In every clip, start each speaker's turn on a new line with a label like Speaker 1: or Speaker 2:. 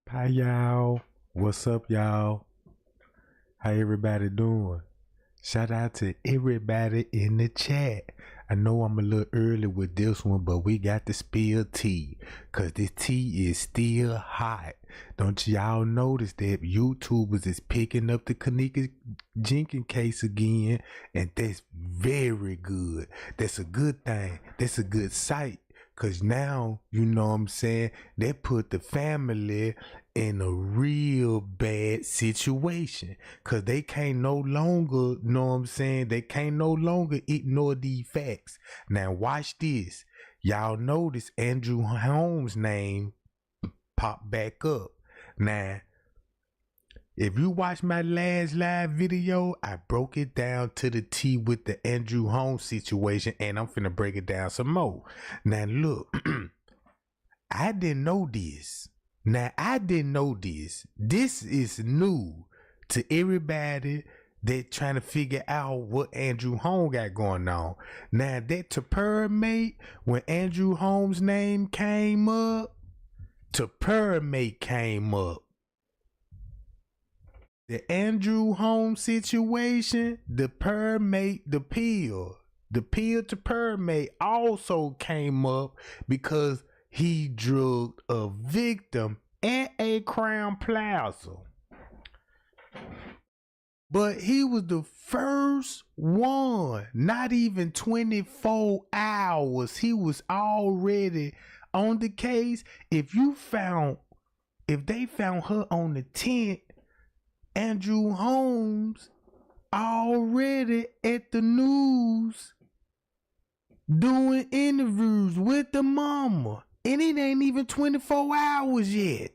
Speaker 1: Hi y'all. What's up, y'all? How everybody doing? Shout out to everybody in the chat. I know I'm a little early with this one, but we got to spill tea. Cause this tea is still hot. Don't y'all notice that YouTubers is picking up the Kenneka Jenkins case again? And that's very good. That's a good thing. That's a good sight. Cause now, you know what I'm saying, they put the family in a real bad situation. Cause they can't no longer, know what I'm saying, they can't no longer ignore these facts. Now watch this. Y'all notice Andrew Holmes' name pop back up. Now, if you watch my last live video, I broke it down to the T with the Andrew Holmes situation, and I'm finna break it down some more. Now look, I didn't know this. This is new to everybody that trying to figure out what Andrew Holmes got going on. Now that to mate, when Andrew Holmes' name came up, to mate came up. The Andrew Holmes situation, the permate, the pill to permate also came up because he drugged a victim at a Crown Plaza. But he was the first one, not even 24 hours. He was already on the case. If they found her on the 10th, Andrew Holmes already at the news doing interviews with the mama. And it ain't even 24 hours yet.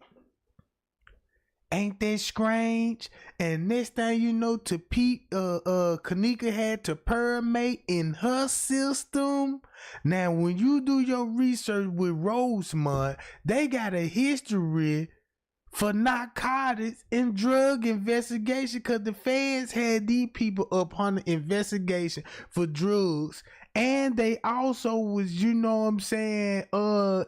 Speaker 1: Ain't that strange? And next thing you know, Kenneka had to permate in her system. Now, when you do your research with Rosemont, they got a history for narcotics and drug investigation, because the feds had these people up on the investigation for drugs, and they also was, you know what I'm saying,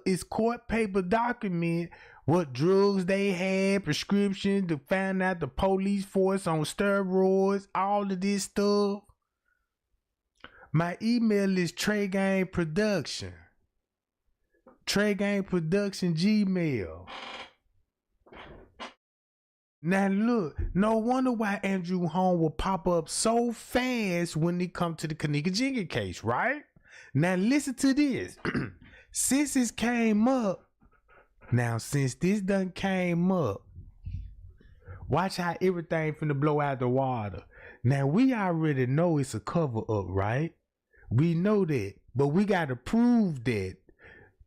Speaker 1: it's court paper document what drugs they had, prescriptions, to find out the police force on steroids, all of this stuff. My email is TreyGangProduction Gmail. Now look, no wonder why Andrew Holmes will pop up so fast when it comes to the Kenneka Jenkins case, right? Now listen to this. Since this done came up, watch how everything finna blow out the water. Now we already know it's a cover up, right? We know that, but we gotta prove that.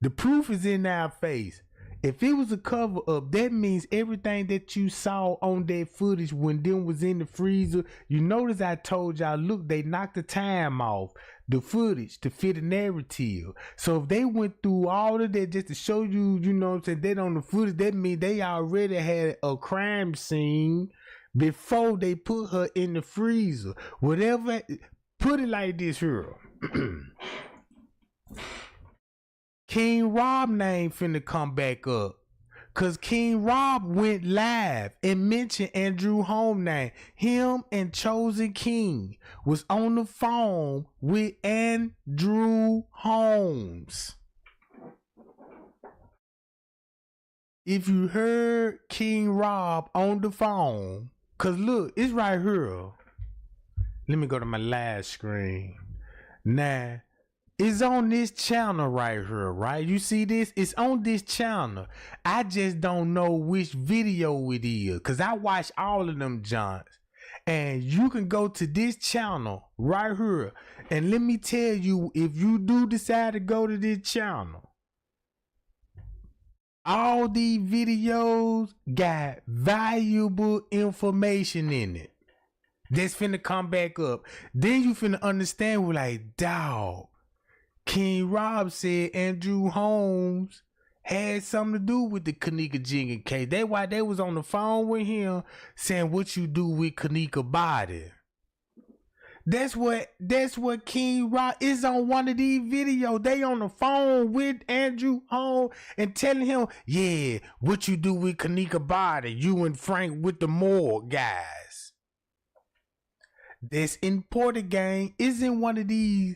Speaker 1: The proof is in our face. If it was a cover up, that means everything that you saw on that footage when them was in the freezer, you notice I told y'all, look, they knocked the time off the footage to fit a narrative. So if they went through all of that just to show you, you know what I'm saying, that on the footage, that means they already had a crime scene before they put her in the freezer. Whatever, put it like this here. King Rob name finna come back up, cause King Rob went live and mentioned Andrew Holmes name. Him and Chosen King was on the phone with Andrew Holmes. If you heard King Rob on the phone, cause look, it's right here. Let me go to my live screen. Now, it's on this channel right here, right? You see this? It's on this channel. I just don't know which video it is, because I watch all of them Johns. And you can go to this channel right here. And let me tell you, if you do decide to go to this channel, all these videos got valuable information in it that's finna come back up. Then you finna understand, we're like, dawg, King Rob said Andrew Holmes had something to do with the Kenneka Jenkins case. That's why they was on the phone with him saying, what you do with Kenneka body. That's what King Rock is on one of these videos. They on the phone with Andrew Holmes and telling him, yeah, what you do with Kenneka body, you and Frank with the morgue guys. This important gang is in one of these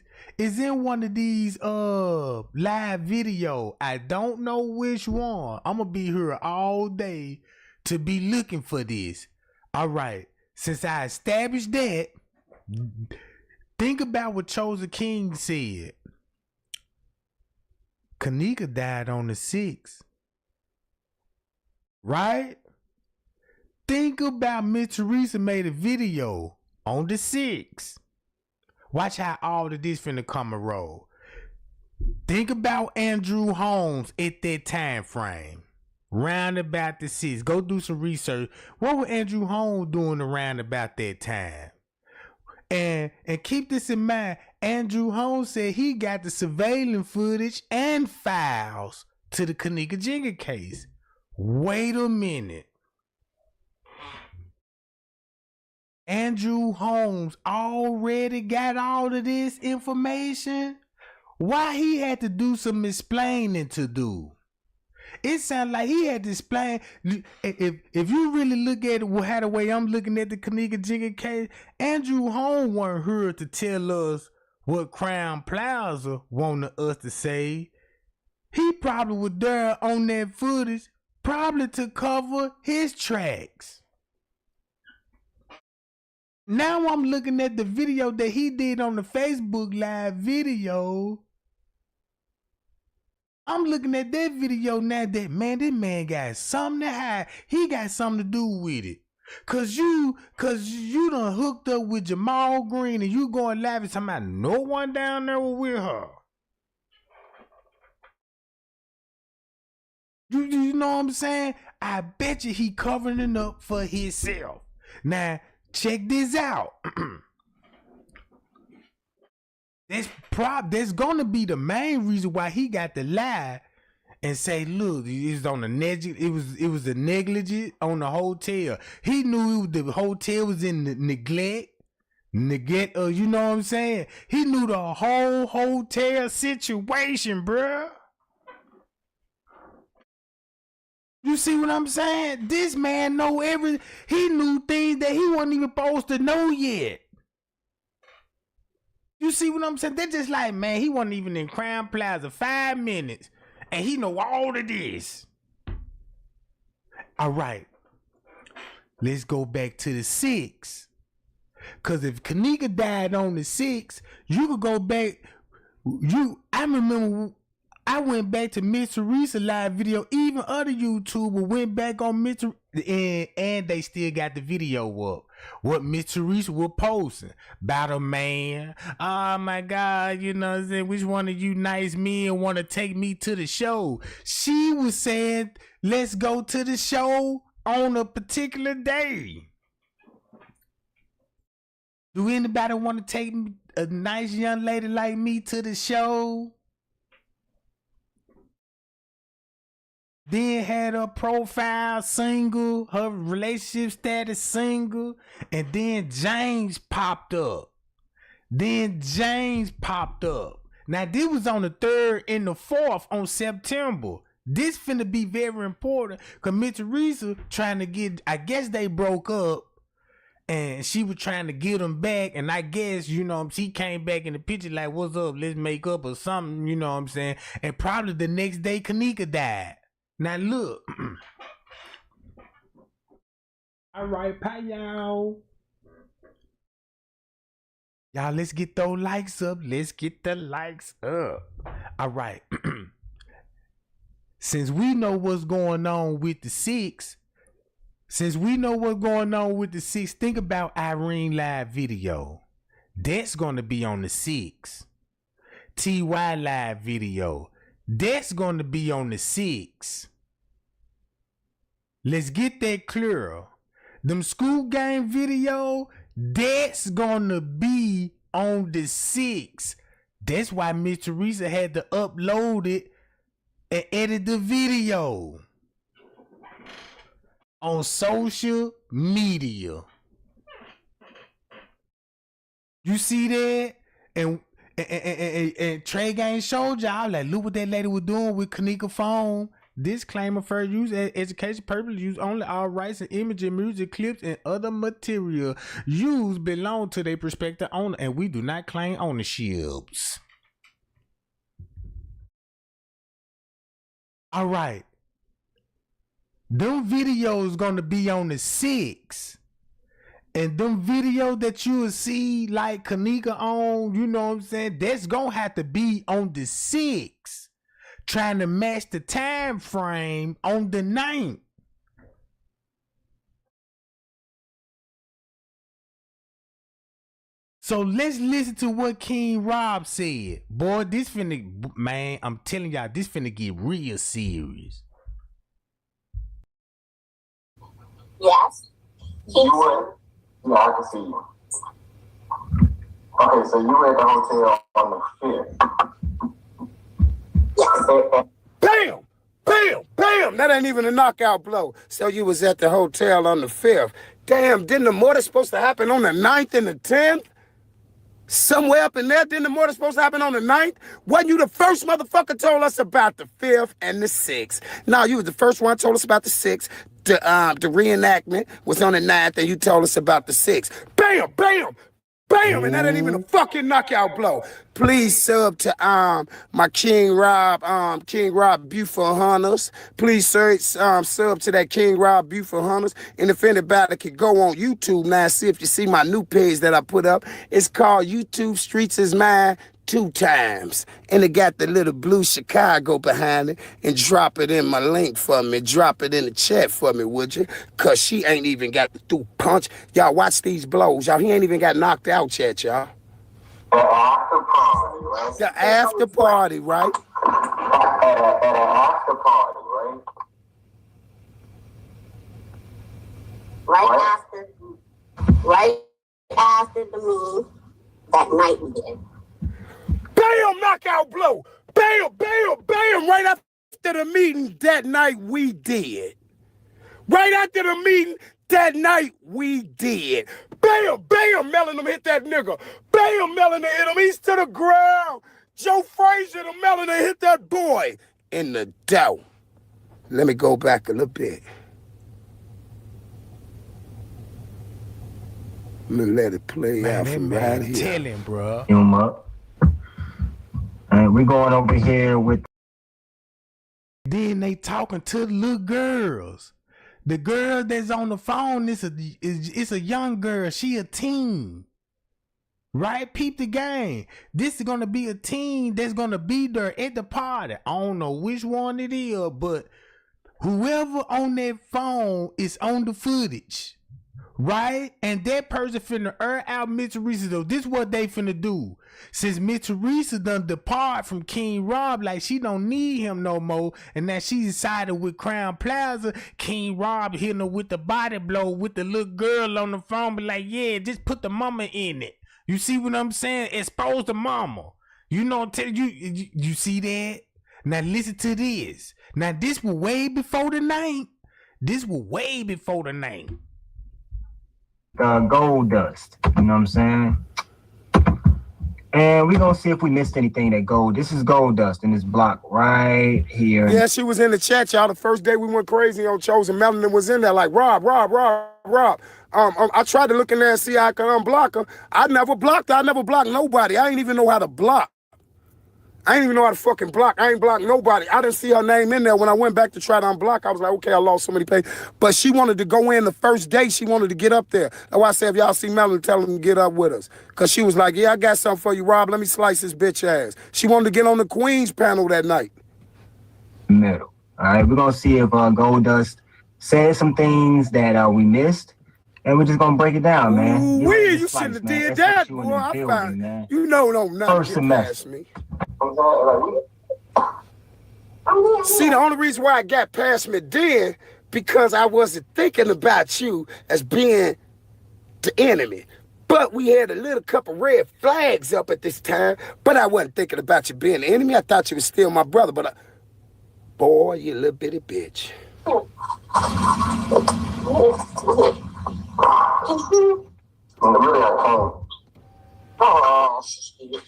Speaker 1: live video. I don't know which one. I'm gonna be here all day to be looking for this. All right, since I established that, think about what Chosen King said. Kenneka died on the 6th, right? Think about Miss Teresa made a video on the 6th. Watch how all of this finna come and roll. Think about Andrew Holmes at that time frame. Round about the 6th. Go do some research. What was Andrew Holmes doing around about that time? And keep this in mind, Andrew Holmes said he got the surveillance footage and files to the Kenneka Jenkins case. Wait a minute. Andrew Holmes already got all of this information? Why he had to do some explaining to do? It sounds like he had to explain. If you really look at it, how the way I'm looking at the Kenneka Jenkins case, Andrew Holmes weren't here to tell us what Crown Plaza wanted us to say. He probably was there on that footage, probably to cover his tracks. Now I'm looking at the video that he did on the Facebook Live video. I'm looking at that video now that, man, this man got something to hide. He got something to do with it. Cause you done hooked up with Jamal Green and you going live and talking about no one down there was with her. You know what I'm saying? I bet you he covering it up for himself. Now, check this out. That's gonna be the main reason why he got to lie and say, look, it was on the it was a negligence on the hotel. He knew the hotel was in the neglect, you know what I'm saying? He knew the whole hotel situation, bruh. You see what I'm saying? This man he knew things that he wasn't even supposed to know yet. You see what I'm saying? They're just like, man, he wasn't even in Crown Plaza 5 minutes and he know all of this. All right, let's go back to the 6th. Cause if Kenneka died on the 6th, you could go back. I remember I went back to Miss Teresa live video. Even other YouTubers went back on Miss and they still got the video up. What Miss Teresa was posting about a man. Oh my God, you know what I'm saying? Which one of you nice men want to take me to the show? She was saying, let's go to the show on a particular day. Do anybody want to take a nice young lady like me to the show? Then had her profile single, her relationship status single, and then James popped up. Now this was on the 3rd and the 4th on September. This finna be very important because Miss Teresa trying to get, I guess they broke up and she was trying to get them back, and I guess, you know, she came back in the picture like, what's up, let's make up or something, you know what I'm saying? And probably the next day Kenneka died. Now look. All right, bye y'all. Y'all, let's get those likes up. Let's get the likes up. All right. Since we know what's going on with the 6th, think about Irene live video. That's going to be on the 6th. TY live video. That's going to be on the 6th. Let's get that clear. Them school game video, that's going to be on the 6th. That's why Miss Teresa had to upload it and edit the video on social media. You see that? And Trey Gang showed y'all, like, look what that lady was doing with Kenneka phone. Disclaimer: fair use as education purpose. Use only all rights and imaging, music clips, and other material used belong to their prospective owner, and we do not claim ownerships. All right, them videos gonna be on the 6th. And them videos that you will see like Kenneka on, you know what I'm saying, that's gonna have to be on the 6th. Trying to match the time frame on the 9th. So let's listen to what King Rob said. Boy, this finna, man, I'm telling y'all, this finna get real serious.
Speaker 2: Yes.
Speaker 3: You were? Yeah, I can see you. Okay, so you were at the hotel on the 5th.
Speaker 2: Yes.
Speaker 4: Bam! Bam! Bam! That ain't even a knockout blow. So you was at the hotel on the 5th. Damn, didn't the murder supposed to happen on the 9th and the 10th? Somewhere up in there, didn't the murder supposed to happen on the 9th? Wasn't you the first motherfucker told us about the 5th and the 6th? No, you was the first one told us about the 6th. The reenactment was on the 9th, and you told us about the 6th. Bam! Bam! Bam! And that ain't even a fucking knockout blow. Please sub to my King Rob Buford Hunters. Please sub to that King Rob Buford Hunters. And if anybody could go on YouTube now, see if you see my new page that I put up. It's called YouTube Streets Is Mine 2 times. And it got the little blue Chicago behind it. And drop it in my link for me. Drop it in the chat for me, would you? Cause she ain't even got the through punch. Y'all watch these blows. Y'all, he ain't even got knocked out yet, y'all.
Speaker 3: The after party, right?
Speaker 4: The after party, right?
Speaker 3: At an after party, right?
Speaker 2: Right after the meeting that night we did.
Speaker 4: Bam, knockout blow. Bam, bam, bam. Right after the meeting that night we did. Right after the meeting that night we did. Bam, bam, Melanin hit that nigga. Bam, Melanin hit him. He's to the ground. Joe Frazier, the Melanin hit that boy in the dough. Let me go back a little bit. Let me let it play out from right here.
Speaker 1: Tell him, bro.
Speaker 3: Him up. And we're going over here with.
Speaker 1: Then they talking to the little girls. The girl that's on the phone is a young girl. She a teen. Right? Peep the game. This is gonna be a teen that's gonna be there at the party. I don't know which one it is, but whoever on that phone is on the footage. Right? And that person finna air out Miss Teresa though. This is what they finna do. Since Miss Teresa done depart from King Rob, like she don't need him no more, and now she decided with Crown Plaza, King Rob hitting her with the body blow with the little girl on the phone, be like, yeah, just put the mama in it. You see what I'm saying? Expose the mama. You know, you see that? Now listen to this. Now this was way before the night. This was way before the night.
Speaker 3: Gold dust, you know what I'm saying? And we're gonna see if we missed anything that gold. This is gold dust in this block right here.
Speaker 4: Yeah, she was in the chat, y'all. The first day we went crazy on Chosen, Melanin was in there like, Rob. I tried to look in there and see how I could unblock her. I never blocked her. I never blocked nobody. I ain't even know how to block. I ain't even know how to fucking block. I ain't blocked nobody. I didn't see her name in there. When I went back to try to unblock, I was like, okay, I lost so many pages. But she wanted to go in the first day. She wanted to get up there. That's why I said, if y'all see Melanie, tell them to get up with us. Because she was like, yeah, I got something for you, Rob. Let me slice this bitch ass. She wanted to get on the Queen's panel that night.
Speaker 3: Middle. All right, we're going to see if Gold Dust said some things that we missed. And we're just going to break it down, man.
Speaker 4: You shouldn't have did that, boy. I found, you know, nothing get past me. See, the only reason why I got past me then, because I wasn't thinking about you as being the enemy. But we had a little couple red flags up at this time, but I wasn't thinking about you being the enemy. I thought you was still my brother, but boy, you little bitty bitch.
Speaker 2: Oh, shit.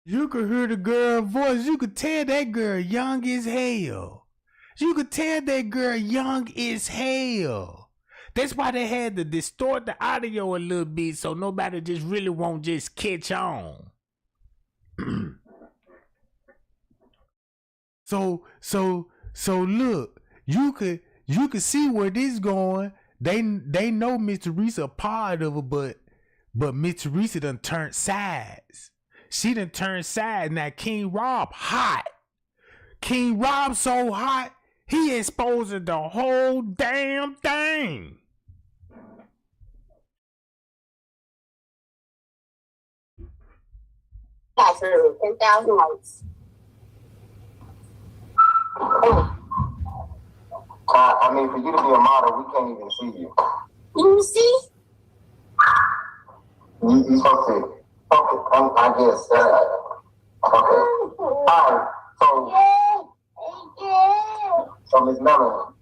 Speaker 1: You could hear the girl voice. You could tell that girl young as hell. You could tell that girl young as hell. That's why they had to distort the audio a little bit so nobody just really won't just catch on. So look, you could see where this going. They know Miss Teresa a part of it, but Miss Teresa done turned sides. She done turned sides. Now King Rob hot. King Rob so hot, he exposing the whole damn thing.
Speaker 2: That's 10,000 likes.
Speaker 3: I mean, for you to be a model, we can't even see you.
Speaker 2: You see?
Speaker 3: You supposed to. Okay, I guess. Okay. All right. So Miss Melanie.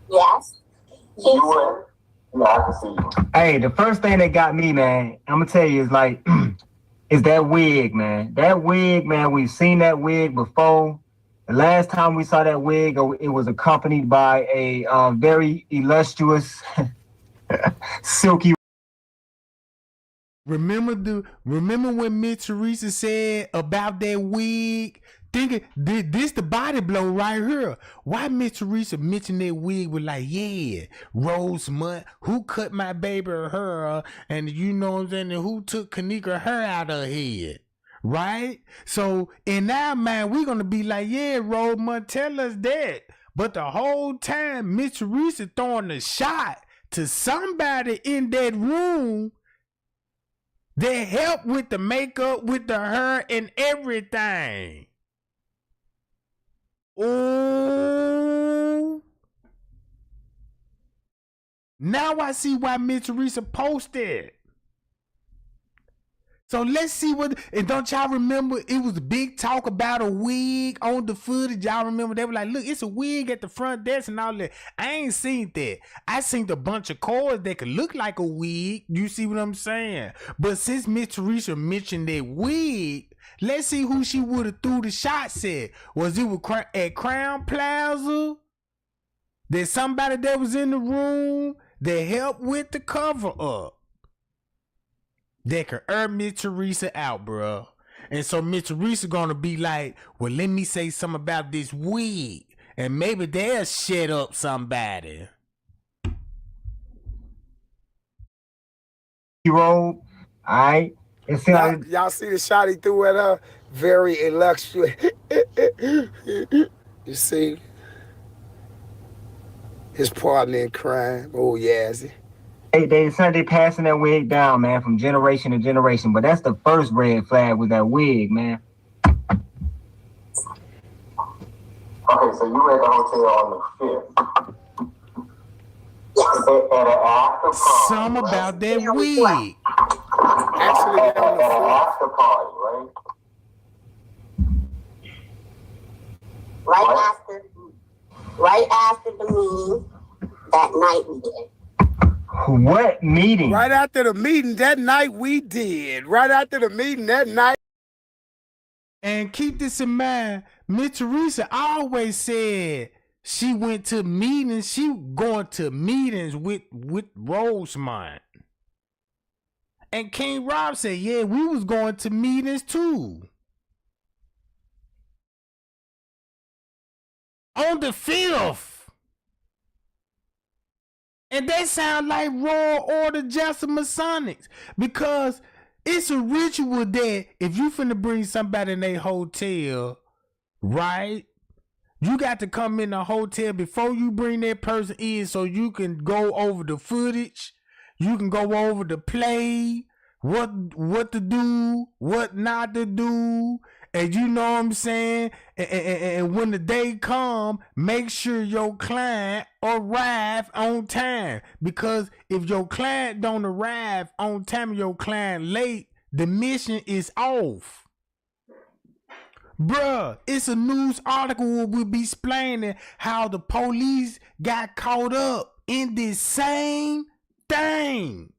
Speaker 2: Yes.
Speaker 3: You were. Yeah, I can see you. Hey, the first thing that got me, man, I'm gonna tell you is like, is that wig, man. That wig, man. We've seen that wig before. The last time we saw that wig, it was accompanied by a very illustrious, silky.
Speaker 1: Remember when Miss Teresa said about that wig? Thinking this the body blow right here. Why Miss Teresa mentioned that wig was like, yeah, Rosemont, who cut my baby hair, and you know what I'm saying, and who took Kenneka hair out of her head? Right? So in our mind, we're gonna be like, yeah, Rosemont, tell us that. But the whole time, Miss Teresa throwing a shot to somebody in that room. They help with the makeup, with the hair, and everything. Ooh. Now I see why Miss Teresa posted. So let's see what, and don't y'all remember it was a big talk about a wig on the footage? Y'all remember they were like, look, it's a wig at the front desk and all that. I ain't seen that. I seen a bunch of cords that could look like a wig. You see what I'm saying? But since Miss Teresa mentioned that wig, let's see who she would have threw the shots at. Was it at Crown Plaza? There's somebody that was in the room that helped with the cover up. That could earn Miss Teresa out, bro. And so Miss Teresa gonna be like, well, let me say something about this wig. And maybe they'll shut up somebody.
Speaker 3: Robe, alright.
Speaker 4: Y'all see the shot he threw at her? Very illustrious. You see? His partner in crime. Oh, Yazzie.
Speaker 3: They said they passing that wig down, man, from generation to generation. But that's the first red flag with that wig, man. Okay, so you were at the hotel on the 5th. At an after party.
Speaker 1: Some about that wig.
Speaker 4: Actually,
Speaker 3: at an after party, right?
Speaker 2: Right after the meeting that night we did.
Speaker 3: What meeting?
Speaker 4: Right after the meeting that night we did. Right after the meeting that night.
Speaker 1: And keep this in mind, Miss Teresa always said she went to meetings. She going to meetings with Rosemont. And King Rob said, yeah, we was going to meetings too. On the 5th. And they sound like Royal Order Just Masonics, because it's a ritual that if you finna bring somebody in a hotel, right? You got to come in the hotel before you bring that person in so you can go over the footage. You can go over the play, what to do, what not to do. And you know what I'm saying? And when the day come, make sure your client arrive on time. Because if your client don't arrive on time and your client late, the mission is off. Bruh, it's a news article where we'll be explaining how the police got caught up in this same thing.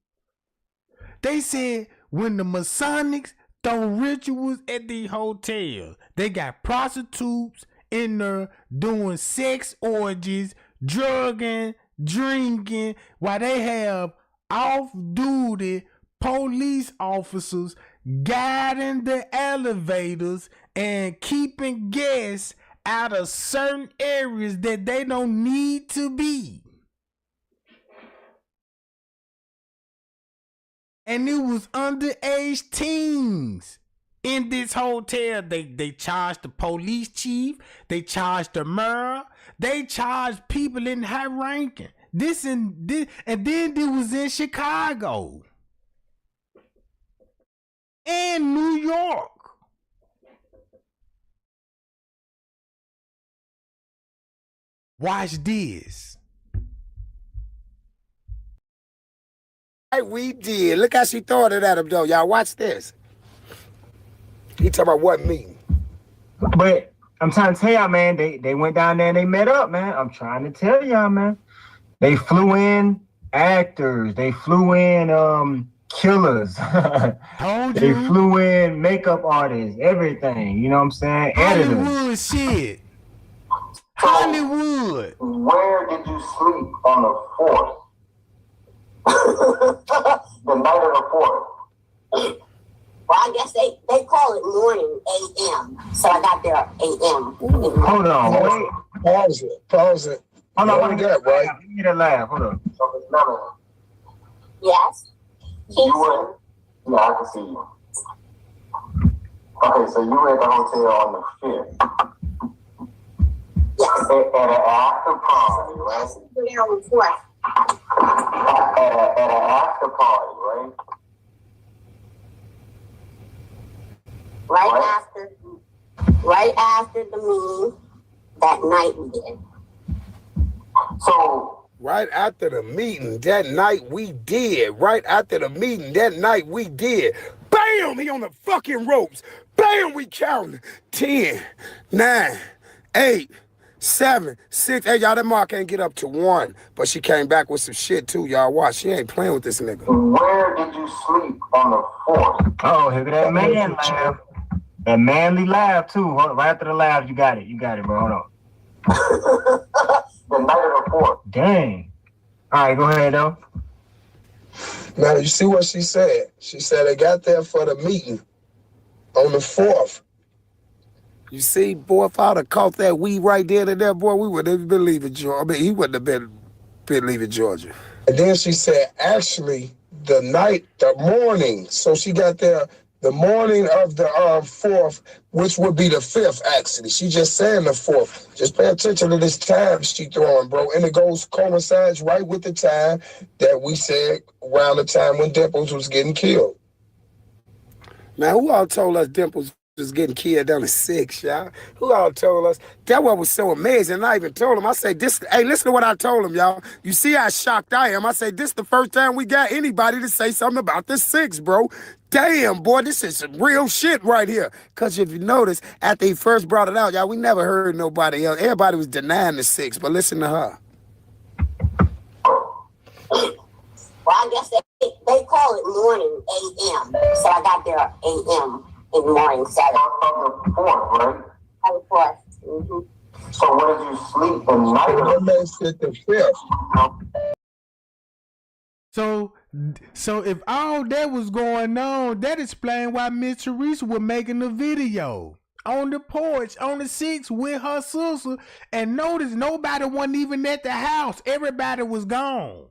Speaker 1: They said when the Masonics throw rituals at the hotel, they got prostitutes in there doing sex orgies, drugging, drinking, while they have off-duty police officers guiding the elevators and keeping guests out of certain areas that they don't need to be. And it was underage teens in this hotel. They charged the police chief, they charged the mayor, they charged people in high ranking. And then it was in Chicago and New York. Watch this.
Speaker 4: We did. Look how she thought it at him, though. Y'all watch this. He talking about what meeting?
Speaker 3: But I'm trying to tell y'all, man, they went down there and they met up, man. I'm trying to tell y'all, man. They flew in actors. They flew in killers. They flew in makeup artists, everything. You know what I'm saying?
Speaker 1: Hollywood shit. Hollywood.
Speaker 5: Where did you sleep on the 4th? The night of the 4th.
Speaker 2: Well, I guess they call it morning, a.m. So I got there at a.m.
Speaker 3: Hold on, wait.
Speaker 4: Pause it.
Speaker 3: Hold on,
Speaker 4: what got, right?
Speaker 3: Give me the laugh. Hold on.
Speaker 5: So it's none.
Speaker 2: Yes.
Speaker 5: You were, yeah, I can see you. Okay, so you were at the hotel on the 5th.
Speaker 2: Yes.
Speaker 5: At an after party, right?
Speaker 2: There on the 4th.
Speaker 5: At an after party, right?
Speaker 2: Right after the meeting that night we did.
Speaker 5: So
Speaker 4: Right after the meeting that night we did. Right after the meeting that night we did. Bam! He on the fucking ropes. Bam! We counting. 10, 9, 8, 7, 6. Hey, y'all, that mark ain't get up to 1. But she came back with some shit, too. Y'all watch. She ain't playing with this nigga.
Speaker 5: where did you sleep on the 4th?
Speaker 3: Oh, here that man laugh. That manly laugh, too. Right after the laugh, you got it, bro. Hold on.
Speaker 5: The night of the 4th.
Speaker 3: Dang. All right, go ahead, though.
Speaker 6: Now, you see what she said? She said they got there for the meeting on the 4th.
Speaker 4: You see, boy, if I'd have caught that weed right there to there, boy, we would have been leaving Georgia. I mean, he wouldn't have been leaving Georgia.
Speaker 6: And then she said, actually, the morning. So she got there the morning of the 4th, which would be the 5th, actually. She just saying the 4th. Just pay attention to this time she throwing, bro. And it coincides right with the time that we said around the time when Dimples was getting killed.
Speaker 4: Man, who all told us Dimples was getting killed down to 6, y'all? Who all told us? That what was so amazing. And I even told him, I said, hey, listen to what I told him, y'all. You see how shocked I am. I said, this the first time we got anybody to say something about the 6, bro. Damn, boy, this is some real shit right here. Because if you notice, after he first brought it out, y'all, we never heard nobody else. Everybody was denying the 6, but listen to her.
Speaker 2: Well, I guess they call it morning, a.m. So I got there at a.m. in the morning, 7.
Speaker 5: On the 4th, right?
Speaker 2: On the 4th. Mm-hmm.
Speaker 5: So where did you sleep the night of
Speaker 6: That man said the 5th.
Speaker 1: So if all that was going on, that explained why Miss Teresa was making the video on the porch on the 6th with her sister, and notice nobody wasn't even at the house. Everybody was gone.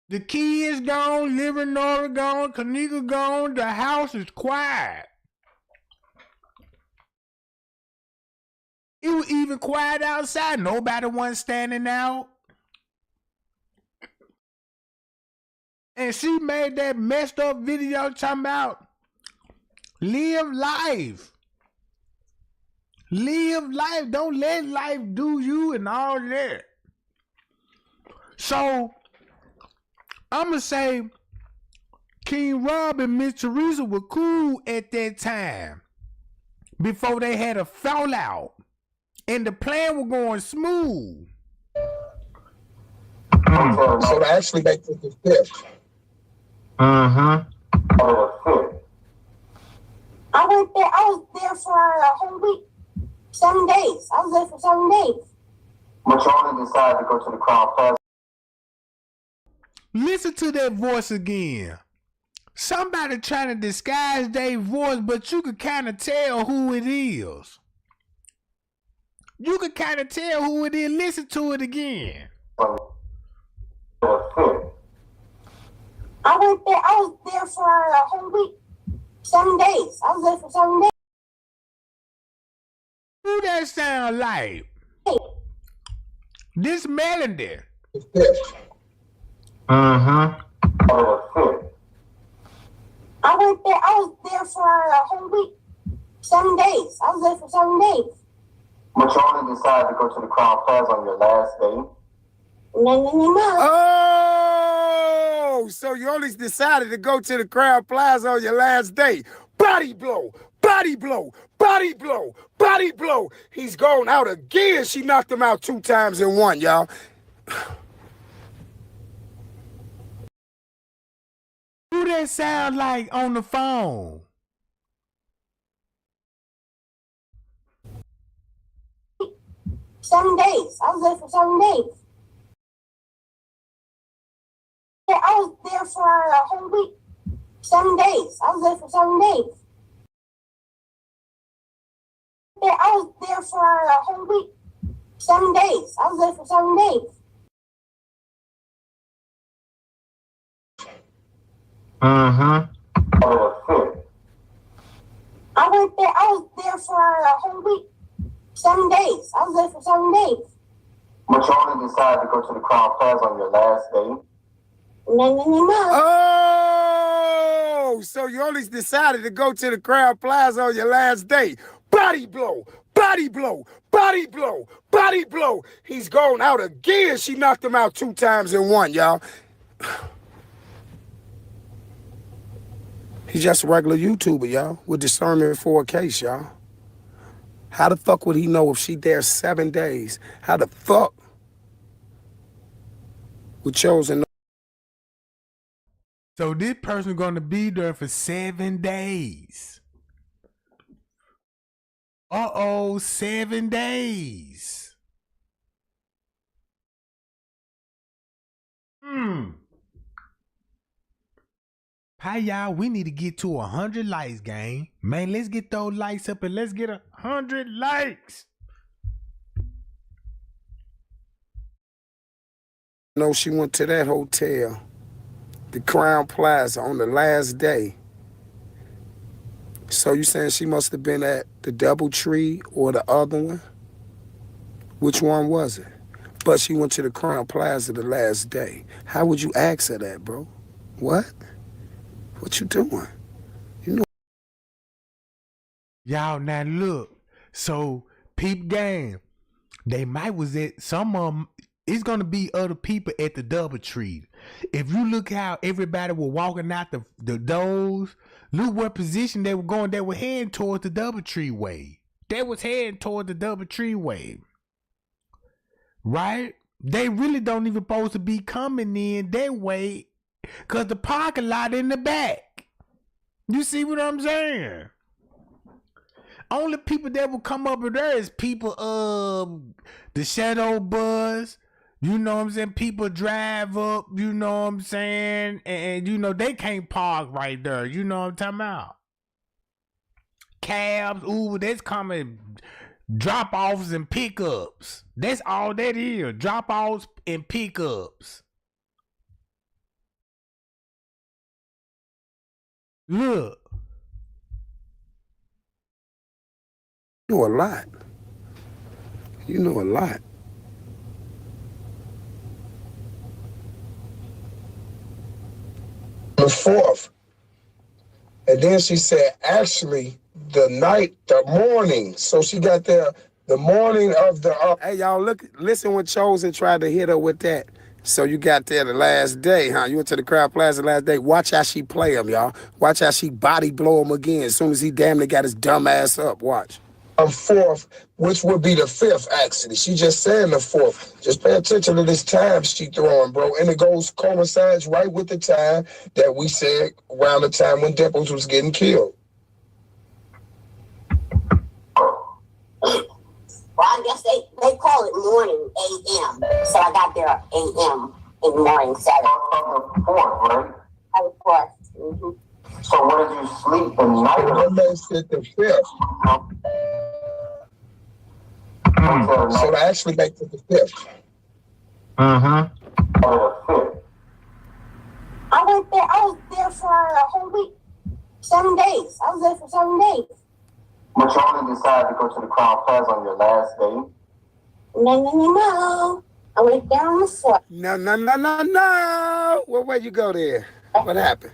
Speaker 1: The kids gone, living Nora gone, Kenneka gone, the house is quiet. It was even quiet outside. Nobody wasn't standing out. And she made that messed up video talking about live life. Live life. Don't let life do you and all that. So, I'm going to say King Rob and Miss Teresa were cool at that time before they had a fallout. And the plan was going smooth.
Speaker 6: So to actually make it the 5th.
Speaker 3: Mm-hmm.
Speaker 2: I went there. I was there for a whole week, 7 days. I was there for 7 days.
Speaker 5: But you only decided to go to the Crown Plaza.
Speaker 1: Listen to that voice again. Somebody trying to disguise their voice, but you could kind of tell who it is. You could kind of tell who it is. Listen to it again.
Speaker 2: I went there. I was there for a whole week, 7 days. I was there for 7 days.
Speaker 1: Who that sound like? This Melody.
Speaker 3: Mm-hmm.
Speaker 2: I went there. I was there for a whole week, 7 days. I was there for 7 days.
Speaker 5: But you only decided to go to the Crown Plaza on your last day.
Speaker 2: No.
Speaker 4: Oh, so you only decided to go to the Crown Plaza on your last day. Body blow, body blow, body blow, body blow. He's gone out again. She knocked him out 2 times in 1, y'all.
Speaker 1: Who that sound like on the phone?
Speaker 2: Seven days. I was there for 7 days. Yeah, I was there for a whole week, 7 days. I was there for 7 days. Yeah, I was there for a whole week, 7 days. I was there for 7 days.
Speaker 3: Mm-hmm.
Speaker 2: I went there. I was there for a whole week, 7 days. I was there for 7 days.
Speaker 5: But you only decided to go to the Crown Plaza on your last day.
Speaker 2: No.
Speaker 4: Oh, so you only decided to go to the Crown Plaza on your last day. Body blow, body blow, body blow, body blow. He's gone out again. She knocked him out 2 times in 1, y'all. He's just a regular YouTuber, y'all, with discernment for a case, y'all. How the fuck would he know if she there 7 days? How the fuck would chosen?
Speaker 1: So this person gonna be there for 7 days. 7 days. Hi y'all, we need to get to 100 likes, gang. Man, let's get those likes up and let's get 100 likes.
Speaker 4: No, she went to that hotel, the Crown Plaza, on the last day. So you saying she must have been at the DoubleTree or the other one? Which one was it? But she went to the Crown Plaza the last day. How would you ask her that, bro? What? What you doing? You know.
Speaker 1: Y'all, now look. So, peep game. They might was at some of them. It's gonna be other people at the DoubleTree. If you look how everybody were walking out the doors, look what position they were going. They were heading towards the DoubleTree way. They was heading toward the DoubleTree way. Right? They really don't even supposed to be coming in that way, cause the parking lot in the back. You see what I'm saying? Only people that will come up there is people the shadow bus. You know what I'm saying? People drive up, you know what I'm saying? And you know, they can't park right there. You know what I'm talking about? Cabs, Uber, that's coming. Drop-offs and pickups. That's all that is. Drop-offs and pickups. Look.
Speaker 4: You know a lot. You know a lot.
Speaker 6: The 4th. And then she said, actually, the morning. So she got there the morning of the...
Speaker 4: Hey, y'all, listen when Chosen tried to hit her with that. So you got there the last day, huh? You went to the Crown Plaza the last day. Watch how she play him, y'all. Watch how she body blow him again as soon as he damn near got his dumb ass up. Watch.
Speaker 6: fourth, which would be the fifth, actually. She just saying the fourth. Just pay attention to this time she throwing, bro. And it coincides right with the time that we said around the time when Dimples was getting killed.
Speaker 2: Well, I guess they call it morning, a.m. So I got there a.m. in the morning, 7.
Speaker 5: On the 4th, right?
Speaker 2: Of course. Mm-hmm.
Speaker 5: So what did you sleep the night of?
Speaker 6: What makes it the fifth? So that actually makes it the fifth.
Speaker 3: Uh-huh.
Speaker 2: I was there for a whole week. 7 days. I was there for 7 days.
Speaker 5: But you only decided to go to the Crown Plaza on your last day?
Speaker 2: No. I went down the 4th.
Speaker 4: No. Well, where'd you go there? What happened?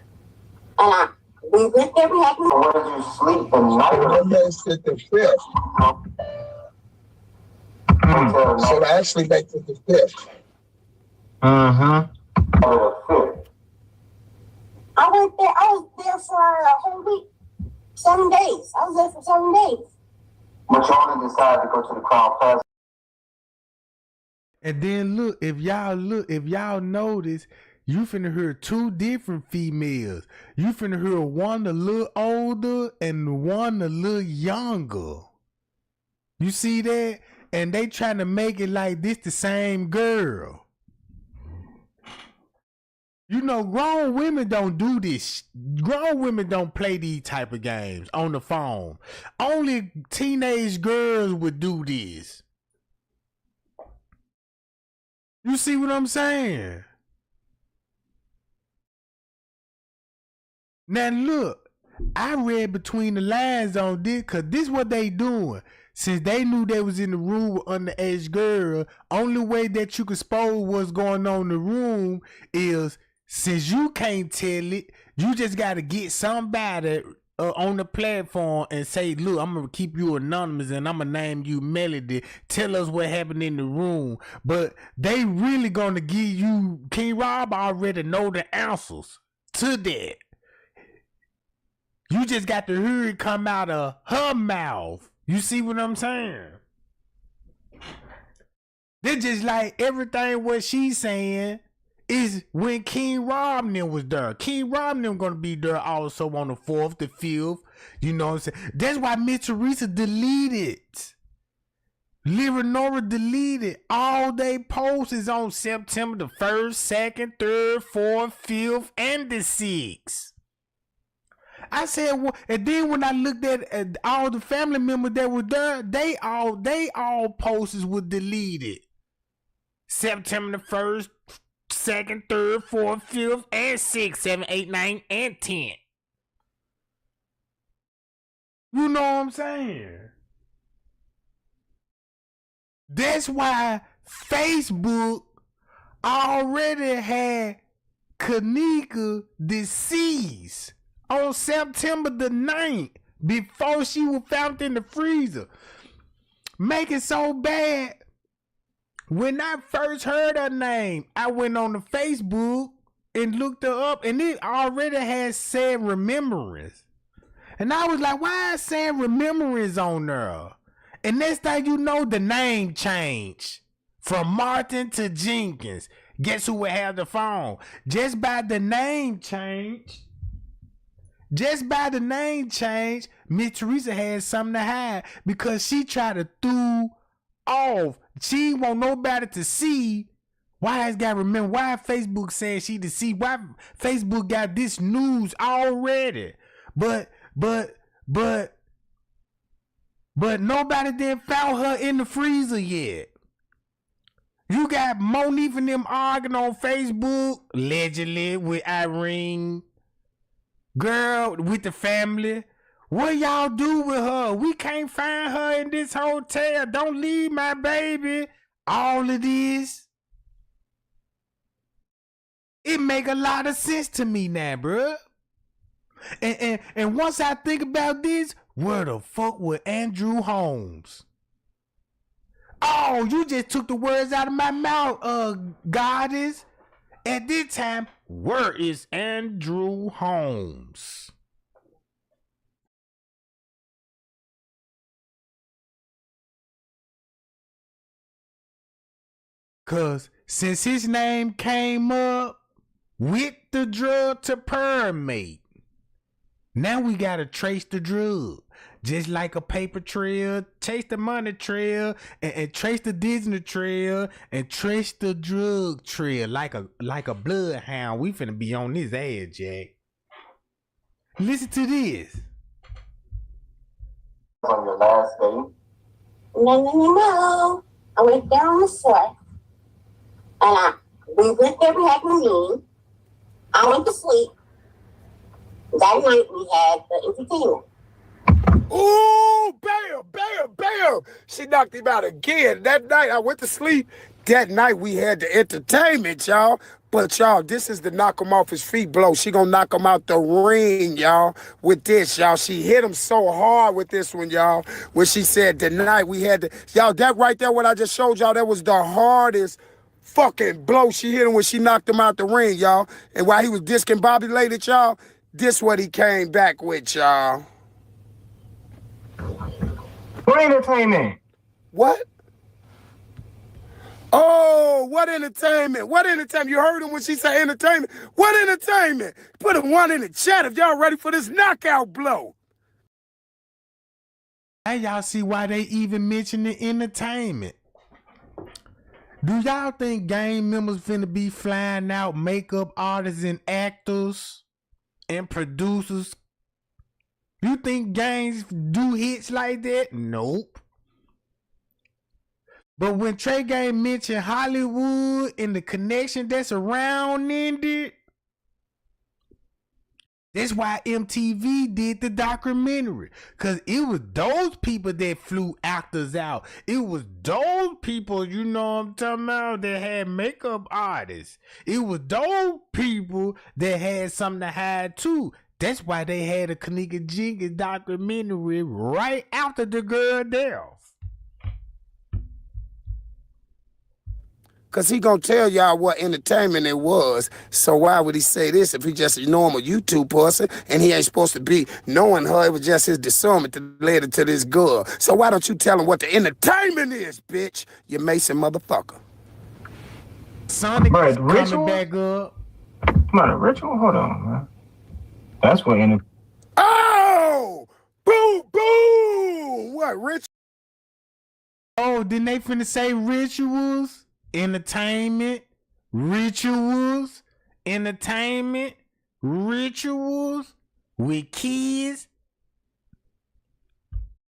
Speaker 2: And we went there, we had
Speaker 5: So where did you sleep the night of?
Speaker 6: What makes it the fifth? So that actually makes it the fifth.
Speaker 3: Uh-huh.
Speaker 2: I was there for a whole week. 7 days. I was there for 7 days.
Speaker 5: But you only decided to go to the Crown Plaza.
Speaker 1: And then look, if y'all notice, you finna hear 2 different females. You finna hear one a little older and one a little younger. You see that? And they trying to make it like this the same girl. You know, grown women don't do this. Grown women don't play these type of games on the phone. Only teenage girls would do this. You see what I'm saying? Now look, I read between the lines on this, cause this what they doing. Since they knew they was in the room with underage girl, only way that you could suppose what's going on in the room is, since you can't tell it, you just gotta get somebody on the platform and say, look, I'm gonna keep you anonymous and I'm gonna name you Melody. Tell us what happened in the room. But they really gonna give you, King Rob already know the answers to that. You just got to hear it come out of her mouth. You see what I'm saying? They're just like everything what she's saying is when King Rob was there. King Rob gonna be there also on the 4th, the 5th. You know what I'm saying? That's why Miss Teresa deleted. Nora deleted all they posts is on September the 1st, 2nd, 3rd, 4th, 5th, and the 6th. I said, well, and then when I looked at all the family members that were there, they all posts were deleted. September the 1st, 2nd, 3rd, 4th, 5th, and 6th, 7, 8, 9, and 10. You know what I'm saying? That's why Facebook already had Kenneka deceased on September the 9th before she was found in the freezer. Make it so bad. When I first heard her name, I went on the Facebook and looked her up, and it already had said Remembrance. And I was like, why is saying Remembrance on there? And next thing you know, the name changed from Martin to Jenkins. Guess who would have the phone? Just by the name change, Miss Teresa had something to hide because she tried to throw off. She want nobody to see. Why has got remember? Why Facebook saying she deceased? Why Facebook got this news already? But nobody then found her in the freezer yet. You got Monique and them arguing on Facebook, allegedly with Irene. Girl, with the family. What y'all do with her? We can't find her in this hotel. Don't leave my baby. All of this. It make a lot of sense to me now, bruh. And once I think about this, where the fuck was Andrew Holmes? Oh, you just took the words out of my mouth, goddess. At this time, where is Andrew Holmes? Cause since his name came up with the drug to permit, now we gotta trace the drug. Just like a paper trail, chase the money trail, and trace the Disney trail, and trace the drug trail like a bloodhound. We finna be on this ass, Jack. Listen to this.
Speaker 5: On your last day?
Speaker 2: No. I went down on the 4th. And we went there, we had a meeting. I went to sleep. That night we had the entertainment.
Speaker 4: Ooh, bam. She knocked him out again. That night I went to sleep. That night we had the entertainment, y'all. But y'all, this is the knock him off his feet blow. She gonna knock him out the ring, y'all, with this, y'all. She hit him so hard with this one, y'all, when she said the night we had y'all, that right there, what I just showed y'all, that was the hardest fucking blow she hit him when she knocked him out the ring, y'all. And while he was discombobulated, y'all, this what he came back with, y'all.
Speaker 3: What entertainment?
Speaker 4: What? Oh, what entertainment? What entertainment? You heard him when she said entertainment? What entertainment? Put a 1 in the chat if y'all ready for this knockout blow.
Speaker 1: Now y'all see why they even mention the entertainment. Do y'all think gang members finna be flying out makeup artists and actors and producers? You think gangs do hits like that? Nope. But when Trey Gang mentioned Hollywood and the connection that's around it, that's why MTV did the documentary. Because it was those people that flew actors out. It was those people, you know what I'm talking about, that had makeup artists. It was those people that had something to hide too. That's why they had a Kenneka Jenkins documentary right after the girl death.
Speaker 4: Because he going to tell y'all what entertainment it was. So why would he say this if he just a normal YouTube person and he ain't supposed to be knowing her? It was just his discernment that led it to this girl. So why don't you tell him what the entertainment is, bitch? You Mason motherfucker.
Speaker 1: Sonic is coming back up.
Speaker 3: Come on, a ritual? Hold on, man. That's what
Speaker 4: Oh! Boom! What, ritual?
Speaker 1: Oh, didn't they finna say rituals? Entertainment, rituals, entertainment, rituals with kids.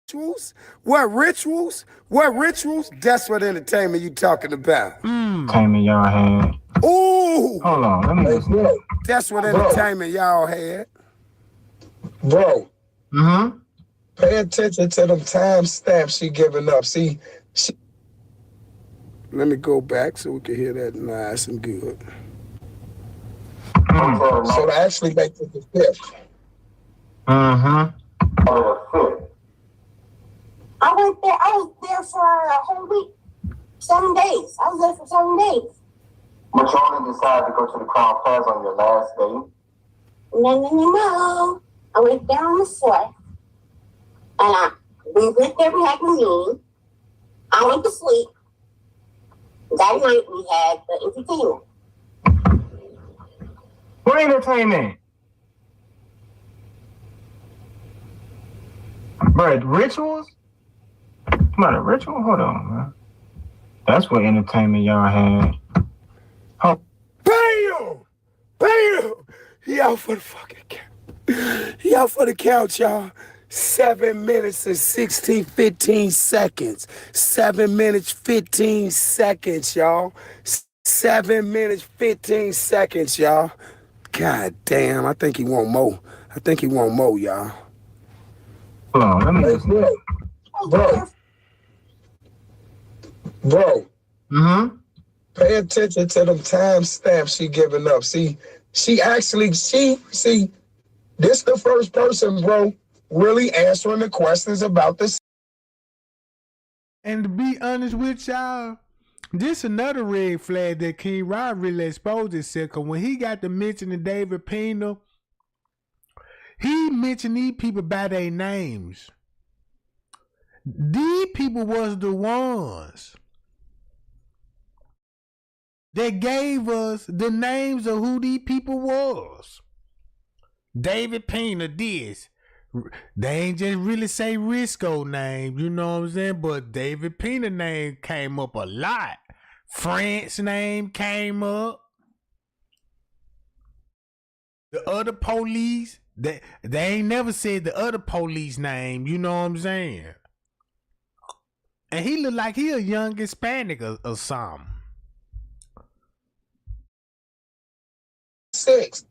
Speaker 4: Rituals? What rituals? What rituals? That's what entertainment you talking about.
Speaker 3: Entertainment y'all had.
Speaker 4: Ooh!
Speaker 3: Hold on, let me listen.
Speaker 4: That's what entertainment y'all had.
Speaker 6: Bro.
Speaker 3: Mm-hmm.
Speaker 6: Pay attention to them timestamps she giving up. See,
Speaker 4: Let me go back so we can hear that nice and good.
Speaker 6: So to actually make it the 5th.
Speaker 3: Mm-hmm.
Speaker 2: I was there for a whole week. 7 days. I was there for 7 days.
Speaker 5: But you only decided to go to the Crown Plaza on your last day?
Speaker 2: No. I went down on the 4th. And we went there, we had a meeting. I went to sleep. That night we had the entertainment.
Speaker 3: What entertainment? Bro, rituals? Come on, a ritual? Hold on, man. That's what entertainment y'all had. Oh.
Speaker 4: Bam! He out for the fucking count. He out for the count, y'all. 7 minutes and 15 seconds. 7 minutes, 15 seconds, y'all. 7 minutes, 15 seconds, y'all. God damn, I think he want more. Y'all.
Speaker 3: Hold on, let me listen.
Speaker 6: Bro.
Speaker 3: Mm-hmm.
Speaker 6: Pay attention to them timestamps she giving up. See, this the first person, bro, really answering the questions about this.
Speaker 1: And to be honest with y'all, this another red flag that King Rod really exposed himself. Cause when he got to mentioning David Pena, he mentioned these people by their names. These people was the ones that gave us the names of who these people was. David Pena, this. They ain't just really say Risco name, you know what I'm saying? But David Pena name came up a lot. Frank's name came up. The other police, they ain't never said the other police name, you know what I'm saying? And he look like he a young Hispanic or something.
Speaker 6: 6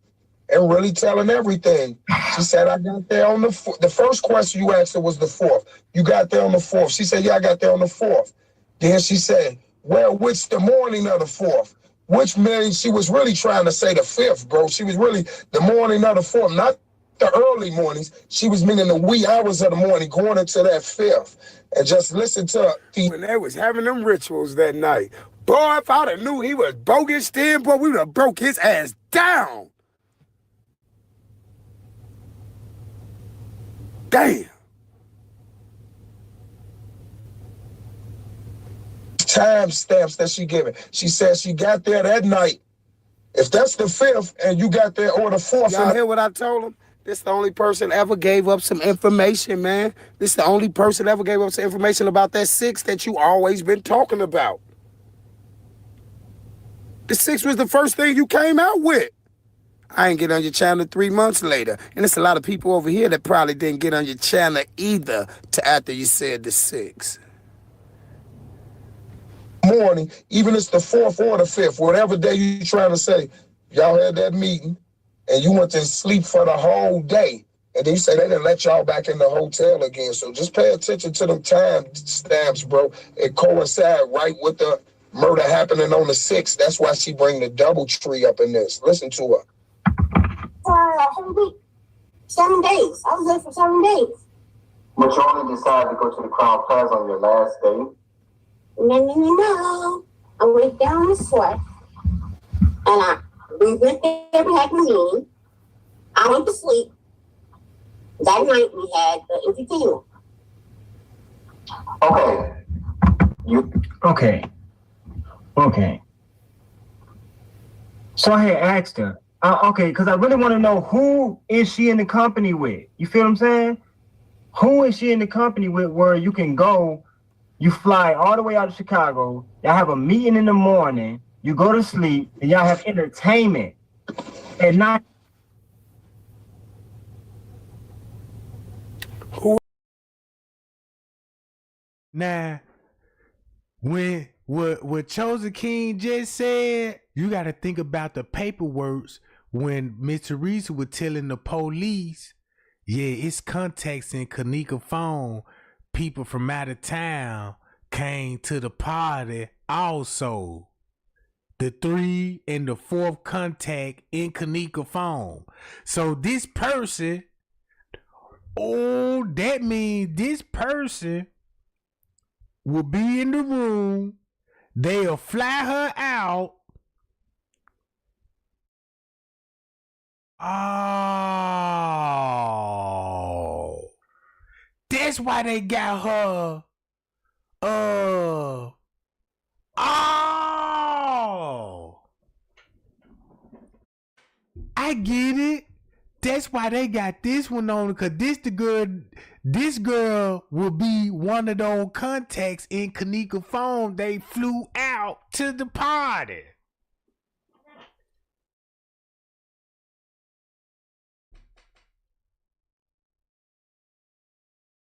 Speaker 6: and really telling everything. She said, I got there on the first question you asked her was the 4th. You got there on the 4th. She said, yeah, I got there on the 4th. Then she said, well, which the morning of the 4th? Which means she was really trying to say the 5th, bro. She was really the morning of the 4th, not the early mornings. She was meaning the wee hours of the morning going into that 5th. And just listen to
Speaker 4: when they was having them rituals that night. Boy, if I'd have knew he was bogus then, boy, we would have broke his ass down. Damn.
Speaker 6: time stamps that she giving. She said she got there that night. If that's the 5th and you got there or the 4th.
Speaker 4: Y'all hear what I told him? This the only person ever gave up some information, man. This the only person ever gave up some information about that 6 that you always been talking about. The 6 was the first thing you came out with. I ain't get on your channel 3 months later. And there's a lot of people over here that probably didn't get on your channel either to after you said the 6.
Speaker 6: Morning, even if it's the 4th or the 5th, whatever day you trying to say, y'all had that meeting and you went to sleep for the whole day. And then you say they didn't let y'all back in the hotel again. So just pay attention to them time stamps, bro. It coincide right with the murder happening on the 6th. That's why she bring the double tree up in this. Listen to her.
Speaker 2: For a week, 7 days. I was there for 7 days.
Speaker 5: But you only decided to go to the Crown Plaza on your last day?
Speaker 2: No. I went down the 4th, and we went there, we had a meeting. I went to sleep. That night we had the entertainment.
Speaker 3: Okay. So I had asked her, because I really want to know who is she in the company with? You feel what I'm saying? Who is she in the company with where you can go, you fly all the way out of Chicago, y'all have a meeting in the morning, you go to sleep, and y'all have entertainment at night.
Speaker 1: Now, when what Chosen King just said, you got to think about the paperwork when Miss Teresa was telling the police, yeah, it's contacts in Kenneka phone. People from out of town came to the party also. The 3 and the 4th contact in Kenneka phone. So this person, that means this person will be in the room. They'll fly her out. Oh, that's why they got her. Oh, I get it. That's why they got this one on, because this girl will be one of those contacts in Kenneka phone. They flew out to the party.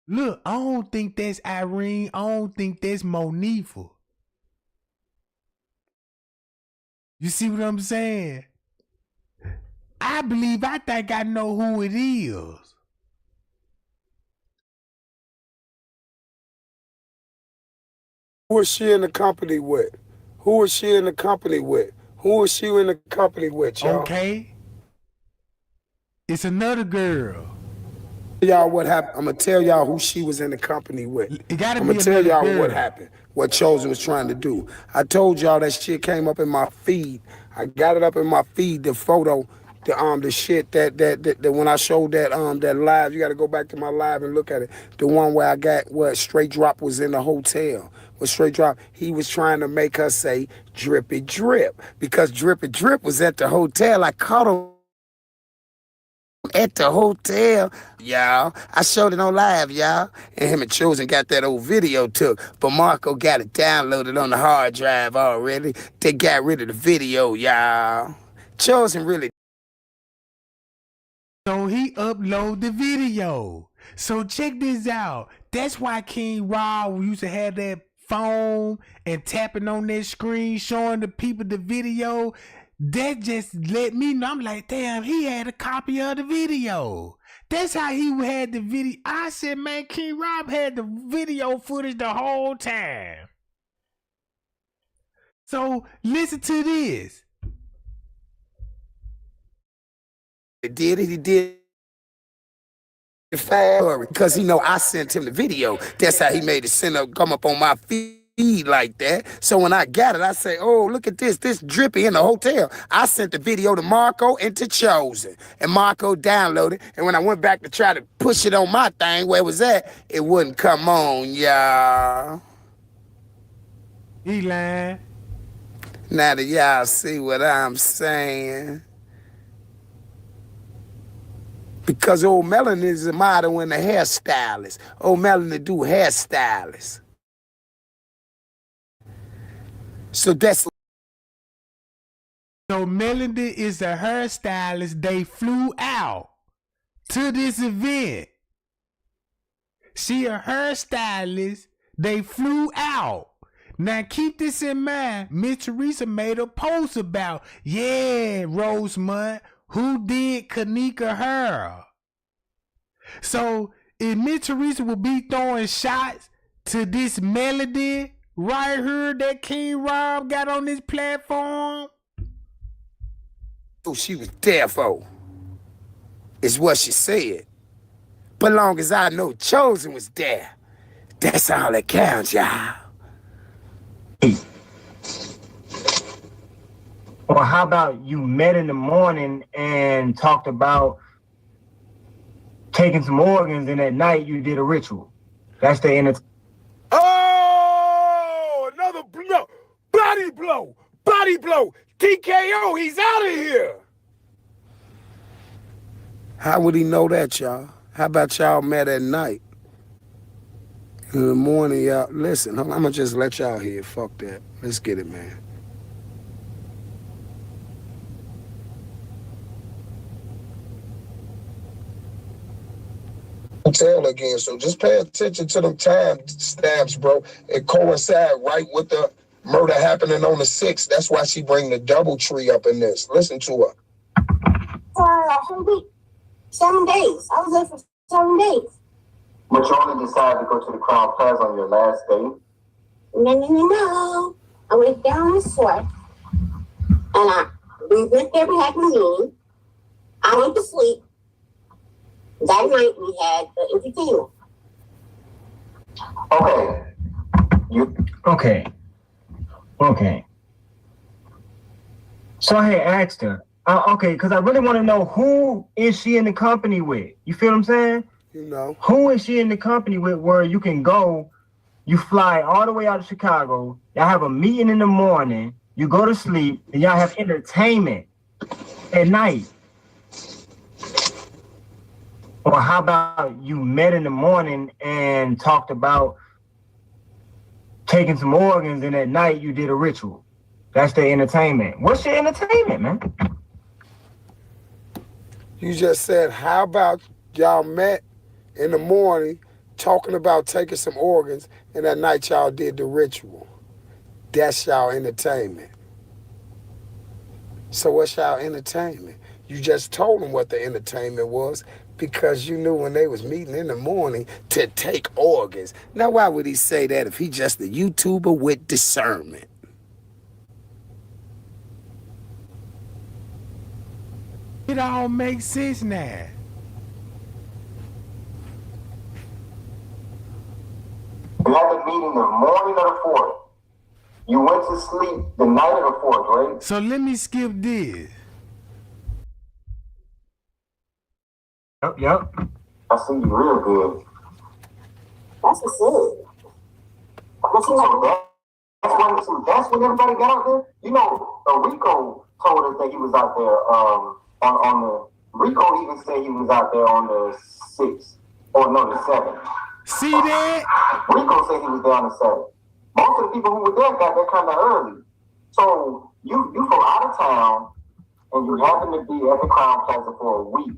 Speaker 1: Look, I don't think that's Irene. I don't think that's Monifa. You see what I'm saying? I think I know who it is.
Speaker 4: Who is she in the company with? Who is she in the company with? Who is she in the company with, y'all?
Speaker 1: Okay. It's another girl.
Speaker 4: Y'all what happened. I'm gonna tell y'all who she was in the company with.
Speaker 1: It gotta
Speaker 4: I'm
Speaker 1: be
Speaker 4: gonna tell y'all
Speaker 1: girl.
Speaker 4: what happened. What Chosen was trying to do. I told y'all that shit came up in my feed. I got it up in my feed, the photo the shit that when I showed that that live, you got to go back to my live and look at it. The one where I got what Straight Drop was in the hotel. With Straight Drop, he was trying to make her say Drippy Drip because Drippy Drip was at the hotel. I caught him at the hotel, y'all. I showed it on live, y'all. And him and Chosen got that old video took. But Marco got it downloaded on the hard drive already. They got rid of the video, y'all. Chosen really.
Speaker 1: So he upload the video. So check this out. That's why King Rob used to have that phone and tapping on that screen showing the people the video. That just let me know. I'm like, damn, he had a copy of the video. That's how he had the video. I said, man, King Rob had the video footage the whole time. So listen to this.
Speaker 4: He did it fast because he know I sent him the video. That's how he made it come up on my feed like that. So when I got it, I say, oh, look at this Drippy in the hotel. I sent the video to Marco and to Chosen. And Marco downloaded. And when I went back to try to push it on my thing where it was at, it wouldn't come on, y'all.
Speaker 1: He lying.
Speaker 4: Now that y'all see what I'm saying. Because old Melanie is a model and a hairstylist. Old Melanie do hairstylist. So that's.
Speaker 1: So Melody is a hairstylist. They flew out to this event. She a hairstylist. They flew out. Now keep this in mind. Miss Teresa made a post about, yeah, Rosemont, who did Kenneka hair? So if Miss Teresa will be throwing shots to this Melody right here that King Rob got on this platform,
Speaker 4: who she was there for, is what she said. But long as I know Chosen was there, that's all that counts, y'all.
Speaker 3: Or how about you met in the morning and talked about taking some organs, and at night you did a ritual? That's the end of.
Speaker 4: Oh, another blow. Body blow. Body blow. TKO, he's out of here. How would he know that, y'all? How about y'all met at night? In the morning, y'all. Listen, I'm gonna just let y'all hear. Fuck that. Let's get it, man.
Speaker 6: Hotel again, so just pay attention to them time stamps, bro. It coincide right with the murder happening on the 6th. That's why she bring the double tree up in this. Listen to her.
Speaker 2: For a whole week, 7 days. I was there for 7 days.
Speaker 5: But you only decided to go to the Crown Plaza on your last day?
Speaker 2: No. I went down the 4th, and we went there, we had meeting. I went to sleep. That night we had the entertainment.
Speaker 3: Okay. So I had asked her, because I really want to know, who is she in the company with? You feel what I'm saying?
Speaker 4: You know.
Speaker 3: Who is she in the company with where you can go, you fly all the way out of Chicago, y'all have a meeting in the morning, you go to sleep, and y'all have entertainment at night? Or how about you met in the morning and talked about taking some organs, and at night you did a ritual? That's the entertainment. What's your entertainment, man?
Speaker 4: You just said, how about y'all met in the morning talking about taking some organs, and at night y'all did the ritual? That's y'all entertainment. So what's y'all entertainment? You just told them what the entertainment was because you knew when they was meeting in the morning to take organs. Now, why would he say that if he just a YouTuber with discernment?
Speaker 1: it all makes sense now.
Speaker 5: You had the meeting the morning of the 4th. You went to sleep the night of the 4th, right?
Speaker 1: So let me skip this.
Speaker 3: Yep.
Speaker 5: I see you real good.
Speaker 2: That's what's up.
Speaker 5: That's when everybody got out there. You know, Rico told us that he was out there on the. Rico even said he was out there on the 6th, or no, the 7th.
Speaker 1: See that?
Speaker 5: Rico said he was there on the 7th. Most of the people who were there got there kind of early. So you from out of town, and you happen to be at the Crown Plaza for a week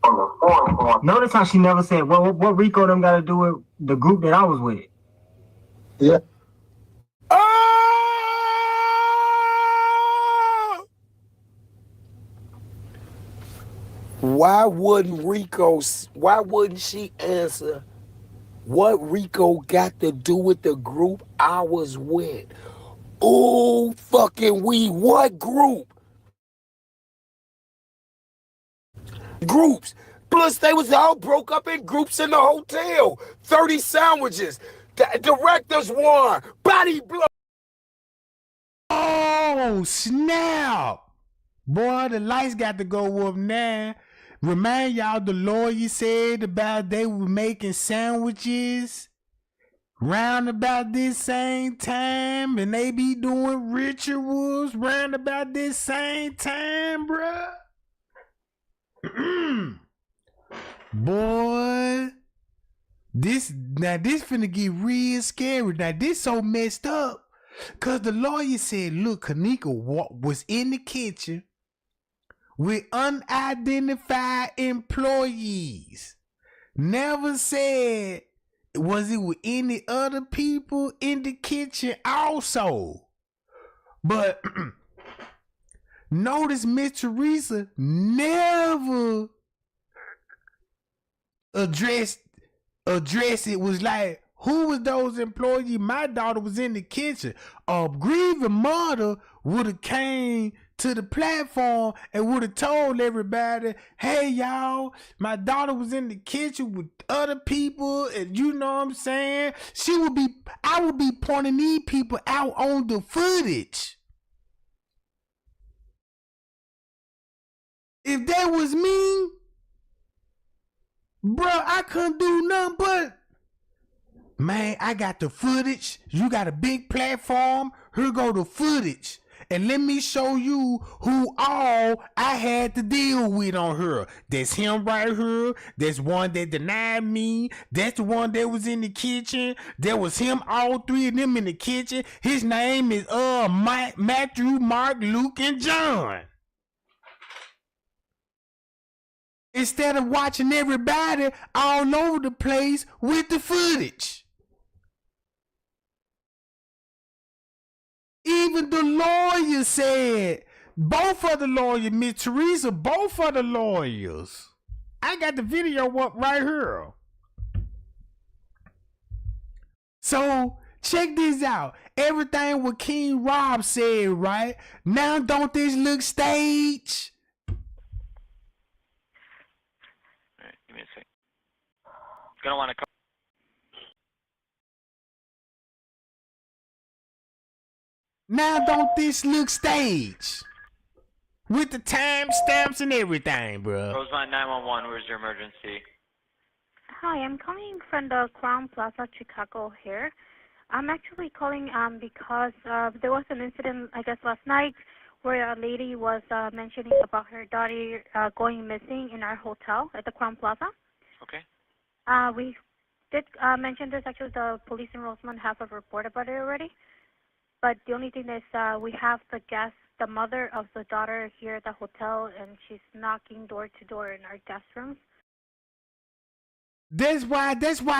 Speaker 5: from the 4th on.
Speaker 3: Notice how she never said, well, what Rico them got to do with the group that I was with.
Speaker 6: Yeah.
Speaker 4: Why wouldn't she answer what Rico got to do with the group I was with? Oh, fucking what group? Groups. Plus, they was all broke up in groups in the hotel. 30 sandwiches. Directors won. Body blow.
Speaker 1: Oh, snap. Boy, the lights got to go up now. Remind y'all the lawyer said about they were making sandwiches round about this same time, and they be doing rituals round about this same time, bruh. Boy, this finna get real scary. Now this so messed up, cause the lawyer said, look, Kenneka was in the kitchen with unidentified employees. Never said was it with any other people in the kitchen also. But notice Miss Teresa never addressed it. Was like, who was those employees? My daughter was in the kitchen. A grieving mother would have came to the platform and would have told everybody, hey y'all, my daughter was in the kitchen with other people, and you know what I'm saying? I would be pointing these people out on the footage. If that was me, bro, I couldn't do nothing but, man, I got the footage. You got a big platform. Here go the footage. And let me show you who all I had to deal with on her. That's him right here. That's one that denied me. That's the one that was in the kitchen. There was him, all three of them in the kitchen. His name is Matthew, Mark, Luke, and John. Instead of watching everybody all over the place with the footage. Even the lawyer said, both of the lawyers, Miss Teresa, both of the lawyers. I got the video up right here. So check this out. Everything what King Rob said, right? Now don't this look staged?
Speaker 7: Alright, give me a sec. Gonna wanna come.
Speaker 1: Now don't this look staged? With the time stamps and everything, bro.
Speaker 7: Roseline 911, where's your emergency?
Speaker 8: Hi, I'm calling from the Crown Plaza, Chicago here. I'm actually calling because there was an incident, I guess, last night where a lady was mentioning about her daughter going missing in our hotel at the Crown Plaza.
Speaker 7: Okay.
Speaker 8: We did mention this. Actually, the police in Rosemont have a report about it already. But the only thing is we have the mother of the daughter here at the hotel, and she's knocking door to door in our guest rooms.
Speaker 1: That's why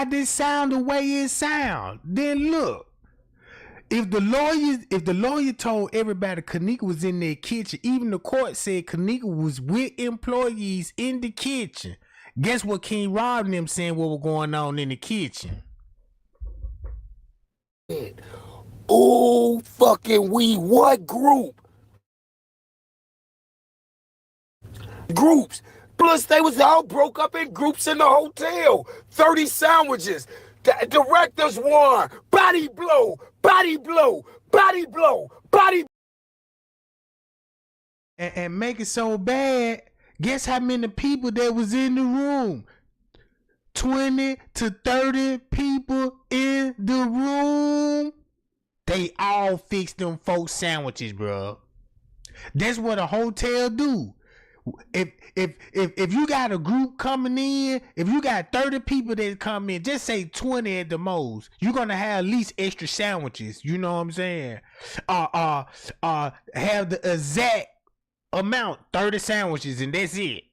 Speaker 1: this sound the way it sound. Then look, if the lawyer told everybody Kenneka was in their kitchen, even the court said Kenneka was with employees in the kitchen. Guess what King Rob and them saying what was going on in the kitchen?
Speaker 4: Oh, fucking what group? Groups. Plus, they was all broke up in groups in the hotel. 30 sandwiches. Directors won. Body blow. Body blow. Body blow. Body.
Speaker 1: And make it so bad, Guess how many people that was in the room? 20 to 30 people in the room. They all fixed them folks sandwiches, bro. That's what a hotel do. If you got a group coming in, if you got 30 people that come in, just say 20 at the most, you're gonna have at least extra sandwiches. You know what I'm saying? Have the exact amount, 30 sandwiches, and that's it.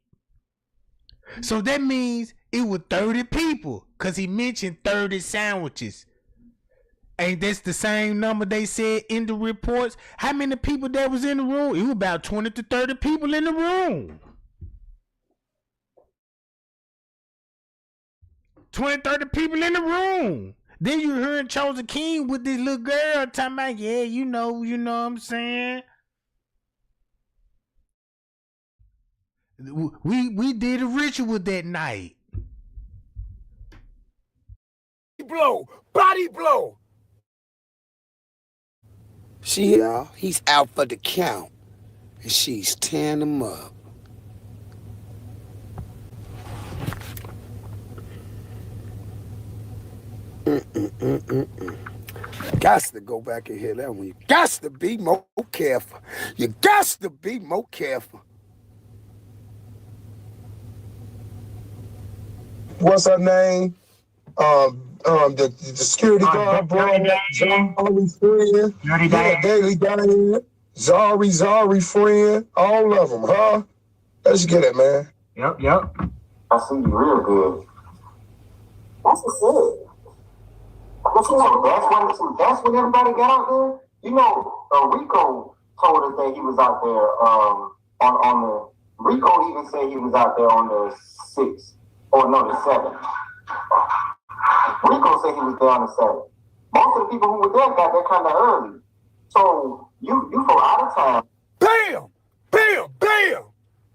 Speaker 1: So that means it was 30 people, cause he mentioned 30 sandwiches. Ain't that's the same number they said in the reports? How many people that was in the room? It was about 20 to 30 people in the room. 20, 30 people in the room. Then you heard Chosen King with this little girl talking about, yeah, you know what I'm saying? We did a ritual that night.
Speaker 4: Body blow. He's out for the count, and she's tearing him up. Gots to go back and hear that one. You gots to be more careful. You gots to be more careful.
Speaker 6: What's her name? The security guard, bro. Zari's friend. Yeah, Daily Diane. Zari friend. All of them, huh? Let's get it, man.
Speaker 3: Yep.
Speaker 5: I see you real good.
Speaker 2: That's what's good.
Speaker 5: So that's when everybody got out there. You know, Rico told us that he was out there on the. Rico even said he was out there on the 6th, or no, the 7th. Rico said he was there on the 7th. Most of the people who were there got there kind of early. So you from out of town.
Speaker 4: Bam! Bam! Bam!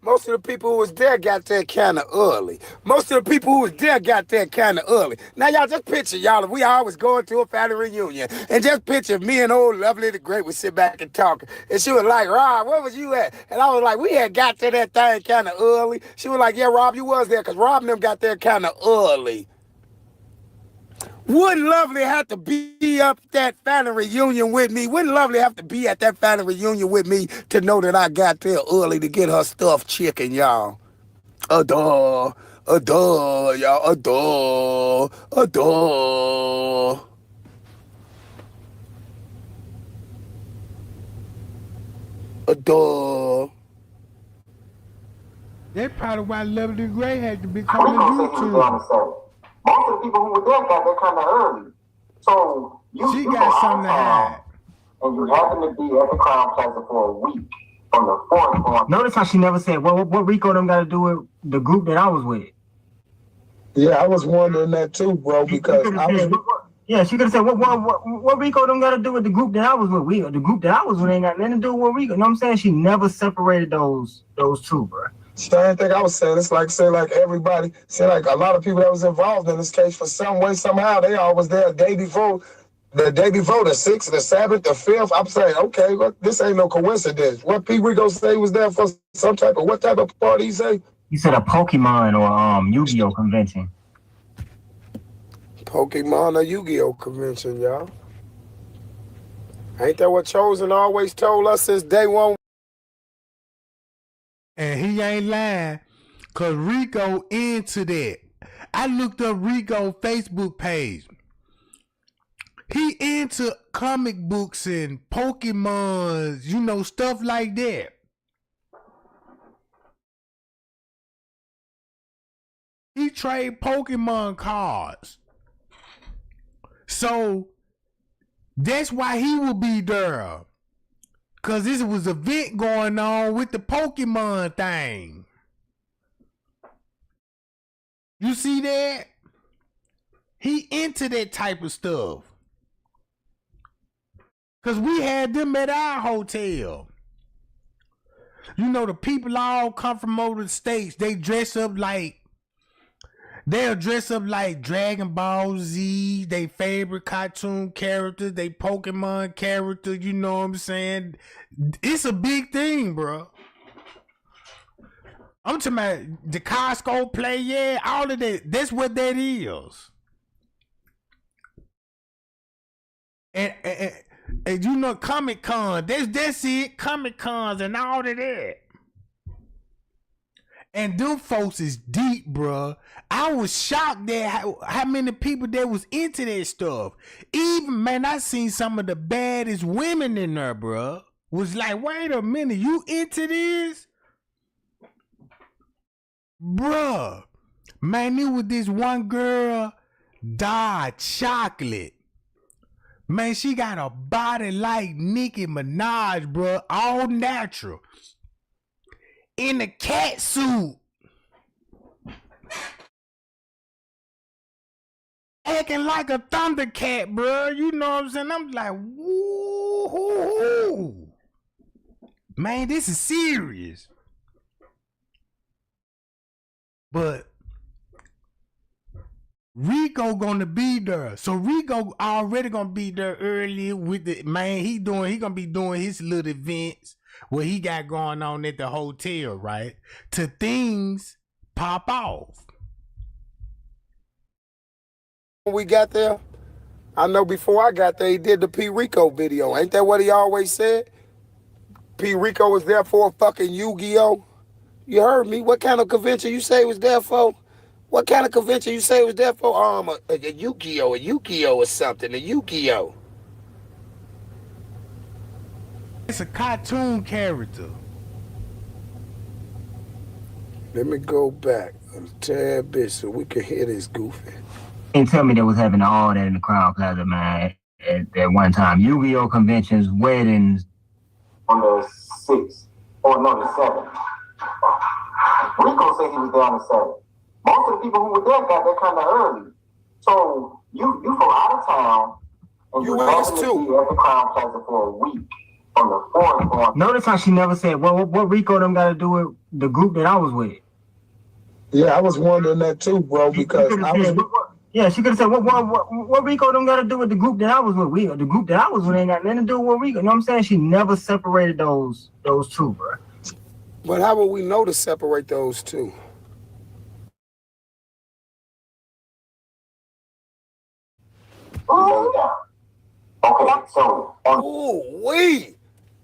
Speaker 4: Most of the people who was there got there kind of early. Now, y'all just picture, y'all, if we always going to a family reunion, and just picture me and old Lovely the Great would sit back and talk. And she was like, Rob, where was you at? And I was like, we had got to that thing kind of early. She was like, yeah, Rob, you was there, because Rob and them got there kind of early. Wouldn't Lovely have to be up that family reunion with me? Wouldn't Lovely have to be at that family reunion with me to know that I got there early to get her stuffed chicken, y'all? Adore, y'all. Adore.
Speaker 1: That's probably why Lovely Gray had to be
Speaker 5: Rico
Speaker 1: calling
Speaker 5: said he was there on
Speaker 1: YouTube.
Speaker 5: the 7th. Most of the people who were there got there kind of early. So
Speaker 1: She
Speaker 5: you
Speaker 1: got
Speaker 5: from
Speaker 1: something to
Speaker 5: out of
Speaker 1: hide.
Speaker 5: town, and you happen to be at the Crown Plaza for a week from the 4th on.
Speaker 3: Notice how she never said, well, what Rico them got to do with the group that I was with?
Speaker 6: Yeah, I was wondering that too, bro, because I was.
Speaker 3: Yeah, she could have said, what Rico them got to do with the group that I was with? The group that I was with ain't got nothing to do with Rico. You know what I'm saying? She never separated those two, bro.
Speaker 6: Same thing I was saying. It's like, say, like everybody, say, like a lot of people that was involved in this case for some way, somehow, they all was there the day before, the 6th, the 7th, the 5th. I'm saying, okay, well, this ain't no coincidence. What P. Rico say was there for what type of party he say?
Speaker 3: He said a Pokemon or Yu-Gi-Oh convention.
Speaker 4: Pokemon or Yu-Gi-Oh convention, y'all. Ain't that what Chosen always told us since day one?
Speaker 1: And he ain't lying, cause Rico into that. I looked up Rico Facebook page. He into comic books and Pokemons, stuff like that. He trade Pokemon cards. So that's why he will be there. Cause this was an event going on with the Pokemon thing. You see that? He into that type of stuff. Cause we had them at our hotel. The people all come from over the states. They'll dress up like Dragon Ball Z, they favorite cartoon characters, they Pokemon character, you know what I'm saying? It's a big thing, bro. I'm talking about the Costco play, yeah, all of that. That's what that is. And you know, Comic Con, that's it, Comic Cons and all of that. And them folks is deep, bruh. I was shocked at how many people that was into that stuff. Even, man, I seen some of the baddest women in there, bruh. Was like, wait a minute, you into this? Bruh. Man, it was this one girl, Dark Chocolate. Man, she got a body like Nicki Minaj, bruh. All natural. In a cat suit. Acting like a Thundercat, bro. You know what I'm saying? I'm like, woo. Man, this is serious. But Rico gonna be there. So Rico already gonna be there early with the man. He gonna be doing his little events. What he got going on at the hotel, right? To things pop off.
Speaker 4: When we got there, I know before I got there, he did the P. Rico video. Ain't that what he always said? P. Rico was there for a fucking Yu-Gi-Oh! You heard me. What kind of convention you say he was there for? What kind of convention you say he was there for? A Yu-Gi-Oh! Or something, a Yu-Gi-Oh!
Speaker 1: It's a cartoon character.
Speaker 4: Let me go back a tad bit so we can hear this goofy.
Speaker 3: And tell me they was having all that in the Crown Plaza, man, at one time. Yu-Gi-Oh! Conventions, weddings.
Speaker 5: On the 6th, or no, the 7th. Rico said he was there on the 7th. Most of the people who were there got there kind of early. So you from out of town, and you happened to be at the Crown Plaza for a week. From the 4th on.
Speaker 3: Notice how she never said, what Rico them got to do with the group that I was with.
Speaker 6: Yeah, I was wondering that too, bro, because I was...
Speaker 3: Yeah, she could have said, what Rico don't got to do with the group that I was with? The group that I was with ain't got nothing to do with Rico. You know what I'm saying? She never separated those two, bro.
Speaker 4: But how would we know to separate those two?
Speaker 5: Okay, so...
Speaker 4: Ooh, wee!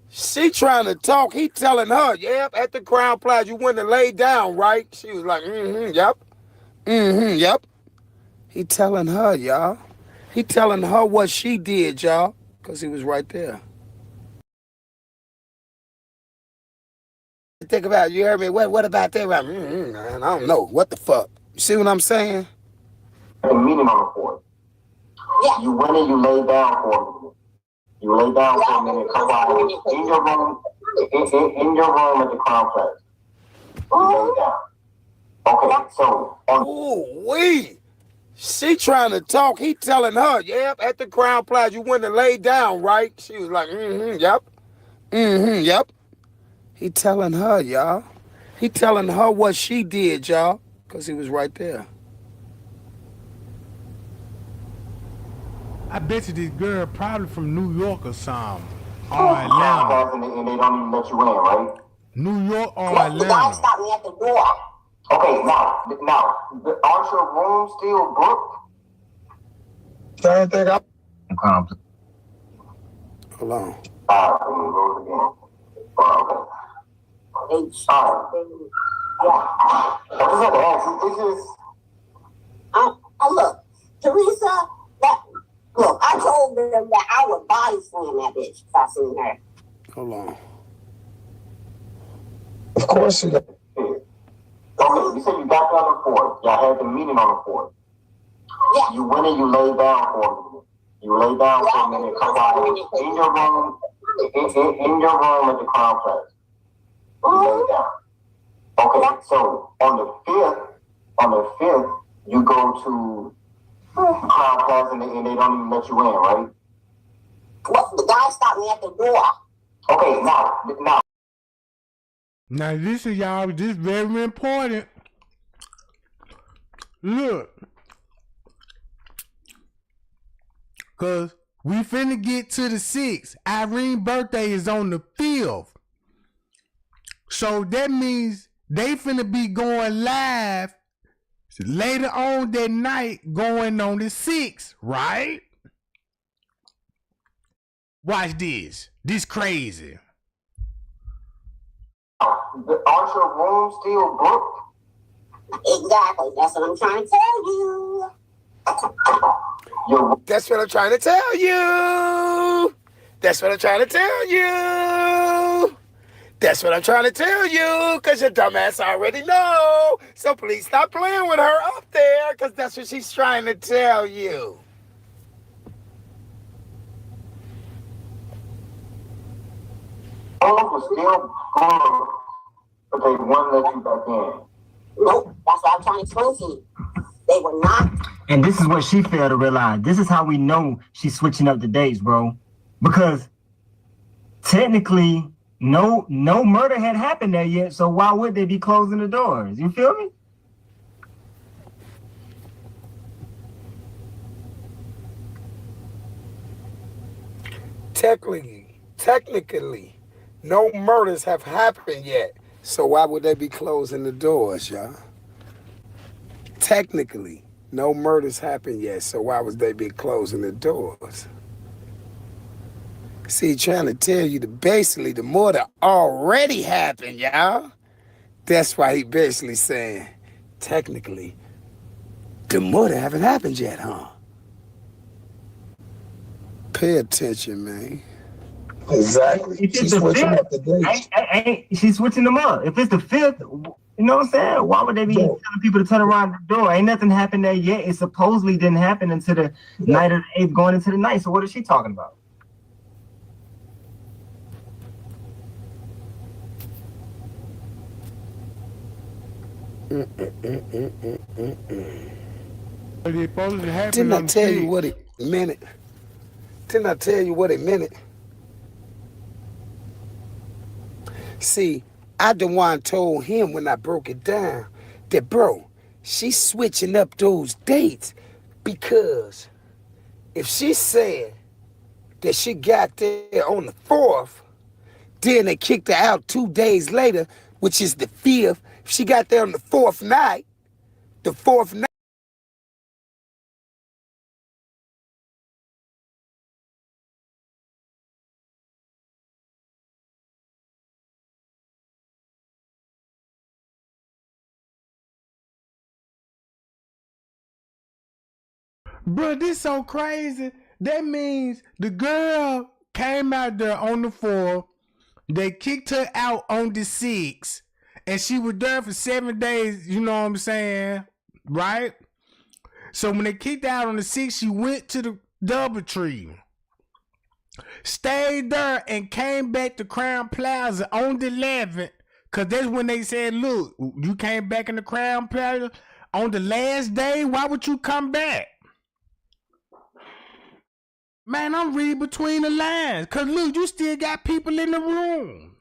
Speaker 4: She trying to talk. He telling her, yep, at the Crown Plaza, you went and laid down, right? She was like, yep. Yep. He telling her, y'all. He telling her what she did, y'all. Because he was right there. Think about it. You heard me? What about that? Man, I don't know. What the fuck? You see what I'm saying?
Speaker 5: A meeting on the 4th.
Speaker 2: Yeah.
Speaker 5: You went and you laid down for a minute. You lay down for a minute, come out in your room, in your room at the Crown Plaza. You lay down. Okay, so
Speaker 4: ooh, wee! She trying to talk. He telling her, yep, at the Crown Plaza, you went and laid down, right? She was like, yep. Yep. He telling her, y'all. He telling her what she did, y'all. Because he was right there.
Speaker 1: I bet you this girl probably from New York or something. Or Atlanta.
Speaker 5: And they don't even let you in, right?
Speaker 1: New York or
Speaker 2: The guy
Speaker 1: Atlanta.
Speaker 2: stopped me at the door.
Speaker 5: Okay, now, aren't your rooms still booked?
Speaker 6: Same thing.
Speaker 4: Hold on.
Speaker 5: Let me go again. Okay.
Speaker 2: Yeah.
Speaker 5: I just had to ask you, this is...
Speaker 2: Look, Teresa, look, I told them that I would body slam that bitch if I seen her.
Speaker 4: Hold on.
Speaker 6: Of course you did.
Speaker 5: Okay, you said you got there on the 4th. Y'all had the meeting on the 4th.
Speaker 2: Yeah.
Speaker 5: You went and you laid down for a minute. You laid down for a minute, come out in your room, in your room at the Crown Plaza. You laid down. Okay, so on the 5th, you go to Crown Plaza and they don't even let you in, right?
Speaker 2: Well, the guy stopped me at the door.
Speaker 5: Okay, now.
Speaker 1: Now listen, y'all, this is very important. Look. Cause we finna get to the 6th. Irene's birthday is on the 5th. So that means they finna be going live later on that night, going on the 6th, right? Watch this. This crazy.
Speaker 5: Aren't your rooms still booked?
Speaker 2: Exactly. That's what I'm trying to tell you.
Speaker 4: That's what I'm trying to tell you. That's what I'm trying to tell you. That's what I'm trying to tell you, because your dumbass already know. So please stop playing with her up there, because that's what she's trying to tell you.
Speaker 5: Rooms were still booked, but they wouldn't let you back in.
Speaker 2: Nope. That's what I'm trying to explain to you. They were not.
Speaker 3: And this is what she failed to realize. This is how we know she's switching up the dates, bro. Because technically, no murder had happened there yet, so why would they be closing the doors? You feel me?
Speaker 4: Technically, no murders have happened yet. So why would they be closing the doors, y'all? Technically, no murders happened yet. So why would they be closing the doors? See, trying to tell you that basically the murder already happened, y'all. That's why he basically saying, technically, the murder haven't happened yet, huh? Pay attention, man.
Speaker 6: Exactly. She's switching up the dates.
Speaker 3: She's switching them up. If it's the 5th, you know what I'm saying? Why would they be telling people to turn around the door? Ain't nothing happened there yet. It supposedly didn't happen until the night of the 8th going into the night. So what is she talking about?
Speaker 4: Didn't I tell you what it meant? Didn't I tell you what it meant? See, I the one told him when I broke it down that, bro, she's switching up those dates because if she said that she got there on the 4th, then they kicked her out 2 days later, which is the 5th. If she got there on the 4th night, the 4th night.
Speaker 1: Bro, this so crazy. That means the girl came out there on the 4th. They kicked her out on the 6th. And she was there for 7 days, you know what I'm saying? Right? So when they kicked her out on the 6th, she went to the Doubletree. Stayed there and came back to Crown Plaza on the 11th. Because that's when they said, look, you came back in the Crown Plaza on the last day. Why would you come back? Man, I'm reading between the lines. Because look, you still got people in the room.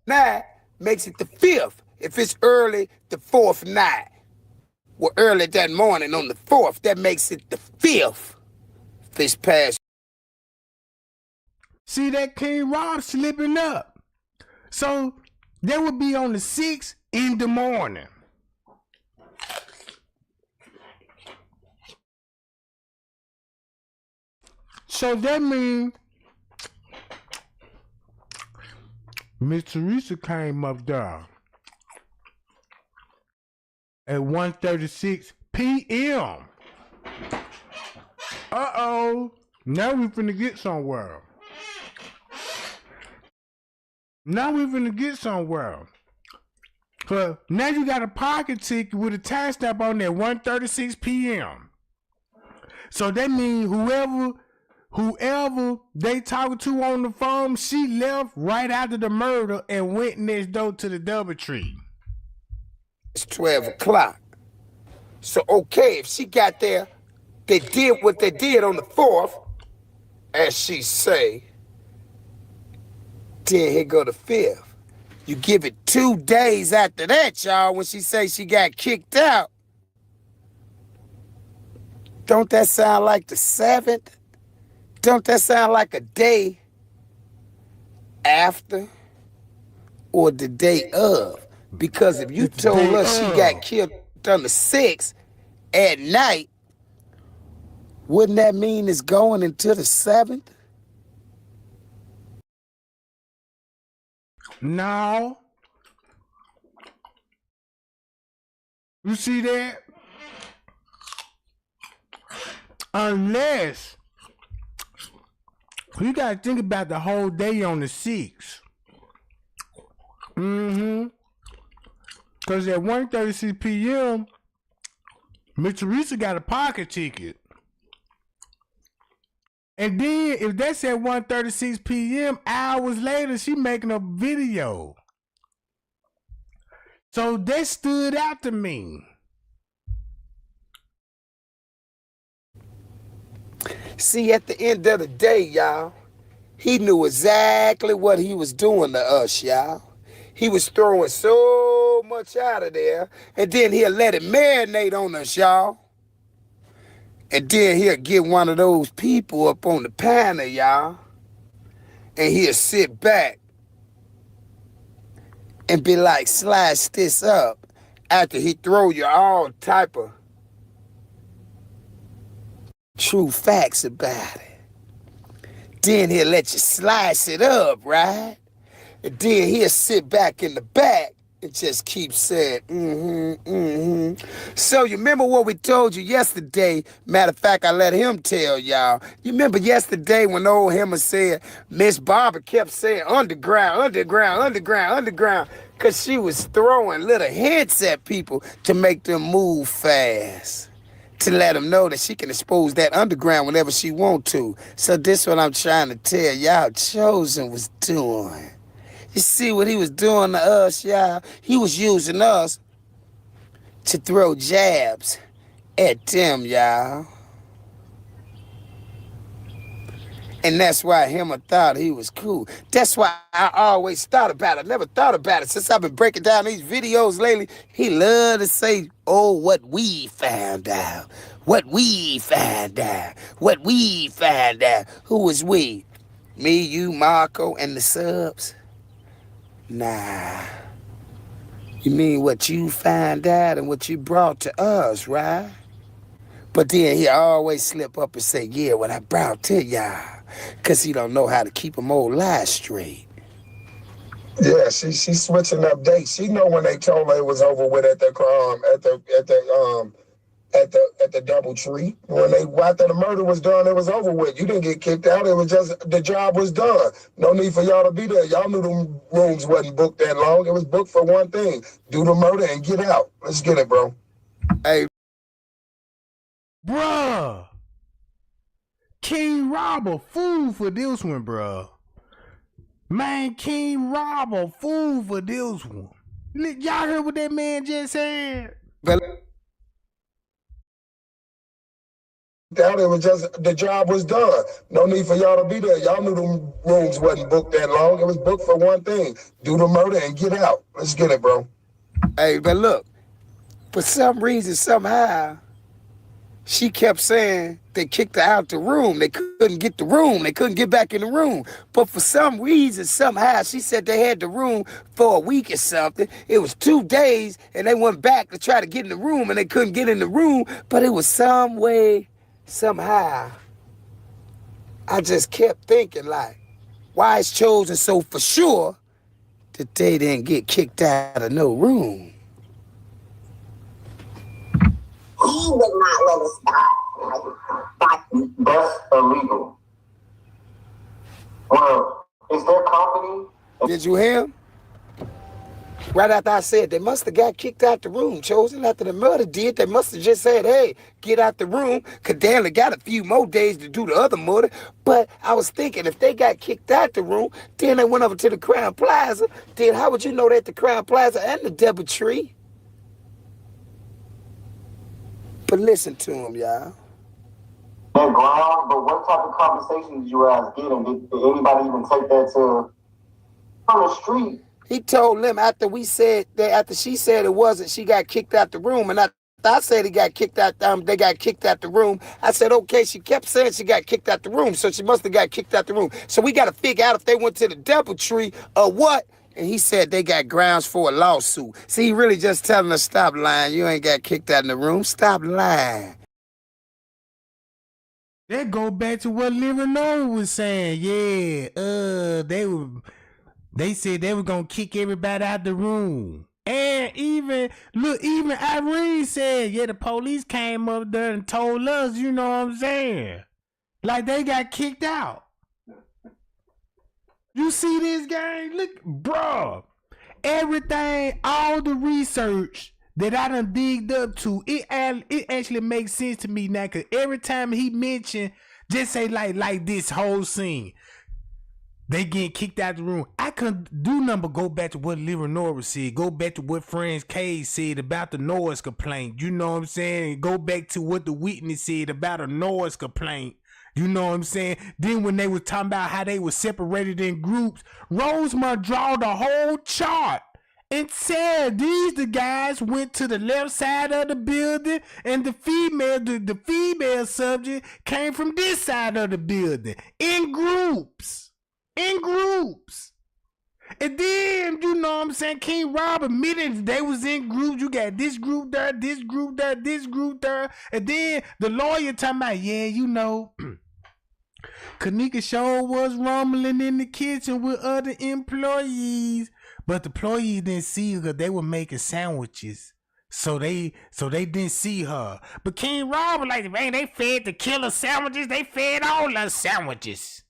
Speaker 4: Night makes it the 5th. If it's early, the 4th night. Well, early that morning on the 4th, that makes it the 5th. This past.
Speaker 1: See that King Rob slipping up. So they would be on the 6th in the morning. So that means Miss Teresa came up there at 1:36 p.m. Uh-oh. Now we finna get somewhere. Cause now you got a pocket ticket with a time stamp on there, 1:36 p.m. So that means whoever they talking to on the phone, she left right after the murder and went next door to the Doubletree.
Speaker 4: It's 12 o'clock. So, okay, if she got there, they did what they did on the 4th, as she say, then here go the 5th. You give it 2 days after that, y'all, when she say she got kicked out. Don't that sound like the 7th? Don't that sound like a day after or the day of? Because if you
Speaker 1: It's the
Speaker 4: told
Speaker 1: day
Speaker 4: us she
Speaker 1: of.
Speaker 4: got killed on the 6th at night, wouldn't that mean it's going into the 7th?
Speaker 1: No. You see that? Unless you gotta think about the whole day on the 6th. Cause at 1:36 p.m., Miss Teresa got a pocket ticket. And then if that's at 1:36 p.m., hours later, she making a video. So that stood out to me.
Speaker 4: See, at the end of the day, y'all, he knew exactly what he was doing to us, y'all. He was throwing so much out of there, and then he'll let it marinate on us, y'all. And then he'll get one of those people up on the panel, y'all, and he'll sit back and be like, slice this up after he throw you all type of true facts about it. Then he'll let you slice it up, right? And then he'll sit back in the back and just keep saying, So you remember what we told you yesterday? Matter of fact, I let him tell y'all. You remember yesterday when old Himmer said Miss Barbara kept saying underground, underground, underground, underground, because she was throwing little hints at people to make them move fast, to let them know that she can expose that underground whenever she want to. So this what I'm trying to tell y'all Chosen was doing. You see what he was doing to us, y'all? He was using us to throw jabs at them, y'all. And that's why Himmer thought he was cool. That's why I always thought about it. I never thought about it. Since I've been breaking down these videos lately, he loved to say, oh, what we found out. What we found out. What we found out. Who was we? Me, you, Marco, and the subs? Nah. You mean what you found out and what you brought to us, right? But then he always slip up and say, yeah, what I brought to y'all. Because he don't know how to keep them old lies straight.
Speaker 6: Yeah, she's switching up dates. She know when they told her it was over with at the Double Tree. When they after the murder was done, it was over with. You didn't get kicked out. It was just the job was done. No need for y'all to be there. Y'all knew the rooms wasn't booked that long. It was booked for one thing: do the murder and get out. Let's get it, bro.
Speaker 4: Hey,
Speaker 1: Bruh. King Rob a fool for this one, bruh. Man, King Rob a fool for this one. Y'all heard what that man just said?
Speaker 6: Out, it was just the job was done. No need for y'all to be there. Y'all knew the rooms wasn't booked that long. It was booked for one thing: do the murder and get out. Let's get it, bro.
Speaker 4: Hey, but look, for some reason, somehow, she kept saying they kicked her out the room. They couldn't get the room. They couldn't get back in the room. But for some reason, somehow, she said they had the room for a week or something. It was 2 days, and they went back to try to get in the room, and they couldn't get in the room. But it was some way, somehow, I just kept thinking, like, why is Chosen so for sure that they didn't get kicked out of no room?
Speaker 2: He would not let us stop.
Speaker 5: That's illegal. Well, is there company?
Speaker 4: Did you hear him? Right after I said they must have got kicked out the room, Chosen. After the murder did, they must have just said, hey, get out the room, because they only got a few more days to do the other murder. But I was thinking, if they got kicked out the room, then they went over to the Crown Plaza, then how would you know that the Crown Plaza and the Double Tree? But listen to him, y'all.
Speaker 5: That ground, but what type of conversation did you guys get? And did anybody even take that to on the street?
Speaker 4: He told them after we said that, after she said it wasn't, she got kicked out the room, and after I said he got kicked out. They got kicked out the room. I said, okay. She kept saying she got kicked out the room, so she must have got kicked out the room. So we got to figure out if they went to the DoubleTree or what. And he said they got grounds for a lawsuit. See, he really just telling us, stop lying. You ain't got kicked out in the room. Stop lying.
Speaker 1: That go back to what Leonora was saying. Yeah, they said they were gonna kick everybody out the room. And even Irene said, yeah, the police came up there and told us, you know what I'm saying? Like they got kicked out. You see this gang? Look, bro. Everything, all the research that I done digged up to, it actually makes sense to me now. Cause every time he mentioned, just say like this whole scene, they getting kicked out the room. I couldn't do nothing but go back to what Leonora said. Go back to what Franz Cage said about the noise complaint. You know what I'm saying? Go back to what the witness said about a noise complaint. You know what I'm saying? Then when they was talking about how they were separated in groups, Rosemont draw the whole chart and said the guys went to the left side of the building and the female subject came from this side of the building in groups. And then, you know what I'm saying, King Rob admitted they was in groups. You got this group there, this group there, this group there. And then the lawyer talking about, yeah, you know, Kenneka sure was rumbling in the kitchen with other employees. But the employees didn't see her because they were making sandwiches. So they didn't see her. But King Rob was like, man, they fed the killer sandwiches. They fed all the sandwiches.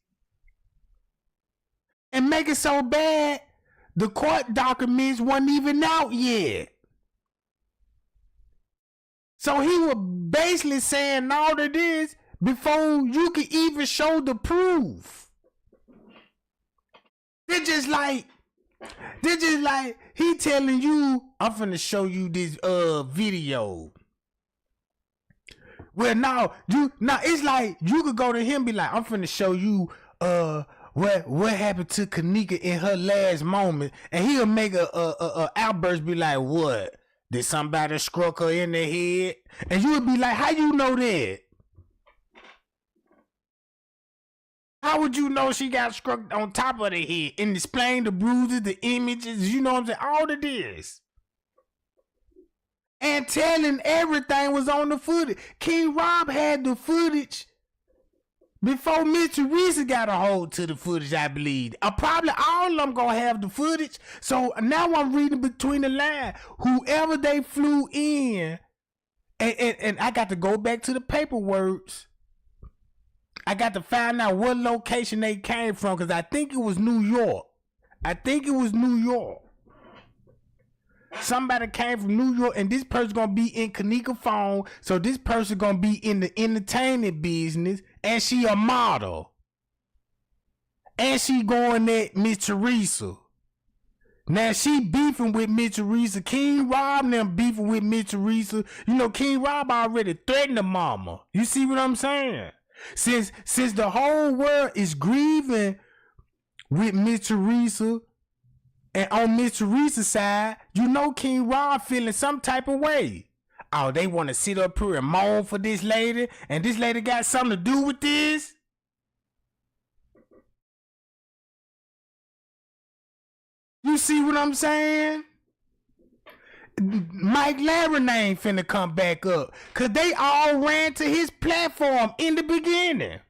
Speaker 1: And make it so bad, the court documents weren't even out yet. So he was basically saying all of this before you could even show the proof. They're just like he telling you, I'm finna show you this video. Well, now it's like you could go to him and be like, I'm finna show you what happened to Kenneka in her last moment, and he'll make a outburst, be like, what? Did somebody struck her in the head? And you would be like, how you know that? How would you know she got struck on top of the head and displaying the bruises, the images, you know what I'm saying? All of this. And telling everything was on the footage. King Rob had the footage before Miss Teresa got a hold to the footage, I believe. Probably all of them gonna have the footage. So now I'm reading between the lines. Whoever they flew in, and I got to go back to the paperwork. I got to find out what location they came from because I think it was New York. Somebody came from New York, and this person gonna be in Kenneka phone. So this person gonna be in the entertainment business, and she a model, and she going at Miss Teresa. Now she beefing with Miss Teresa. King Rob and them beefing with Miss Teresa. You know, King Rob already threatened the mama. You see what I'm saying? Since the whole world is grieving with Miss Teresa, and on Miss Teresa's side, you know King Rob feeling some type of way. Oh, they want to sit up here and moan for this lady, and this lady got something to do with this? You see what I'm saying? Mike Larry name finna come back up, cause they all ran to his platform in the beginning.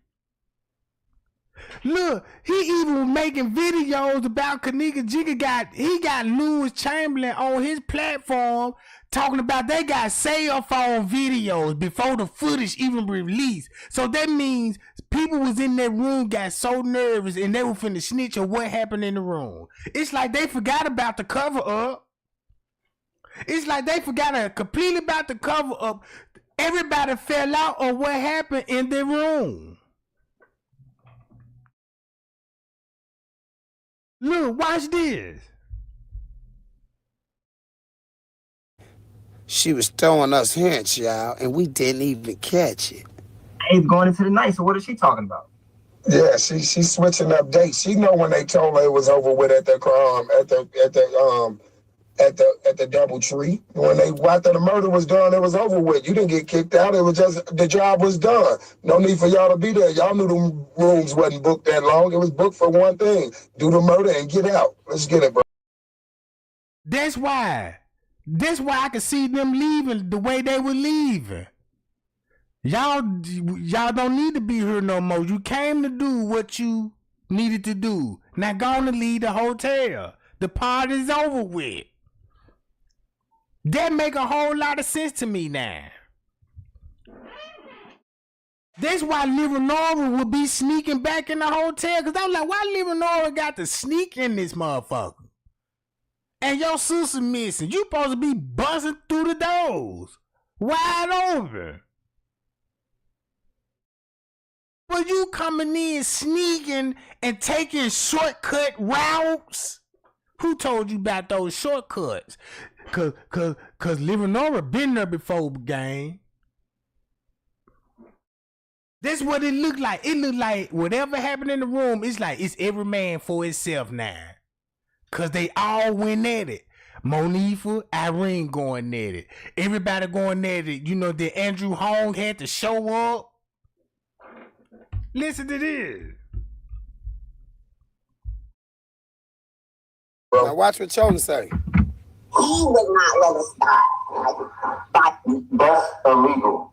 Speaker 1: Look, he even was making videos about Kenneka. He got Lewis Chamberlain on his platform talking about they got cell phone videos before the footage even released. So that means people was in that room, got so nervous, and they were finna snitch on what happened in the room. It's like they forgot about the cover up. It's like they forgot completely about the cover up. Everybody fell out on what happened in the room. Look, watch this.
Speaker 4: She was throwing us hints, y'all, and we didn't even catch it.
Speaker 3: It's going into the night, so what is she talking about?
Speaker 6: Yeah, she's switching up dates. She know when they told her it was over with at the at the DoubleTree. When after the murder was done, it was over with. You didn't get kicked out. It was just the job was done. No need for y'all to be there. Y'all knew the rooms wasn't booked that long. It was booked for one thing: do the murder and get out. Let's get it, bro.
Speaker 1: That's why I could see them leaving the way they were leaving. Y'all don't need to be here no more. You came to do what you needed to do. Now go on and leave the hotel. The party's over with. That make a whole lot of sense to me now. That's why Leonora would be sneaking back in the hotel. Cause I'm like, why Leonora got to sneak in this motherfucker? And your sister missing. You supposed to be buzzing through the doors. Wide open. But you coming in sneaking and taking shortcut routes? Who told you about those shortcuts? Cause Leonora been there before, gang. That's what it looked like. It looked like whatever happened in the room, it's like it's every man for itself now. Cause they all went at it. Monifa, Irene going at it. Everybody going at it. You know that Andrew Holmes had to show up. Listen to this.
Speaker 4: Now watch what Chosen say.
Speaker 2: He would not let us start.
Speaker 5: That's illegal.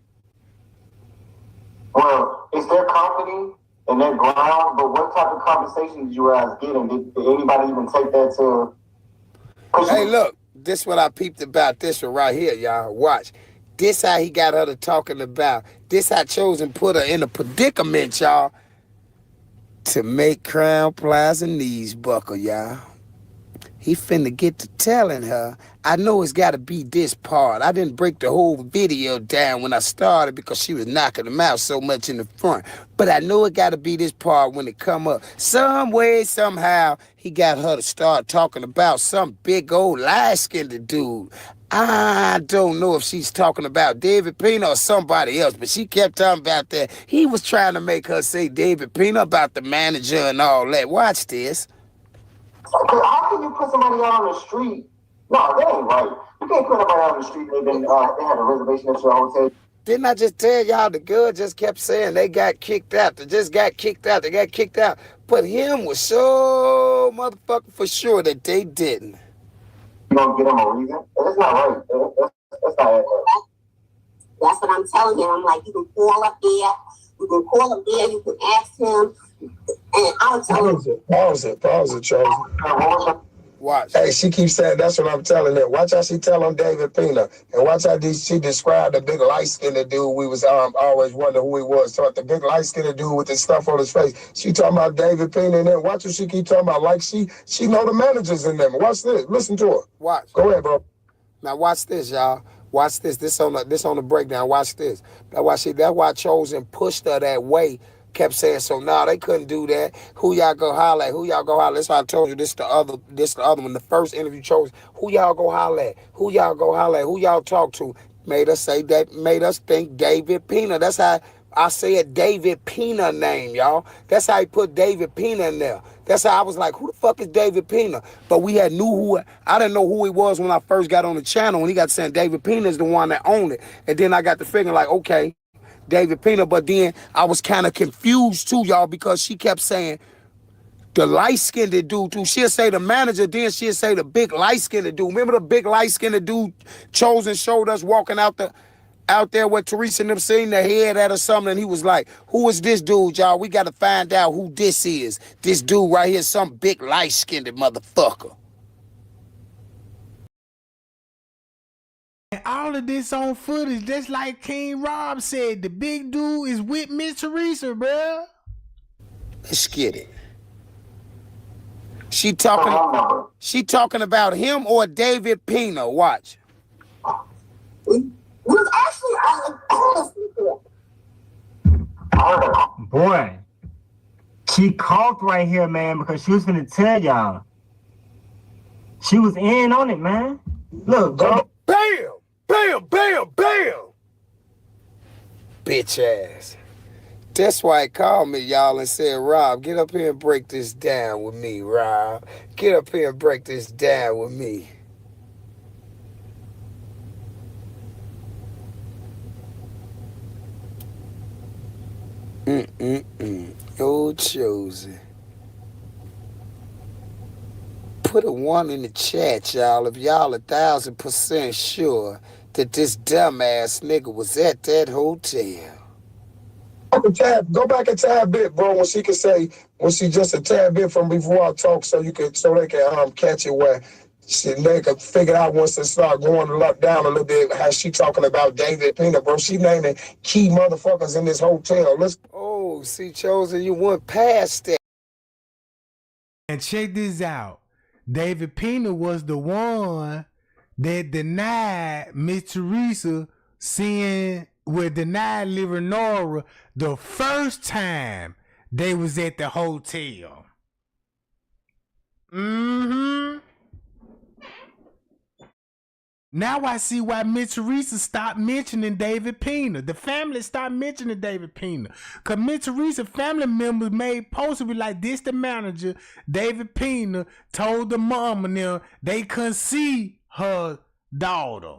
Speaker 5: Well, it's their company and their ground, but what type of conversations you guys getting? Did anybody even take that to?
Speaker 4: Hey, look, this what I peeped about this one right here, y'all. Watch. This how he got her to talking about. This how Chosen put her in a predicament, y'all, to make Crown Plaza knees buckle, y'all. He finna get to telling her, I know it's gotta be this part. I didn't break the whole video down when I started because she was knocking him out so much in the front. But I know it gotta be this part when it come up. Some way, somehow, he got her to start talking about some big old light-skinned dude. I don't know if she's talking about David Pena or somebody else, but she kept talking about that. He was trying to make her say David Pena about the manager and all that. Watch this.
Speaker 5: How can you put somebody out on the street? No, that ain't right. You can't put somebody out on the street and they had a reservation at your hotel.
Speaker 4: Didn't I just tell y'all the girl just kept saying they got kicked out. They just got kicked out. They got kicked out. But him was so motherfucking for sure that they didn't.
Speaker 5: You gonna give them a reason? That's not right. That's not right.
Speaker 2: That's what I'm telling him. I'm like, you can call up there. You can call up there. You can ask him. And I'll tell him.
Speaker 6: Pause it, Chosen.
Speaker 4: Watch.
Speaker 6: Hey, she keeps saying, that's what I'm telling her. Watch how she tell him David Pena. And watch how she described the big light-skinned dude we was always wondering who he was. So the big light-skinned dude with the stuff on his face. She talking about David Pena and then watch what she keep talking about. Like she know the managers in them. Watch this. Listen to her.
Speaker 4: Watch.
Speaker 6: Go ahead, bro.
Speaker 4: Now watch this, y'all. Watch this. This on the breakdown. Watch this. That's why Chosen pushed her that way. Kept saying, so nah, they couldn't do that. Who y'all go holler at? Who y'all go holler at? That's why I told you this the other one. The first interview chose who y'all go holler at? Who y'all go holler at? Who y'all talk to? Made us say that, made us think David Pena. That's how I said David Pena name, y'all. That's how he put David Pena in there. That's how I was like, who the fuck is David Pena? But I didn't know who he was when I first got on the channel. When he got saying David Pena is the one that owned it. And then I got to figuring like, okay, David Pena, but then I was kind of confused too, y'all, because she kept saying the light-skinned dude too. She'll say the manager, then she'll say the big light-skinned dude. Remember the big light-skinned dude Chosen showed us walking out there where Teresa and them seen their head at or something, and he was like, who is this dude, y'all? We got to find out who this is. This dude right here, some big light-skinned motherfucker.
Speaker 1: And all of this on footage, just like King Rob said, the big dude is with Miss Teresa, bruh.
Speaker 4: Let's get it. She talking about him or David Pena. Watch.
Speaker 2: We was actually
Speaker 3: Boy, she coughed right here, man, because she was gonna tell y'all. She was in on it, man. Look, bro.
Speaker 4: Bam! Bam! Bam! Bam! Bitch ass. That's why he called me, y'all, and said, Rob, get up here and break this down with me, Rob. Get up here and break this down with me. Oh, Chosen. Put a 1 in the chat, y'all, if y'all 1,000% sure that this dumbass nigga was at that hotel.
Speaker 6: Go back a tad bit, bro. When she can say, when she just a tad bit from before I talk, so they can catch it where they can figure out once it start going down a little bit. How she talking about David Pena, bro? She naming key motherfuckers in this hotel.
Speaker 4: Oh, see, Chosen, you went past that.
Speaker 1: And check this out. David Pena was the one that denied Miss Teresa denied Leonora the first time they was at the hotel. Now I see why Miss Teresa stopped mentioning David Pena. The family stopped mentioning David Pena. Because Miss Teresa family members made posts be like, this the manager, David Pena, told the mom and them they couldn't see her daughter.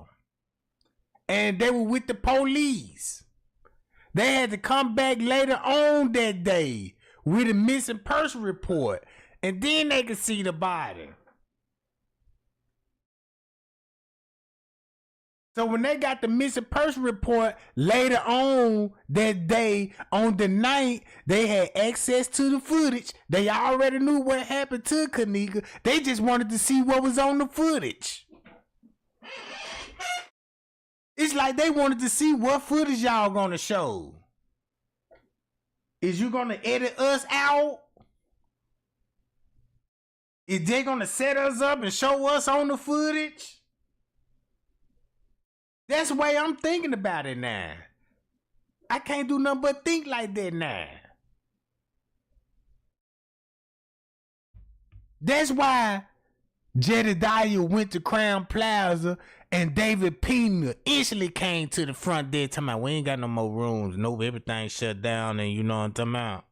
Speaker 1: And they were with the police. They had to come back later on that day with a missing person report. And then they could see the body. So when they got the missing person report later on that day, on the night, they had access to the footage. They already knew what happened to Kenneka. They just wanted to see what was on the footage. It's like they wanted to see what footage y'all gonna show. Is you gonna edit us out? Is they gonna set us up and show us on the footage? That's the way I'm thinking about it now. I can't do nothing but think like that now. That's why Jedediah went to Crown Plaza and David Pena instantly came to the front there talking about, we ain't got no more rooms. No, everything shut down and you know what I'm talking about.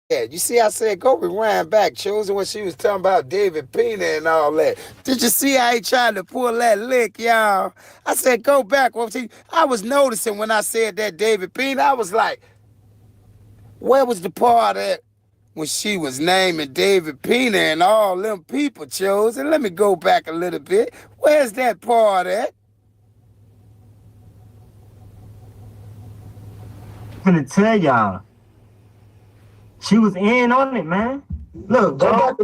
Speaker 4: Yeah, you see I said go rewind back, Chosen, when she was talking about David Pena and all that. Did you see how he tried to pull that lick, y'all? I said go back. I was noticing when I said that David Pena, I was like, where was the part at when she was naming David Pena and all them people, Chosen? Let me go back a little bit. Where's that part at?
Speaker 3: I'm gonna tell y'all. She was in on it, man. Look,
Speaker 6: go back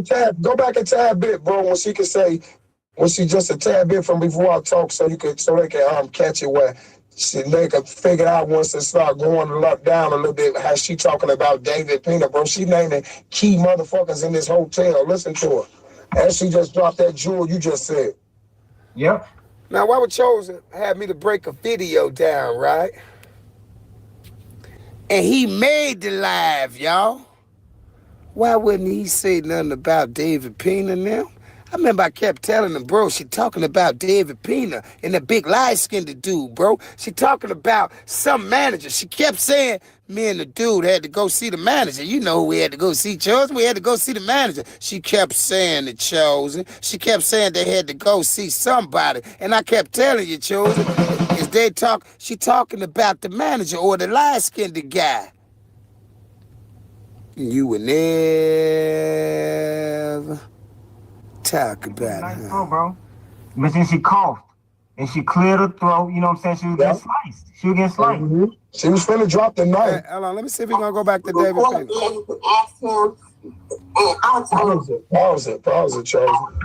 Speaker 6: a tad bit, bro. When she can say, when she just a tad bit from before I talk, so they can catch it where they can figure out once it start going down a little bit. How she talking about David Pena, bro? She naming key motherfuckers in this hotel. Listen to her. And she just dropped that jewel you just said.
Speaker 3: Yep.
Speaker 4: Now, why would Chosen have me to break a video down, right? And he made the live, y'all. Why wouldn't he say nothing about David Pena now? I remember I kept telling him, bro, she talking about David Pena and the big light-skinned dude, bro. She talking about some manager. She kept saying me and the dude had to go see the manager. You know who we had to go see, Chosen? We had to go see the manager. She kept saying it, Chosen. She kept saying they had to go see somebody. And I kept telling you, Chosen, she talking about the manager or the light-skinned guy. You would never talk about
Speaker 3: nice
Speaker 4: her.
Speaker 3: throat, bro. But then she coughed and she cleared her throat. You know what I'm saying? She was getting sliced. She was getting sliced.
Speaker 6: Mm-hmm. She was finna drop the knife.
Speaker 4: Hey, hold on, let me see if we're gonna go back to David Pena.
Speaker 2: You can ask him, and I'll tell him.
Speaker 6: Pause it, Chosen.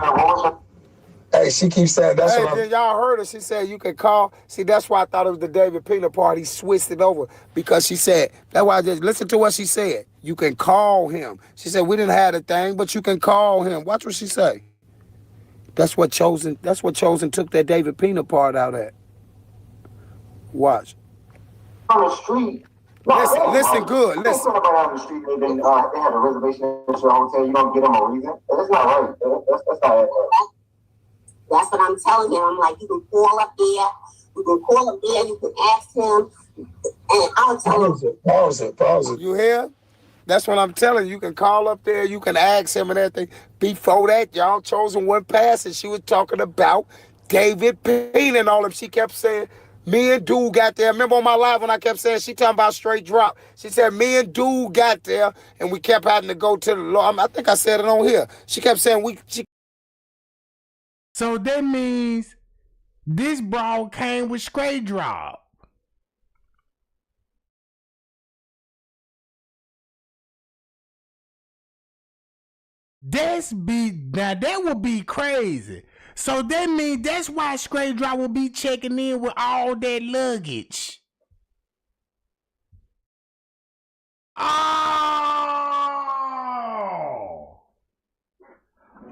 Speaker 6: Hey, she keeps saying that's what
Speaker 4: then y'all heard her. She said you can call. See, that's why I thought it was the David Pena part. He switched it over because she said, that's why I just listen to what she said. You can call him. She said, we didn't have a thing, but you can call him. Watch what she say. That's what Chosen took that David Pena part out at. Watch.
Speaker 5: On the street.
Speaker 4: Listen good. Listen.
Speaker 5: Somebody on the street, they had a reservation at your hotel. You don't give them a reason. That's not right. That's not right.
Speaker 2: That's what I'm telling him. I'm like, you can call up there. You can ask him, and I'll tell him.
Speaker 6: Pause it.
Speaker 4: You hear? That's what I'm telling you. You can call up there. You can ask him and everything. Before that, y'all Chosen went past and she was talking about David Pena and all of them. She kept saying Me and Dude got there. Remember on my live when I kept saying she talking about straight drop? She said me and Dude got there and we kept having to go to the law. I think I said it on here. She kept saying
Speaker 1: So that means this broad came with straight drop. Now that would be crazy. So that means that's why straight drop will be checking in with all that luggage.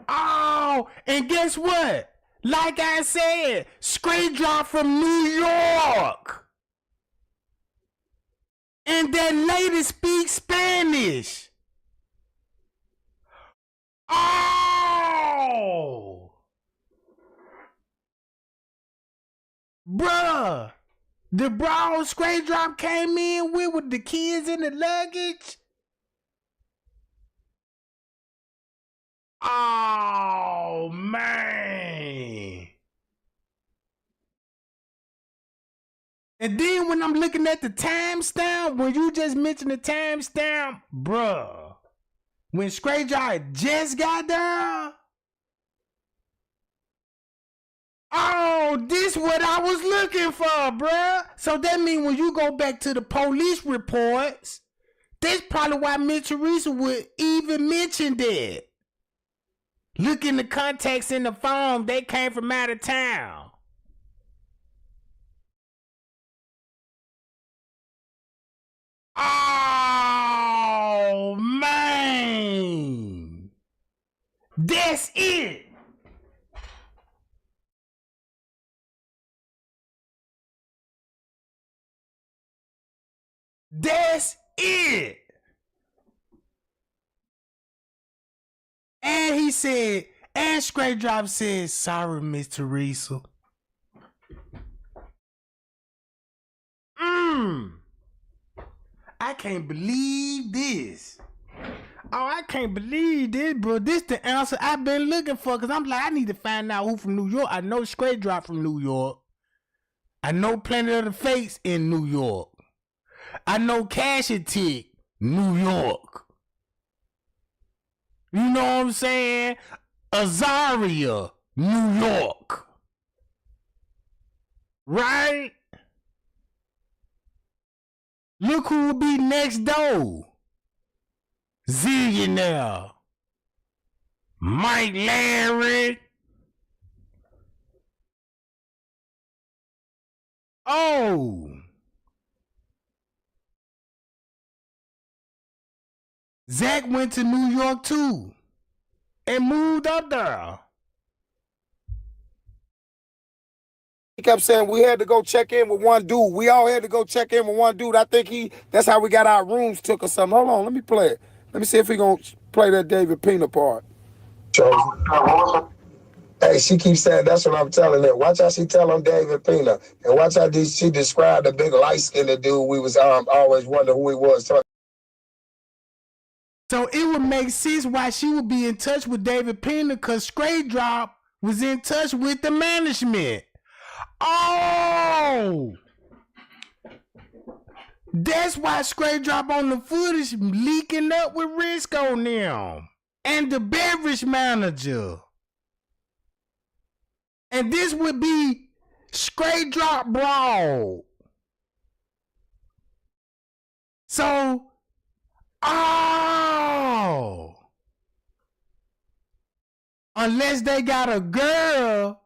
Speaker 1: Oh, and guess what? Like I said, straight drop from New York. And that lady speaks Spanish. Oh! Bruh, the brown straight drop came in with the kids and the luggage. Oh, man. And then when I'm looking at the timestamp, when you just mentioned the timestamp, bruh, when straight drop just got there, oh, this what I was looking for, bruh. So that means when you go back to the police reports, that's probably why Miss Teresa would even mention that. Look in the context in the phone, they came from out of town. Oh, man. That's it. That's it. And he said, and Straight Drop said, sorry, Miss Teresa. I can't believe this. Oh, I can't believe this, bro. This the answer I've been looking for. Cause I'm like, I need to find out who from New York. I know Straight Drop from New York. I know Planet of the Fakes in New York. I know Cash and Tick, New York. You know what I'm saying? Azaria, New York. Right? Look who will be next door. Zillionaire. Mike Larry. Oh. Zach went to New York too. And moved up there.
Speaker 4: He kept saying we had to go check in with one dude. We all had to go check in with one dude. I think that's how we got our rooms took or something. Hold on, let me play it. Let me see if he gonna play that David Pena part.
Speaker 6: Hey, she keeps saying that's what I'm telling her. Watch how she tell him David Pena, and watch how she described the big light skinned dude. We was always wonder who he was.
Speaker 1: So it would make sense why she would be in touch with David Pena, because Straight Drop was in touch with the management. Oh! That's why Straight Drop on the footage leaking up with Risco now. And the beverage manager. And this would be Straight Drop Brawl. So, oh! Unless they got a girl,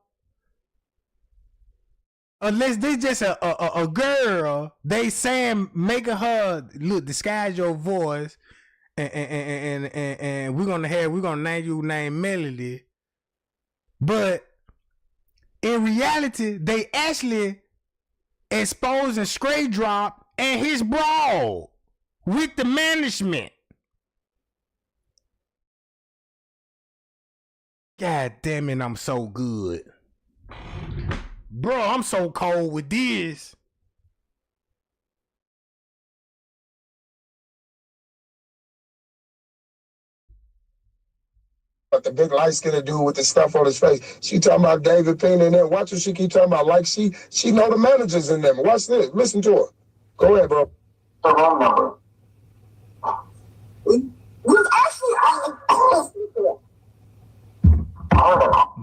Speaker 1: unless they just a girl, they saying making her look, disguise your voice, and we're gonna name you name Melody, but in reality, they actually exposing Straight Drop and his brawl with the management. God damn it, I'm so good. Bro, I'm so cold with this.
Speaker 6: the big light skinned dude with the stuff on his face. She talking about David Pena and them. Watch what she keep talking about. Like she know the managers in them. Watch this. Listen to her. Go ahead, bro.
Speaker 5: The wrong number.
Speaker 2: We was actually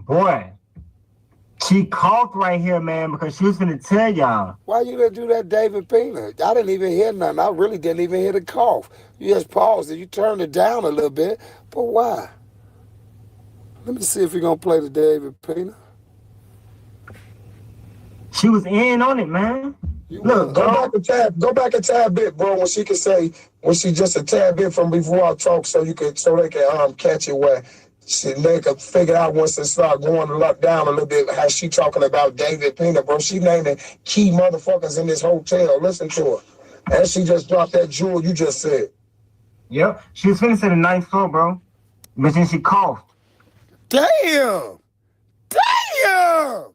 Speaker 3: Boy, she coughed right here, man, because she was gonna tell y'all.
Speaker 4: Why you didn't do that, David Pena? I didn't even hear nothing. I really didn't even hear the cough. You just paused and you turned it down a little bit. But why? Let me see if you're gonna play the David Pena.
Speaker 3: She was in on it, man. Look,
Speaker 6: go back a tad bit, bro. When she can say, when she just a tad bit from before I talk, so they can catch it where they can figure out once it start going down a little bit. How she talking about David Pena, bro? She naming key motherfuckers in this hotel. Listen to her, and she just dropped that jewel you just said.
Speaker 3: Yep, she was finna say the 9th floor, bro, but then she coughed.
Speaker 4: Damn! Damn!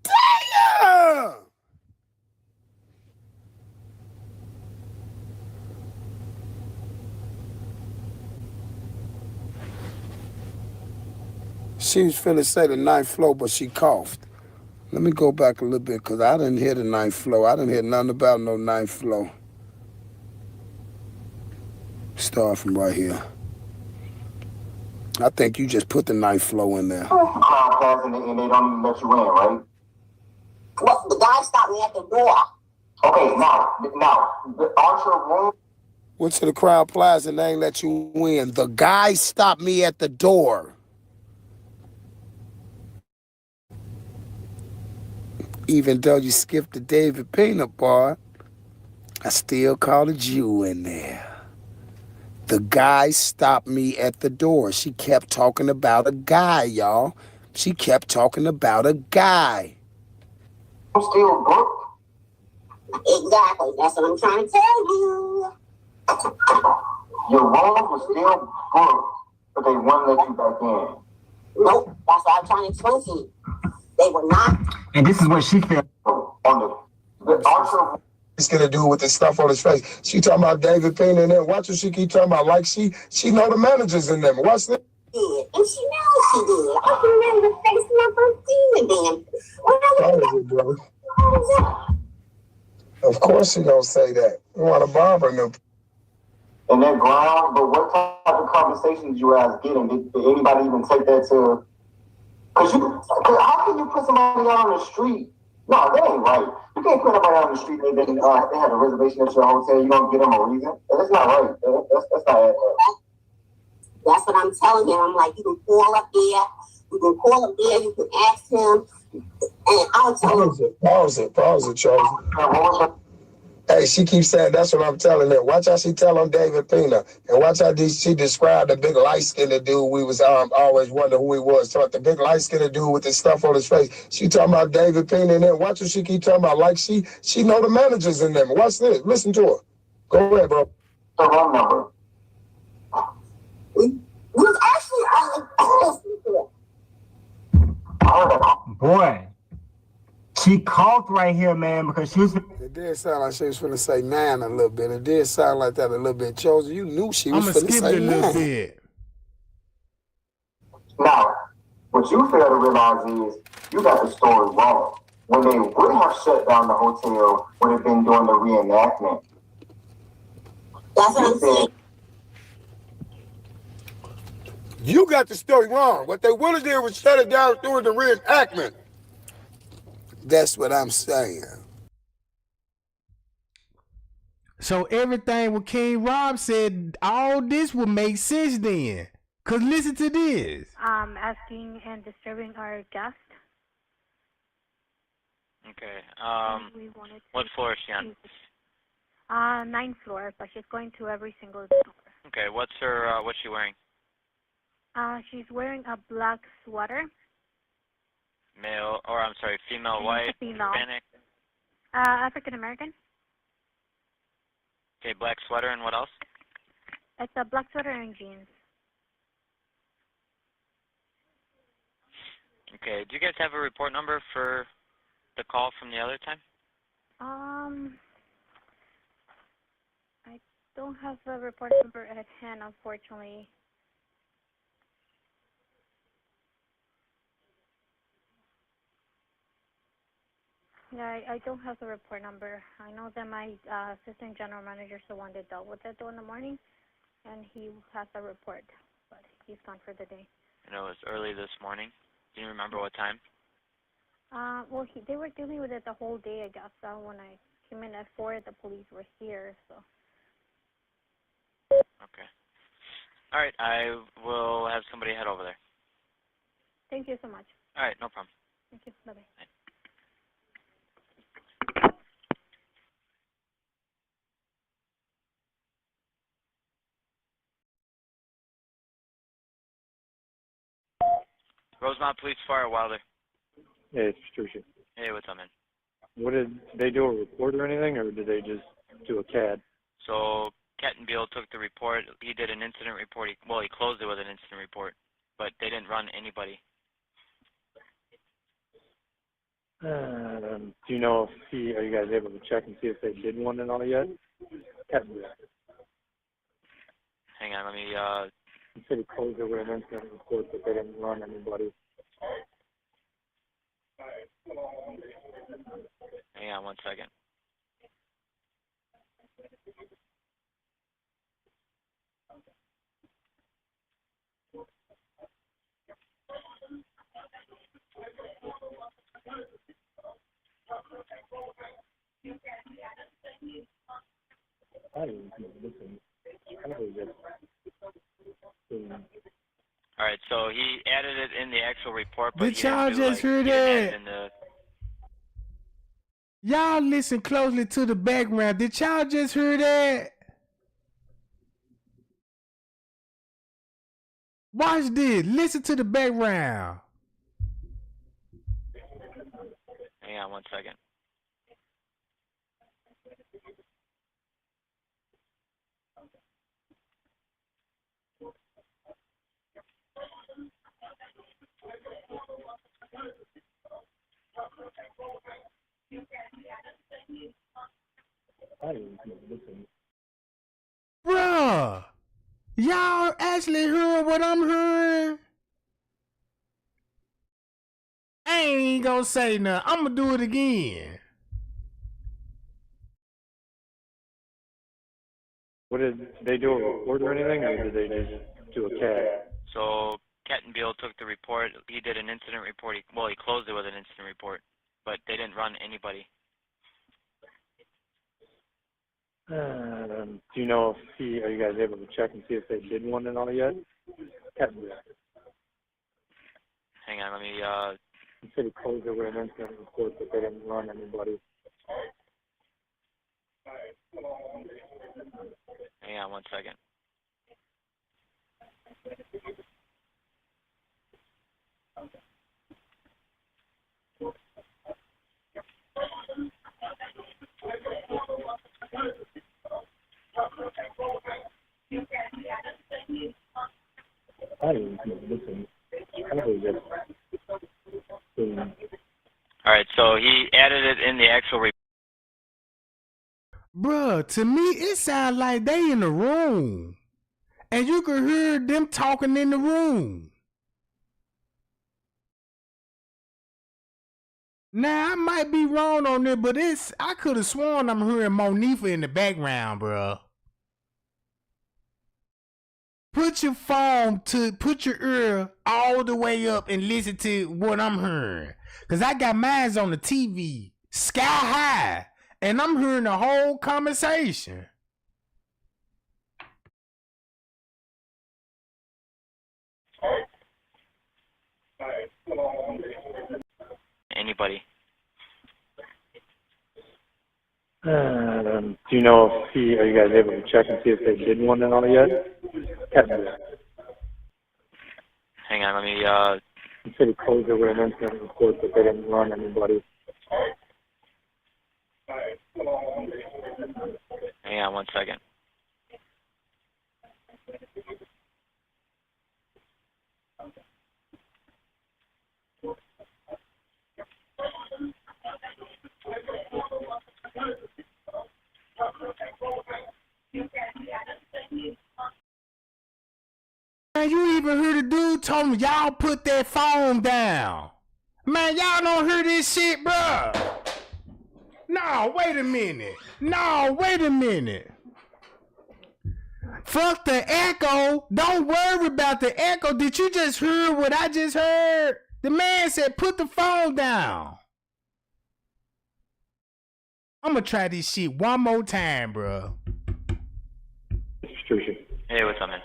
Speaker 4: Damn! She was finna say the 9th floor, but she coughed. Let me go back a little bit, because I didn't hear the 9th floor. I didn't hear nothing about no 9th floor. Start from right here. I think you just put the 9th floor in there.
Speaker 5: Crowd passing and they don't even let you in, right?
Speaker 2: well, the guy stopped me at the door.
Speaker 5: Okay, now, aren't your room?
Speaker 4: Went to the Crowd Plaza and they ain't let you in. The guy stopped me at the door. Even though you skipped the David Pena part, I still called you in there. The guy stopped me at the door. She kept talking about a guy, y'all. She kept talking about a guy.
Speaker 5: I'm still booked.
Speaker 2: Exactly. That's what I'm trying to tell you.
Speaker 5: Your room was still booked, but they wouldn't let you back in.
Speaker 2: Nope. That's what I'm trying to explain to you. They were not.
Speaker 3: And this is what she felt.
Speaker 5: On the aren't your
Speaker 6: He's gonna do with the stuff on his face. She talking about David Pena and them. Watch what she keep talking about. Like she know the managers in them. Watch this.
Speaker 2: Did. And she knows she did. I can remember the face when I first seen it then.
Speaker 6: How is it, bro? Of course she gonna say that. You want to Barbara and them.
Speaker 5: in that ground, but what type of conversations you guys getting? Did anybody even take that to? Cause how can you put somebody out on the street? No, that ain't right. You can't put somebody out on the street and then they have a reservation at your hotel. You don't give them a reason. That's not right. That's not right.
Speaker 2: That's what I'm telling him. I'm like, you can call up there. You can call up there. You can ask him. And I'll tell him.
Speaker 6: Pause it, Charles. Hey, she keeps saying that's what I'm telling her. Watch how she tell on David Pena, and watch how she described the big light skinned dude. We was always wonder who he was. So the big light skinned dude with the stuff on his face. She talking about David Pena and them. Watch what she keep talking about. Like she know the managers in them. Watch this. Listen to her. Go ahead, bro.
Speaker 5: The wrong number.
Speaker 2: We was actually
Speaker 3: Boy, she coughed right here, man, because she was.
Speaker 4: It did sound like she was finna say 9 a little bit. It did sound like that a little bit. Chosen, you knew she was finna
Speaker 1: skip
Speaker 4: say
Speaker 1: it a
Speaker 4: 9.
Speaker 1: little bit.
Speaker 5: Now, what you fail to realize is you got the story wrong. When they would have shut down the hotel, would have been doing the reenactment.
Speaker 2: That's what I'm saying.
Speaker 4: You got the story wrong. What they would have did was shut it down during the reenactment. That's what I'm saying.
Speaker 1: So everything what King Rob said, all this would make sense then. Cause listen to this.
Speaker 8: Asking and disturbing our guest.
Speaker 7: Okay.
Speaker 8: We wanted to
Speaker 7: What floor is she on?
Speaker 8: 9th floor, but she's going to every single floor.
Speaker 7: Okay. What's she wearing?
Speaker 8: She's wearing a black sweater.
Speaker 7: Female, white,
Speaker 8: Female.
Speaker 7: Hispanic.
Speaker 8: African American.
Speaker 7: Okay, black sweater and what else?
Speaker 8: It's a black sweater and jeans.
Speaker 7: Okay. Do you guys have a report number for the call from the other time?
Speaker 8: I don't have the report number at hand, unfortunately. Yeah, I don't have the report number. I know that my assistant general manager is the one that dealt with it though in the morning, and he has the report, but he's gone for the day.
Speaker 7: And it was early this morning. Do you remember what time?
Speaker 8: Well, they were dealing with it the whole day, I guess. When I came in at 4, the police were here, so.
Speaker 7: Okay. All right, I will have somebody head over there.
Speaker 8: Thank you so much.
Speaker 7: All right, no problem.
Speaker 8: Thank you. Bye-bye.
Speaker 7: Bye. Rosemont Police Fire Wilder.
Speaker 9: Hey, it's Patricia.
Speaker 7: Hey, what's up, man?
Speaker 9: What did they do, a report or anything, or did they just do a CAD?
Speaker 7: So Kettenbill took the report. He did an incident report. He closed it with an incident report, but they didn't run anybody.
Speaker 9: Do you know if are you guys able to check and see if they did one and all yet? Kettenbill.
Speaker 7: Hang on, let me,
Speaker 9: He said he closed it with an incident report, but they didn't run anybody.
Speaker 7: hang on one second.
Speaker 9: I didn't listen. I don't know.
Speaker 7: All right, so he added it in the actual report, but
Speaker 1: Did y'all just hear that? Y'all listen closely to the background. Did y'all just hear that? Watch this. Listen to the background.
Speaker 7: Hang on one second.
Speaker 9: I didn't listen.
Speaker 1: Bruh, y'all actually heard what I'm hearing? I ain't gonna say nothing. I'm gonna do it again.
Speaker 9: What did they do, a report or anything, or did they just do a CAD?
Speaker 7: So Kettenbill took the report. He did an incident report. He closed it with an incident report, but they didn't run anybody.
Speaker 9: Do you know if are you guys able to check and see if they did one and all yet? Kettenbill.
Speaker 7: Hang on, let me,
Speaker 9: He said he closed it with an incident report, but they didn't run anybody.
Speaker 7: hang on one second.
Speaker 9: I didn't listen. I don't know.
Speaker 7: All right, so he added it in the actual report.
Speaker 1: Bruh, to me, it sounds like they in the room. And you could hear them talking in the room. Now, I might be wrong on this, but I could have sworn I'm hearing Monifa in the background, bruh. Put your ear all the way up and listen to what I'm hearing. Cause I got mine on the TV, sky high, and I'm hearing the whole conversation.
Speaker 7: Anybody?
Speaker 9: Do you know if are you guys able to check and see if they did one and all yet? Kettenbill.
Speaker 7: Hang on, let me,
Speaker 9: He said he closed it with an incident report, but they didn't run anybody.
Speaker 7: hang on one second.
Speaker 1: Man, you even heard the dude told me, y'all put that phone down. Man, y'all don't hear this shit, bruh. No, wait a minute. No, wait a minute. Fuck the echo. Don't worry about the echo. Did you just hear what I just heard? The man said, put the phone down. I'm gonna try this shit one more time, bro.
Speaker 7: Hey, what's up, man?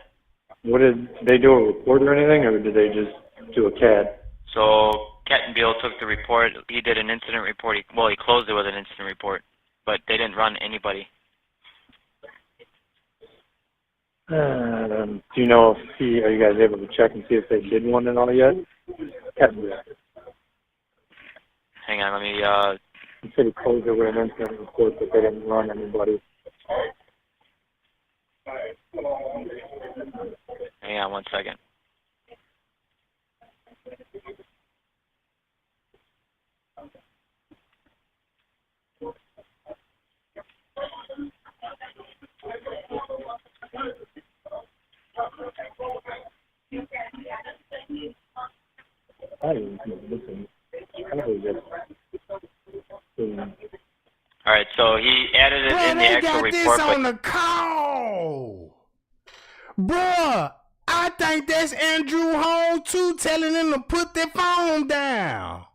Speaker 9: What did they do, a report or anything, or did they just do a CAD?
Speaker 7: So, Beal took the report. He did an incident report. He closed it with an incident report, but they didn't run anybody.
Speaker 9: Do you know if are you guys able to check and see if they did one and all yet?
Speaker 7: Hang on, let me,
Speaker 9: He said he closed it with an incident report, but they didn't run anybody.
Speaker 7: hang on 1 second. All right, so he added it in the actual report.
Speaker 1: They got this on the call. Bruh, I think that's Andrew Holmes too, telling them to put their phone down.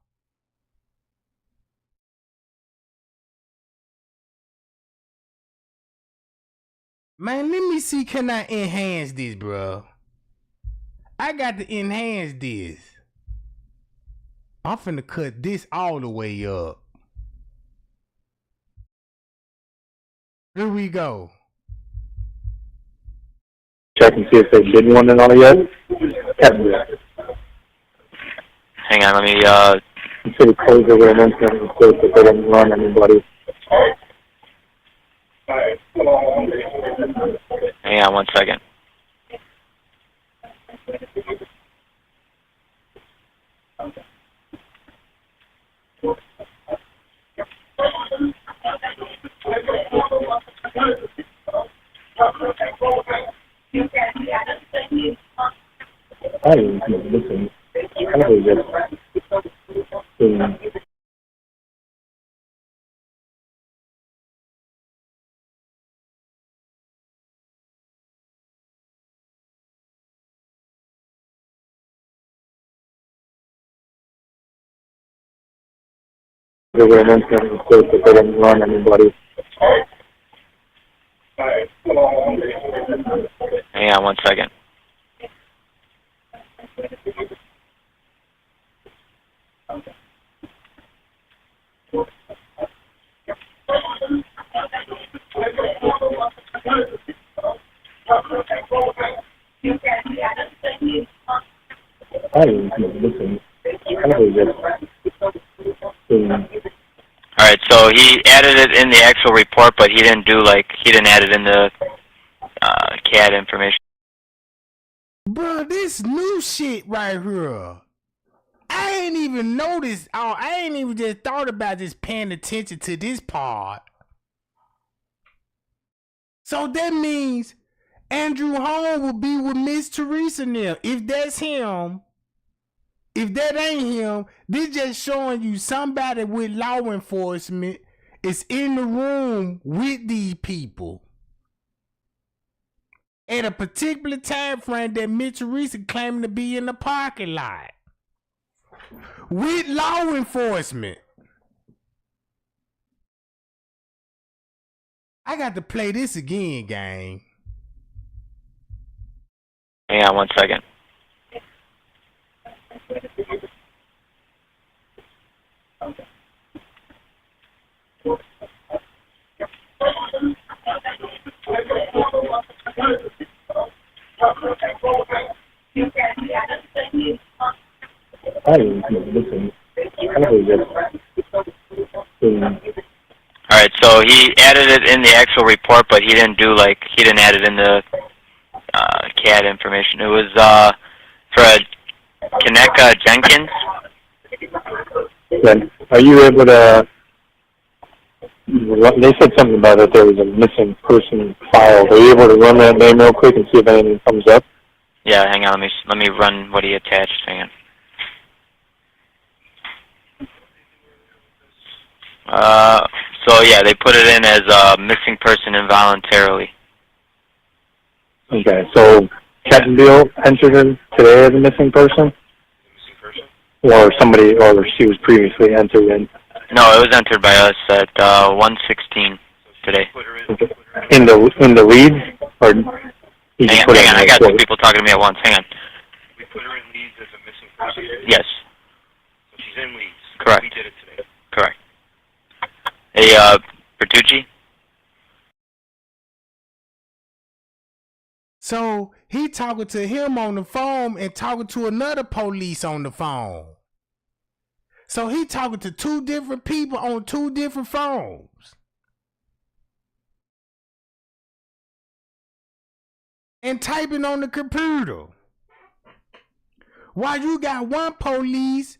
Speaker 1: Man, let me see, can I enhance this, bro? I got to enhance this. I'm finna cut this all the way up. Here we go.
Speaker 9: Check and see if they did one and all yet.
Speaker 7: Hang on, let me,
Speaker 9: He said he closed it with an incident report, but they didn't run anybody.
Speaker 7: hang on 1 second.
Speaker 9: There were an incident report, but they didn't run anybody.
Speaker 7: Hang on 1 second. Alright, so he added it in the actual report, but he didn't add it in the CAD information.
Speaker 1: Bro, this new shit right here. I ain't even noticed. I ain't even just thought about just paying attention to this part. So that means Andrew Holmes will be with Miss Teresa now. If that's him, if that ain't him, this just showing you somebody with law enforcement is in the room with these people at a particular time frame that Miss Teresa claimed to be in the parking lot with law enforcement. I got to play this again, gang.
Speaker 7: Hang on 1 second. Alright, so he added it in the actual report, but he didn't add it in the CAD information. It was for Kenneka Jenkins.
Speaker 9: Then, are you able to? They said something about that there was a missing person filed. Are you able to run that name real quick and see if anything comes up?
Speaker 7: Yeah, hang on. Let me run what he attached. Hang on. So yeah, they put it in as a missing person involuntarily.
Speaker 9: Okay, so Cattonville entered in today as a missing person? Or somebody, or she was previously entered in?
Speaker 7: No, it was entered by us at 1:16 today.
Speaker 9: Okay. In the leads? Or you just
Speaker 7: Hang on, I got two people talking to me at once. Hang on.
Speaker 10: We put her in leads as a missing person?
Speaker 7: Yes.
Speaker 10: So she's in leads.
Speaker 7: Correct.
Speaker 10: We did it today.
Speaker 7: Correct. Hey, Bertucci?
Speaker 1: So he talking to him on the phone and talking to another police on the phone. So he talking to two different people on two different phones. And typing on the computer. While you got one police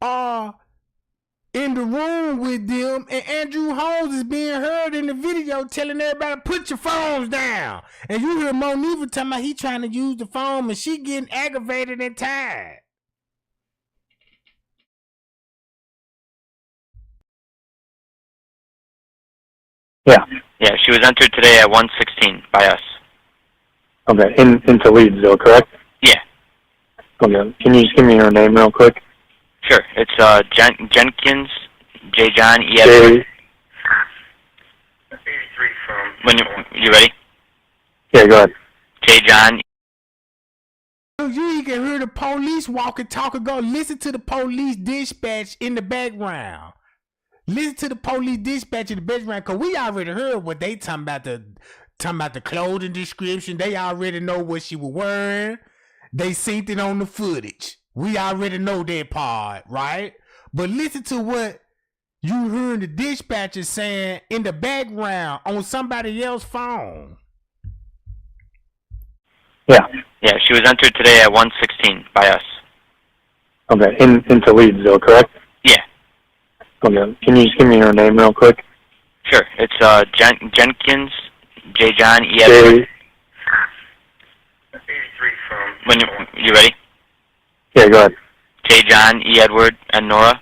Speaker 1: in the room with them, and Andrew Holmes is being heard in the video telling everybody, put your phones down. And you hear Monifa talking about he trying to use the phone and she getting aggravated and tired.
Speaker 9: Yeah.
Speaker 7: Yeah, she was entered today at 1:16 by us.
Speaker 9: Okay, into leads though, correct?
Speaker 7: Yeah.
Speaker 9: Okay, can you just give me her name real quick?
Speaker 7: Sure. It's Jenkins, J. John, E. Edward.
Speaker 10: 83 from...
Speaker 7: When you ready?
Speaker 9: Yeah, go ahead.
Speaker 7: J. John.
Speaker 1: You can hear the police walking, talking, go listen to the police dispatch in the background. Listen to the police dispatch in the background, because we already heard what they talking about the clothing description. They already know what she was wearing. They seen it on the footage. We already know that part, right? But listen to what you heard the dispatcher saying in the background on somebody else's phone.
Speaker 9: Yeah.
Speaker 7: Yeah, she was entered today at 1:16 by us.
Speaker 9: Okay, into leads though, correct?
Speaker 7: Yeah.
Speaker 9: Okay, can you just give me her name real quick?
Speaker 7: Sure. It's Jenkins, J. John, E. Edward.
Speaker 10: 83 from...
Speaker 7: When you ready?
Speaker 9: Yeah, go ahead.
Speaker 7: J. John, E. Edward, and Nora.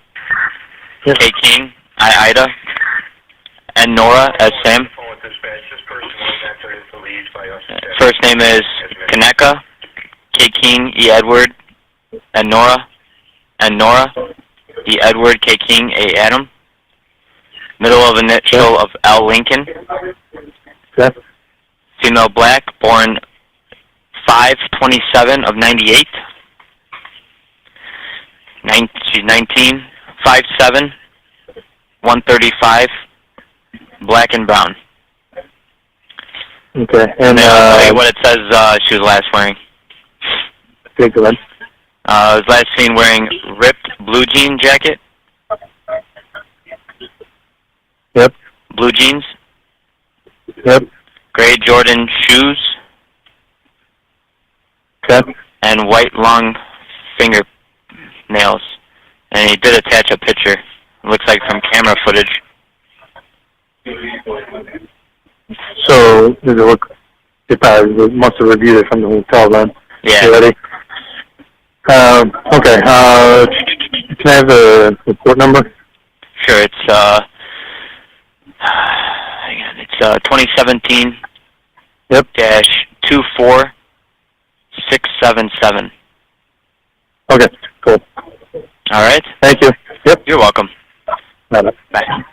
Speaker 9: Yep.
Speaker 7: K. King, I. Ida, and Nora as Sam. First name is Kenneka, K. King, E. Edward, and Nora, E. Edward, K. King, A. Adam. Middle of initial of L. Lincoln.
Speaker 9: Okay.
Speaker 7: Female black, born 5/27 of 98. She's 19, 5'7", 135, black and brown.
Speaker 9: Okay, and
Speaker 7: tell you what it says she was last wearing.
Speaker 9: Okay, go ahead.
Speaker 7: Was last seen wearing ripped blue jean jacket.
Speaker 9: Yep.
Speaker 7: Blue jeans.
Speaker 9: Yep.
Speaker 7: Gray Jordan shoes.
Speaker 9: Okay.
Speaker 7: And white long fingernails. And he did attach a picture. It looks like from camera footage.
Speaker 9: So, does it look, they probably must have reviewed it from the hotel then.
Speaker 7: Yeah.
Speaker 9: You ready? Okay, can I have the report number?
Speaker 7: Sure, it's, hang on, it's, 2017
Speaker 9: Yep.
Speaker 7: dash 24677.
Speaker 9: Okay, cool.
Speaker 7: All right?
Speaker 9: Thank you. Yep.
Speaker 7: You're welcome.
Speaker 9: Bye-bye.
Speaker 7: Bye.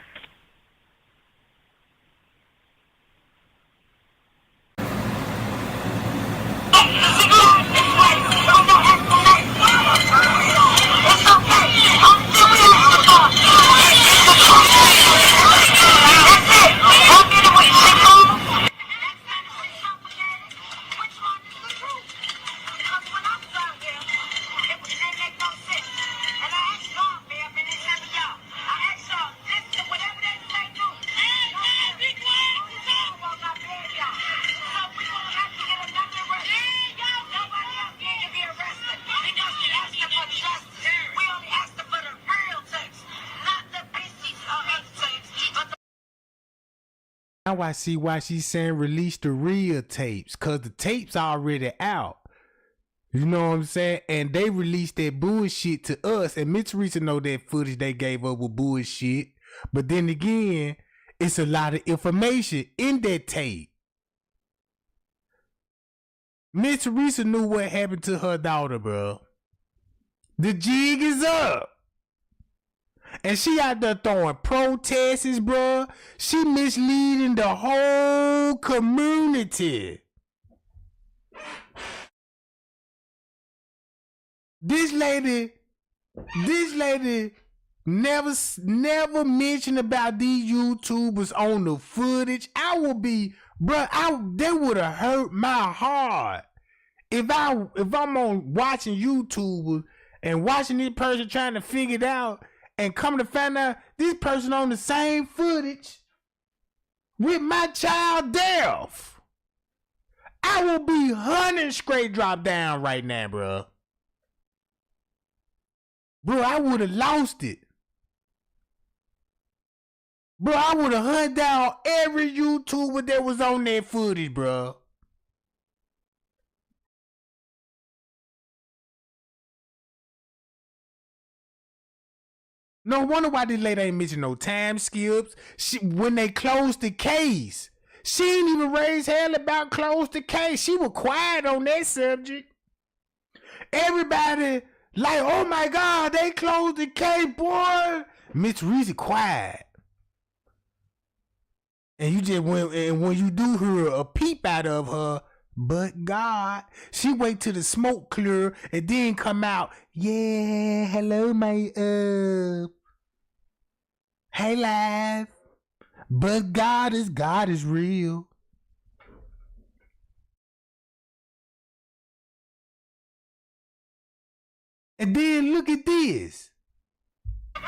Speaker 1: Now I see why she's saying release the real tapes, because the tapes already out. You know what I'm saying? And they released that bullshit to us, and Miss Teresa know that footage they gave up with bullshit. But then again, it's a lot of information in that tape. Miss Teresa knew what happened to her daughter, bro. The jig is up. And she out there throwing protests, bro. She misleading the whole community. This lady never mentioned about these YouTubers on the footage. I would be, bro, they would have hurt my heart. If I'm on watching YouTubers and watching this person trying to figure it out and come to find out this person on the same footage with my child deaf, I will be 100 straight drop down right now, bro. Bro, I would have lost it. Bro, I would have hunted down every YouTuber that was on that footage, bro. No wonder why this lady ain't mention no time skips. When they closed the case, she ain't even raise hell about close the case. She was quiet on that subject. Everybody like, oh my God, they closed the case, boy. Miss Reese quiet. And you just went, and when you do hear a peep out of her, but God, she wait till the smoke clear and then come out. Yeah, hello, my hey, live. But God is real. And then look at this.
Speaker 11: That's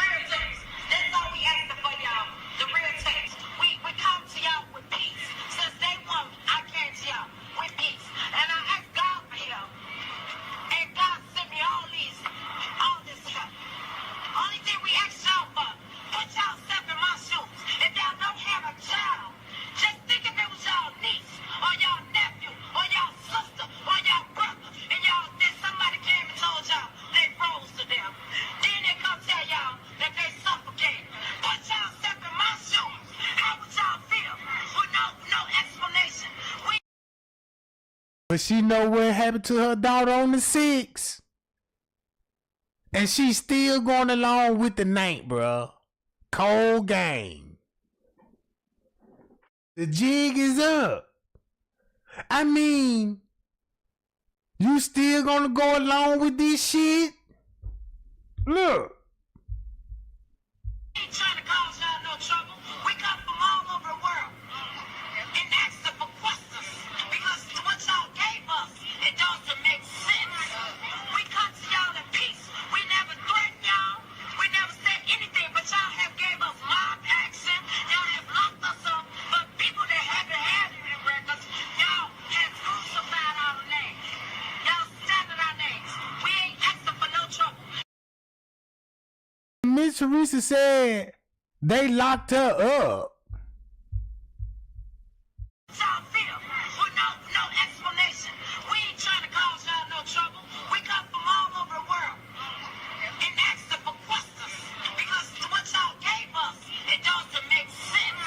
Speaker 11: all we asking for, y'all. The real text. We come to y'all with peace. Since day one, I came to y'all with peace. And I asked God for help. And God sent me all this stuff. Only thing we ask y'all for, put yourself in my shoes. If y'all don't have a child, just think if it was y'all niece, or y'all nephew, or y'all sister, or y'all brother, and y'all, then somebody came and told y'all they froze to them. Then they come tell y'all that they suffocate. Put yourself in my shoes. How would y'all feel? With no explanation.
Speaker 1: But she know what happened to her daughter on the 6th. And she's still going along with the night, bro. Cold game. The jig is up. I mean, you still gonna go along with this shit? Look.
Speaker 11: We ain't trying to cause y'all no trouble. We come from all over the world. And asking for questions. Because what y'all gave us, it doesn't make sense. We come to y'all in peace. We never threatened y'all. We never said anything, but y'all have gave us mob action. Y'all have locked us up. But people that haven't had any records, y'all have crucified our names. Y'all standing our names. We ain't asking for no trouble.
Speaker 1: Miss Teresa said they locked her up.
Speaker 11: Y'all feel with no explanation. We ain't trying to cause y'all no trouble. We come from all over the world and asking for questions because what y'all gave us, it doesn't make sense.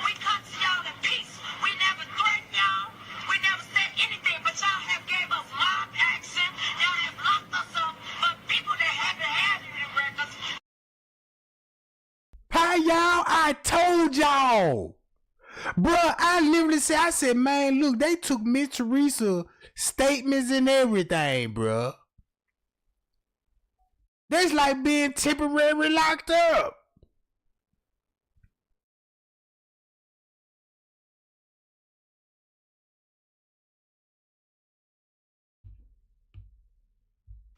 Speaker 11: We come to y'all in peace. We never threatened y'all. We never said anything, but y'all have gave us mob action. Y'all have locked us up. But people that haven't had any records.
Speaker 1: Hi, y'all. I told y'all. Bruh, I literally said, I said, man, look, they took Miss Teresa statements and everything, bruh. That's like being temporarily locked up.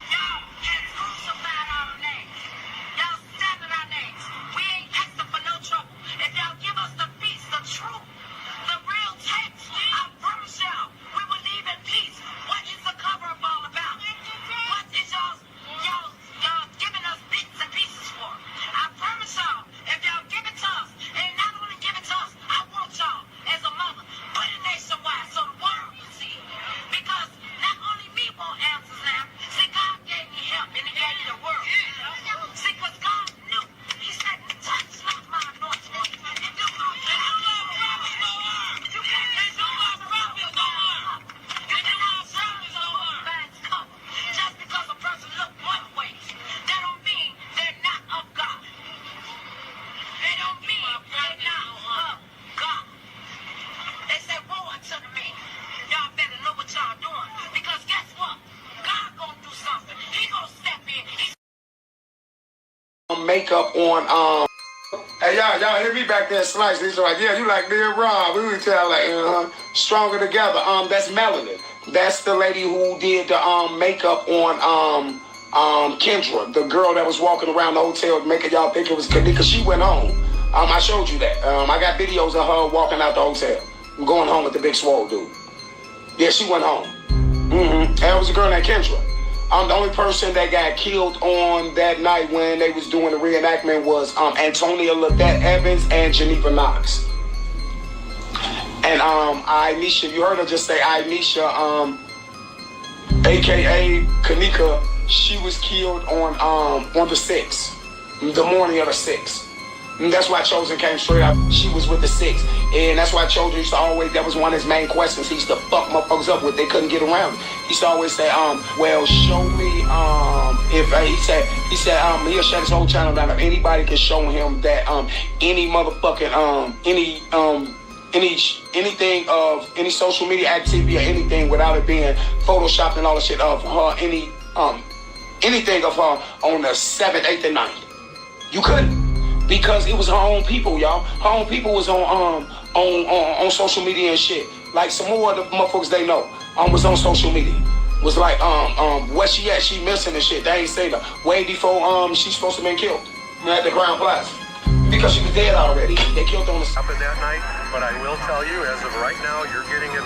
Speaker 11: Y'all have crucified our names. Y'all standing our names. We ain't asking for no trouble. If y'all give us the peace, the truth, the real text, I promise y'all, we will leave in peace. What is the cover-up all about? What is y'all giving us bits and pieces for? I promise right now, God. They say, woe unto the man. Y'all better know what y'all doing. Because guess what? God gonna do something. He gonna step in.
Speaker 4: Makeup on, hey, y'all hear me back there slice. These are like, yeah, you like me and Rob. We would tell like, stronger together. That's Melanie. That's the lady who did the makeup on Kendra, the girl that was walking around the hotel making y'all think it was Kenneka. She went home. I showed you that. I got videos of her walking out the hotel. I'm going home with the big swole dude. Yeah, she went home. And it was a girl named Kendra. The only person that got killed on that night when they was doing the reenactment was Antonia Lavette Evans and Geneva Knox. And Aisha, you heard her just say Aisha, aka Kenneka, she was killed on the 6th, the morning of the 6th. And that's why Chosen came straight out. She was with the 6th. And that's why Chosen used to always, that was one of his main questions he used to fuck motherfuckers up with. They couldn't get around it. He used to always say, well, show me, if, he said, he'll shut his whole channel down if anybody can show him that, any motherfucking, anything of any social media activity or anything without it being photoshopped and all the shit of her, anything of her on the 7th, 8th, and 9th. You couldn't. Because it was her own people, y'all. Her own people was on social media and shit. Like some more of the motherfuckers they know was on social media. Was like, where she at? She missing and shit. They ain't say that. Way before she's supposed to have been killed at the Crown Plaza. Because she was dead already. They killed her on the
Speaker 12: happened that night, but I will tell you, as of right now, you're getting it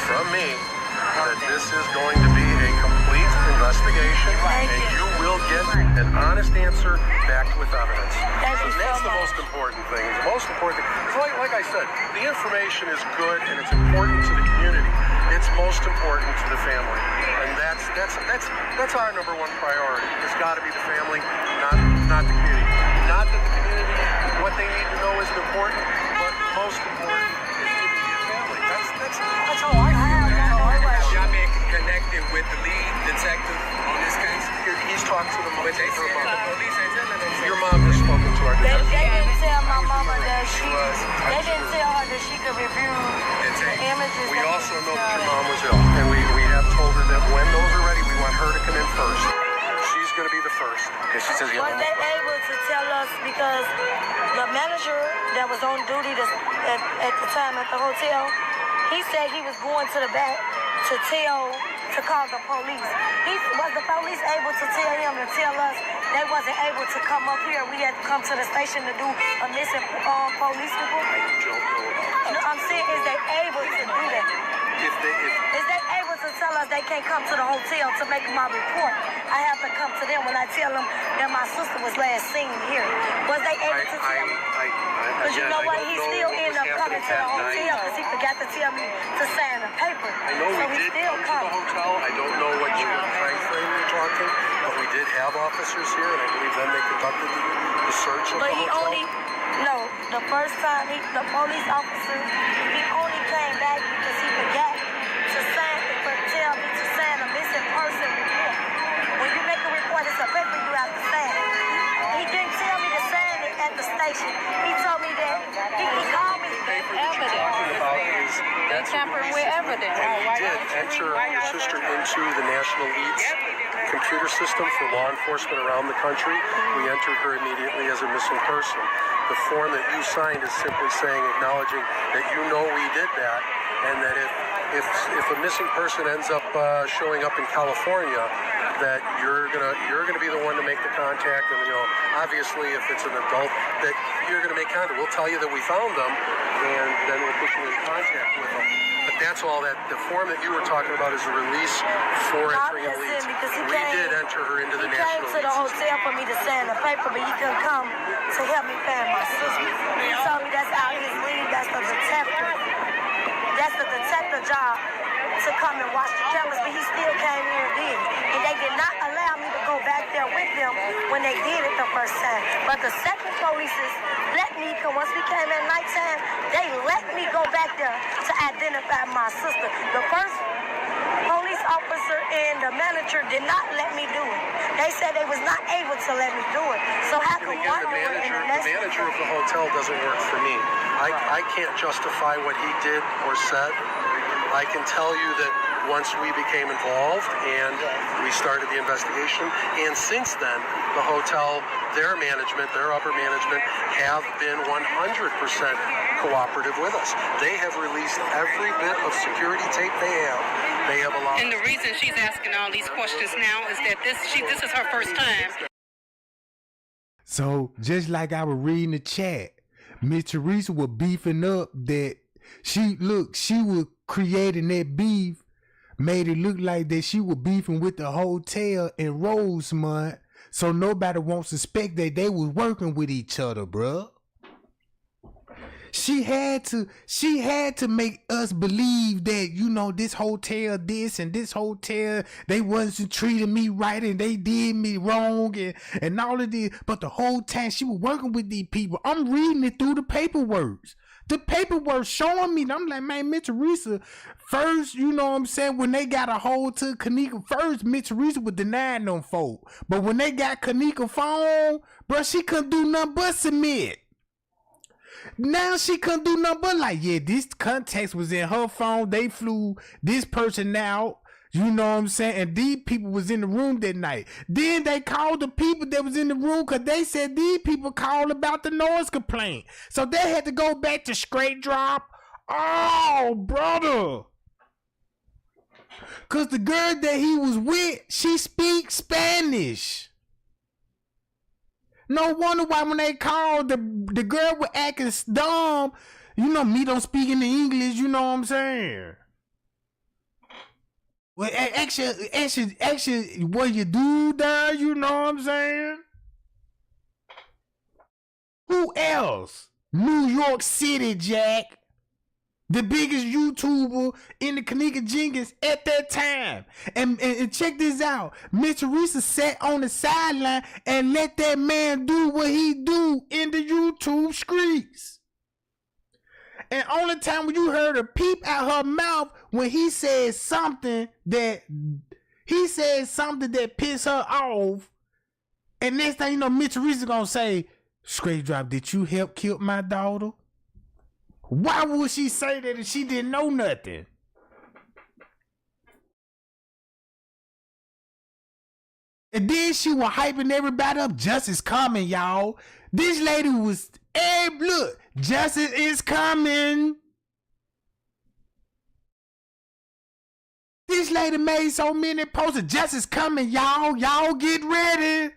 Speaker 12: from me that this is going to be a complete investigation, and you will get an honest answer backed with evidence. And that's the most important thing. The most important thing, like I said, the information is good and it's important to the community. It's most important to the family, and that's our number one priority. It's got to be the family, not the community. Not that the community, what they need to know isn't important, but most important is the immediate family. That's how I feel.
Speaker 13: Y'all been connected with the lead detective on this case?
Speaker 12: He's talked to the mom.
Speaker 13: But they said the police ain't telling them.
Speaker 12: Your mom has spoken to our detective.
Speaker 14: They didn't tell my mama that they didn't tell her that she could review the images.
Speaker 12: We also know that your mom was ill, and we have told her that when those are ready, we want her to come in first. She's going to be the first.
Speaker 14: Was they able to tell us, because the manager that was on duty at the time at the hotel, he said he was going to the back to call the police. Was the police able to tell him and tell us they wasn't able to come up here? We had to come to the station to do a missing police report?
Speaker 12: I don't know about that.
Speaker 14: No, I'm saying, is they able to do that? Is they able to tell us they can't come to the hotel to make my report? I have to come to them when I tell them that my sister was last seen here. Was they able to tell me? Because you know what? He still ended up coming to the hotel because he forgot to tell me to sign the paper.
Speaker 12: I know
Speaker 14: so
Speaker 12: we did
Speaker 14: still
Speaker 12: come to the hotel. I don't know what time frame you're talking, but we did have officers here, and I believe then they conducted the search of the hotel.
Speaker 14: The first time the police officer, he only came back because he forgot to tell me to sign a missing person report. When you make a report, it's a paper you have to sign. He didn't tell me to sign it at the station. He told me that he called me.
Speaker 12: They
Speaker 14: tampering with evidence.
Speaker 12: We did enter your sister into the National Leads computer system for law enforcement around the country. We entered her immediately as a missing person. The form that you signed is simply saying, acknowledging that you know we did that, and that if a missing person ends up showing up in California, that you're gonna be the one to make the contact, and obviously if it's an adult, that you're gonna make contact. We'll tell you that we found them, and then we'll put you in contact with them. But that's all that the form that you were talking about is a release for entering the leads. We did enter her into the National Leads.
Speaker 14: He came to the hotel for me to sign the paper, but he couldn't come to help me find my sister. He told me that's out his league. That's the detective. That's the detective job to come and watch the cameras, but he still came here and did it. And they did not allow me to go back there with them when they did it the first time. But the second police let me, because once we came at nighttime, they let me go back there to identify my sister. The first police officer and the manager did not let me do it. They said they was not able to let me do it. So how could one do it?
Speaker 12: The manager of the hotel doesn't work for me. I can't justify what he did or said. I can tell you that once we became involved and we started the investigation, and since then, the hotel, their management, their upper management, have been 100% cooperative with us. They have released every bit of security tape they have. They have allowed.
Speaker 15: And the reason she's asking all these questions now is that this is her first time.
Speaker 1: So just like I was reading the chat, Miss Teresa was beefing up that she was creating that beef, made it look like that she was beefing with the hotel in Rosemont, so nobody won't suspect that they was working with each other, bruh. She had to make us believe that, you know, this hotel this and this hotel, they wasn't treating me right and they did me wrong and all of this. But the whole time she was working with these people, I'm reading it through the paperwork. The paperwork showing me, I'm like, man, Miss Teresa, first, you know what I'm saying, when they got a hold to Kenneka, first, Miss Teresa was denying them folk. But when they got Kenneka phone, bro, she couldn't do nothing but submit. Now she couldn't do nothing but like, yeah, this context was in her phone. They flew this person out, you know what I'm saying? And these people was in the room that night. Then they called the people that was in the room because they said these people called about the noise complaint. So they had to go back to straight drop. Oh, brother. Because the girl that he was with, she speaks Spanish. No wonder why when they called, the girl was acting dumb. You know, me don't speak in the English, you know what I'm saying? Well, actually, what you do there, you know what I'm saying? Who else? New York City, Jack. The biggest YouTuber in the Kenneka Jenkins at that time. And check this out. Miss Teresa sat on the sideline and let that man do what he do in the YouTube streets. And only time when you heard her peep out her mouth when he said something that pissed her off. And next thing you know, Miss Teresa gonna say, straight drop, did you help kill my daughter? Why would she say that if she didn't know nothing? And then she was hyping everybody up. Justice coming, y'all. This lady was, hey, look, justice is coming. This lady made so many posts. Justice coming, y'all. Y'all get ready.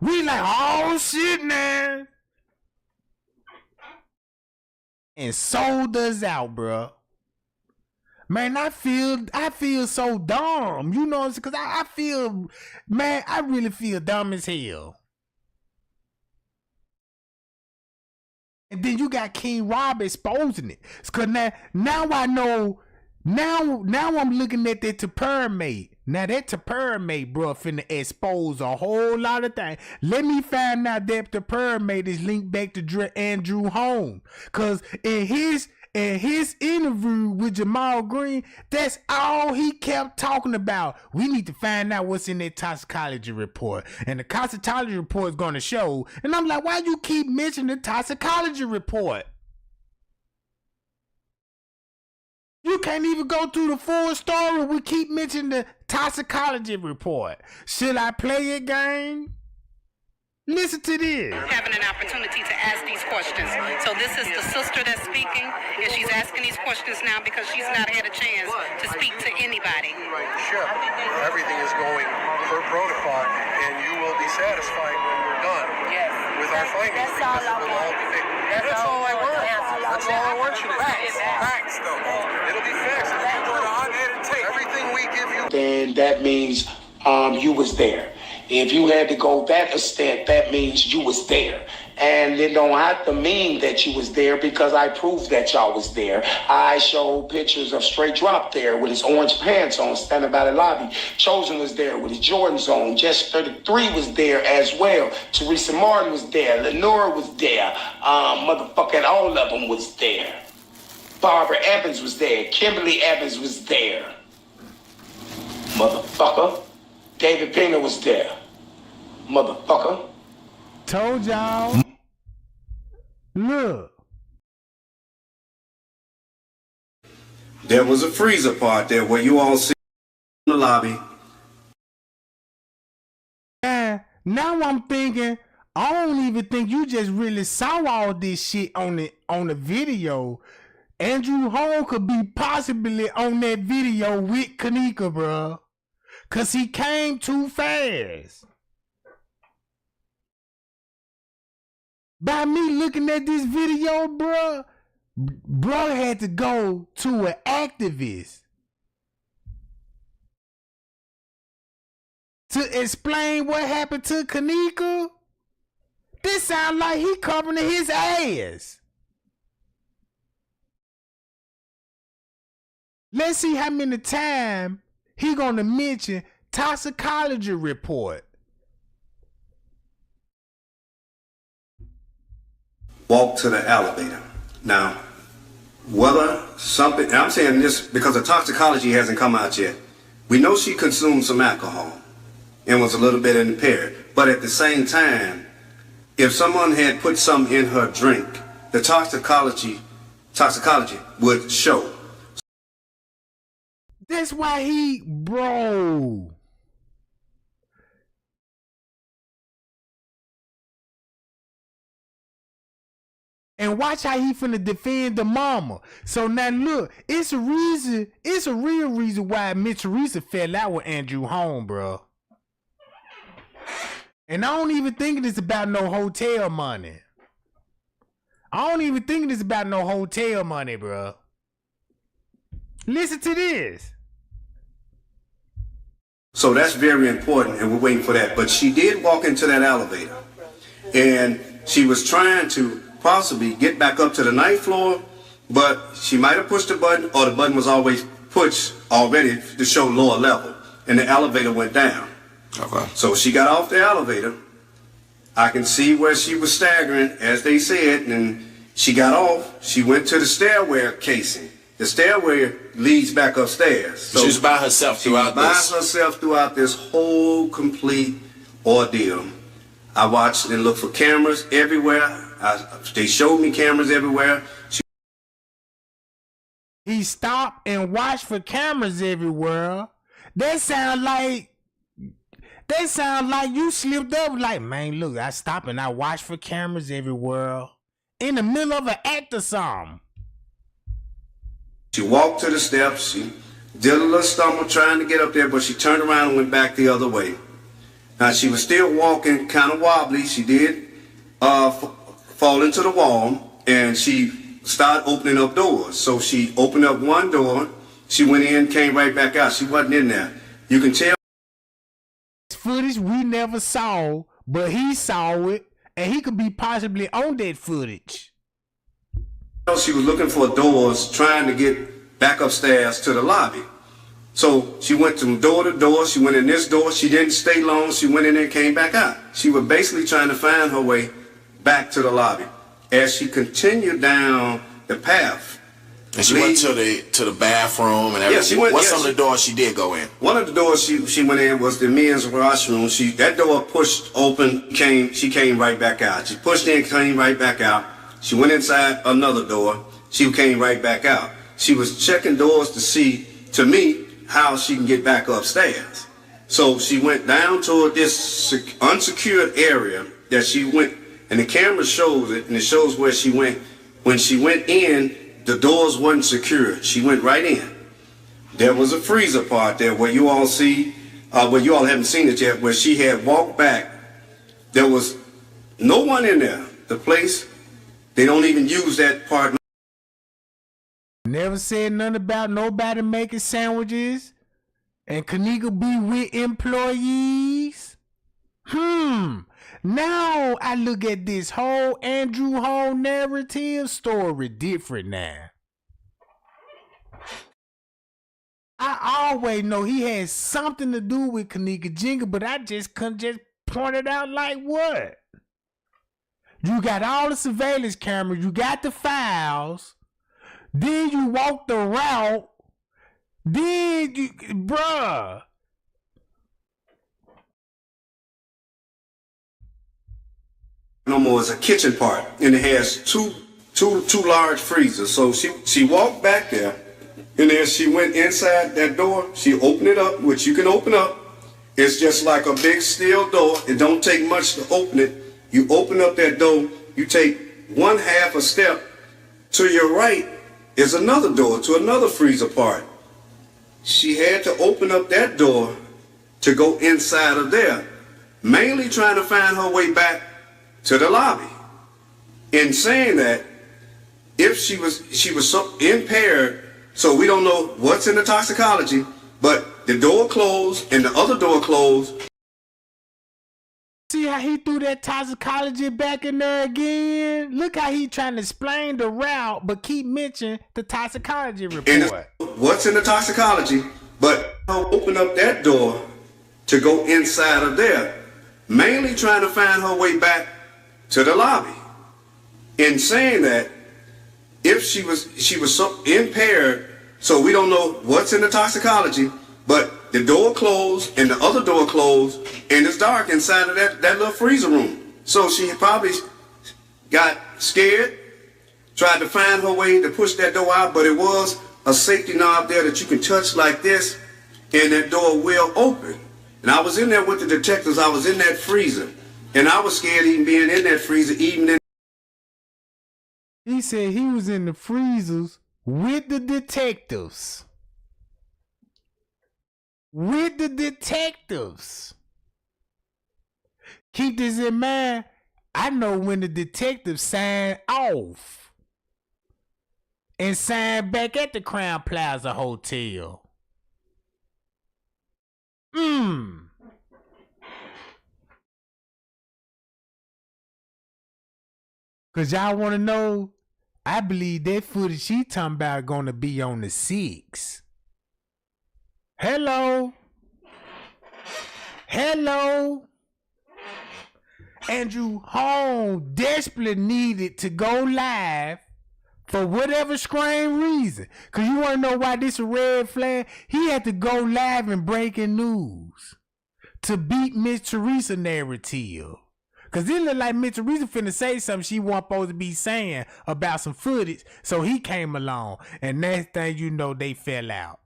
Speaker 1: We like, oh shit, man. And sold us out, bro. Man, I feel so dumb. You know, because I feel, man, I really feel dumb as hell. And then you got King Rob exposing it. Because now I know, now I'm looking at that Tapir-mate. Now that Tapir-mate, bro, finna expose a whole lot of things. Let me find out that Tapir-mate is linked back to Andrew Holmes. Because in his interview with Jamal Green, that's all he kept talking about. We need to find out what's in that toxicology report. And the toxicology report is going to show. And I'm like, why you keep mentioning the toxicology report? You can't even go through the full story. We keep mentioning the toxicology report. Should I play a game? Listen to this.
Speaker 15: Having an opportunity to ask these questions. So this is the sister that's speaking, and she's asking these questions now because she's not had a chance to speak to anybody.
Speaker 12: Right, the ship. Everything is going per protocol, and you will be satisfied when we're done with our findings. That's all I want. That's all I want. That's all I want you to do. Facts, though. It'll be facts. It'll be on air and tape. Everything we give you.
Speaker 6: Then that means you was there. If you had to go that extent, that means you was there. And it don't have to mean that you was there because I proved that y'all was there. I showed pictures of Straight Drop there with his orange pants on, standing by the lobby. Chosen was there with his Jordans on. Jess 33 was there as well. Teresa Martin was there. Lenora was there. Motherfucking all of them was there. Barbara Evans was there. Kimberly Evans was there.
Speaker 4: Motherfucker. David Pena was there. Motherfucker.
Speaker 1: Told y'all. Look.
Speaker 16: There was a freezer part there where you all see in the lobby.
Speaker 1: And now I'm thinking, I don't even think you just really saw all this shit on the video. Andrew Holmes could be possibly on that video with Kenneka, bro. Cause he came too fast. By me looking at this video, bro had to go to an activist to explain what happened to Kenneka. This sound like he covering his ass. Let's see how many times he gonna mention toxicology report.
Speaker 16: Walk to the elevator. Now, whether something, and I'm saying this because the toxicology hasn't come out yet. We know she consumed some alcohol and was a little bit impaired. But at the same time, if someone had put some in her drink, the toxicology would show.
Speaker 1: That's why bro. And watch how he finna defend the mama. So now look, it's a real reason why Miss Teresa fell out with Andrew Holmes, bro. And I don't even think it's about no hotel money. Bro. Listen to this.
Speaker 16: So that's very important, and we're waiting for that. But she did walk into that elevator, and she was trying to possibly get back up to the 9th floor, but she might have pushed the button, or the button was always pushed already to show lower level, and the elevator went down. Okay. So she got off the elevator. I can see where she was staggering, as they said, and she got off. She went to the stairway casing. The stairway leads back upstairs. So
Speaker 17: she was by herself throughout
Speaker 16: this whole complete ordeal. I watched and looked for cameras everywhere. They showed me cameras everywhere.
Speaker 1: He stopped and watched for cameras everywhere. That sound like you slipped up. Like, man, look, I stopped and I watched for cameras everywhere. In the middle of an act or something.
Speaker 16: She walked to the steps. She did a little stumble trying to get up there, but she turned around and went back the other way. Now, she was still walking kind of wobbly. She did fall into the wall, and she started opening up doors. So she opened up one door. She went in, came right back out. She wasn't in there. You can tell.
Speaker 1: Footage we never saw, but he saw it, and he could be possibly on that footage.
Speaker 16: She was looking for doors, trying to get back upstairs to the lobby. So she went from door to door. She went in this door. She didn't stay long. She went in there and came back out. She was basically trying to find her way back to the lobby. As she continued down the path.
Speaker 17: And she went to the bathroom and everything.
Speaker 16: Yeah, she went.
Speaker 17: What's some of the doors she did go in?
Speaker 16: One of the doors she went in was the men's washroom. That door pushed open. She came right back out. She pushed in, came right back out. She went inside another door. She came right back out. She was checking doors to see, to me, how she can get back upstairs. So she went down toward this unsecured area that she went, and the camera shows it, and it shows where she went. When she went in, the doors wasn't secured. She went right in. There was a freezer part there where you all see, where you all haven't seen it yet, where she had walked back. There was no one in there. The place, they don't even use that part.
Speaker 1: Never said nothing about nobody making sandwiches and Kenneka be with employees. Now I look at this whole Andrew Holmes narrative story different now. I always know he had something to do with Kenneka Jenkins, but I just couldn't just point it out like what? You got all the surveillance cameras, you got the files, then you walk the route, then you, bruh,
Speaker 16: no more. It's a kitchen part, and it has two large freezers. So she walked back there, and then she went inside that door. She opened it up, which you can open up. It's just like a big steel door. It don't take much to open it. You open up that door. You take 1/2 a step. To your right is another door to another freezer part. She had to open up that door to go inside of there, mainly trying to find her way back to the lobby. In saying that, if she was so impaired, so we don't know what's in the toxicology, but the door closed and the other door closed.
Speaker 1: See how he threw that toxicology back in there again? Look how he trying to explain the route, but keep mentioning the toxicology report.
Speaker 16: And what's in the toxicology, but open up that door to go inside of there, mainly trying to find her way back to the lobby. In saying that, if she was so impaired, so we don't know what's in the toxicology, but the door closed and the other door closed, and it's dark inside of that little freezer room. So she probably got scared, tried to find her way to push that door out, but it was a safety knob there that you can touch like this, and that door will open. And I was in there with the detectives. I was in that freezer, and I was scared even being in that freezer, even in.
Speaker 1: He said he was in the freezers with the detectives. With the detectives. Keep this in mind. I know when the detectives signed off and signed back at the Crown Plaza Hotel. Cause y'all want to know, I believe that footage she talking about gonna be on the 6. Hello. Andrew Holmes desperately needed to go live for whatever strange reason. Cause you want to know why this a red flag? He had to go live in breaking news to beat Miss Teresa narrative. Cause it looked like Miss Teresa finna say something she wasn't supposed to be saying about some footage. So he came along, and next thing you know, they fell out.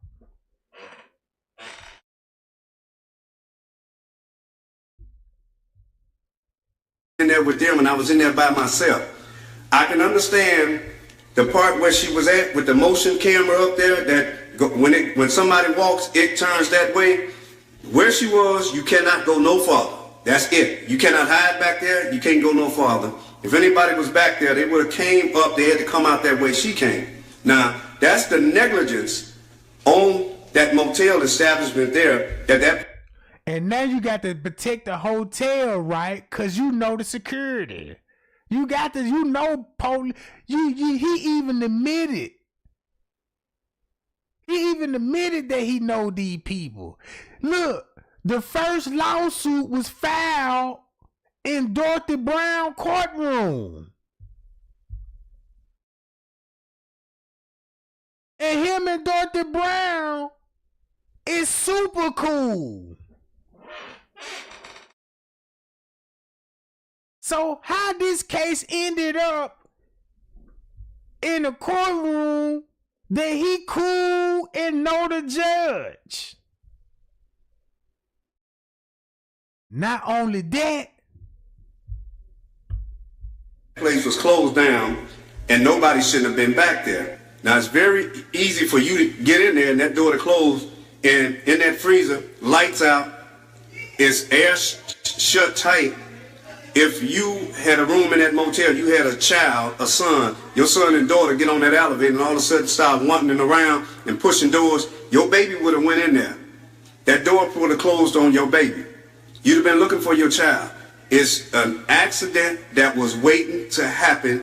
Speaker 16: In there with them, and I was in there by myself. I can understand the part where she was at with the motion camera up there, that when somebody walks, it turns that way. Where she was, you cannot go no farther. That's it. You cannot hide back there. You can't go no farther. If anybody was back there, they would have came up. They had to come out that way she came. Now, that's the negligence on that motel establishment there.
Speaker 1: And now you got to protect the hotel, right? Cause you know the security. You got to, you know, police. He even admitted. He even admitted that he know these people. Look, the first lawsuit was filed in Dorothy Brown courtroom. And him and Dorothy Brown is super cool. So how this case ended up in a courtroom that he cool and know the judge. Not only that,
Speaker 16: place was closed down and nobody shouldn't have been back there. Now it's very easy for you to get in there and that door to close, and in that freezer, lights out, it's air shut tight. If you had a room in that motel, you had a child, a son, your son and daughter get on that elevator and all of a sudden start wandering around and pushing doors, your baby would have went in there. That door would have closed on your baby. You'd have been looking for your child. It's an accident that was waiting to happen.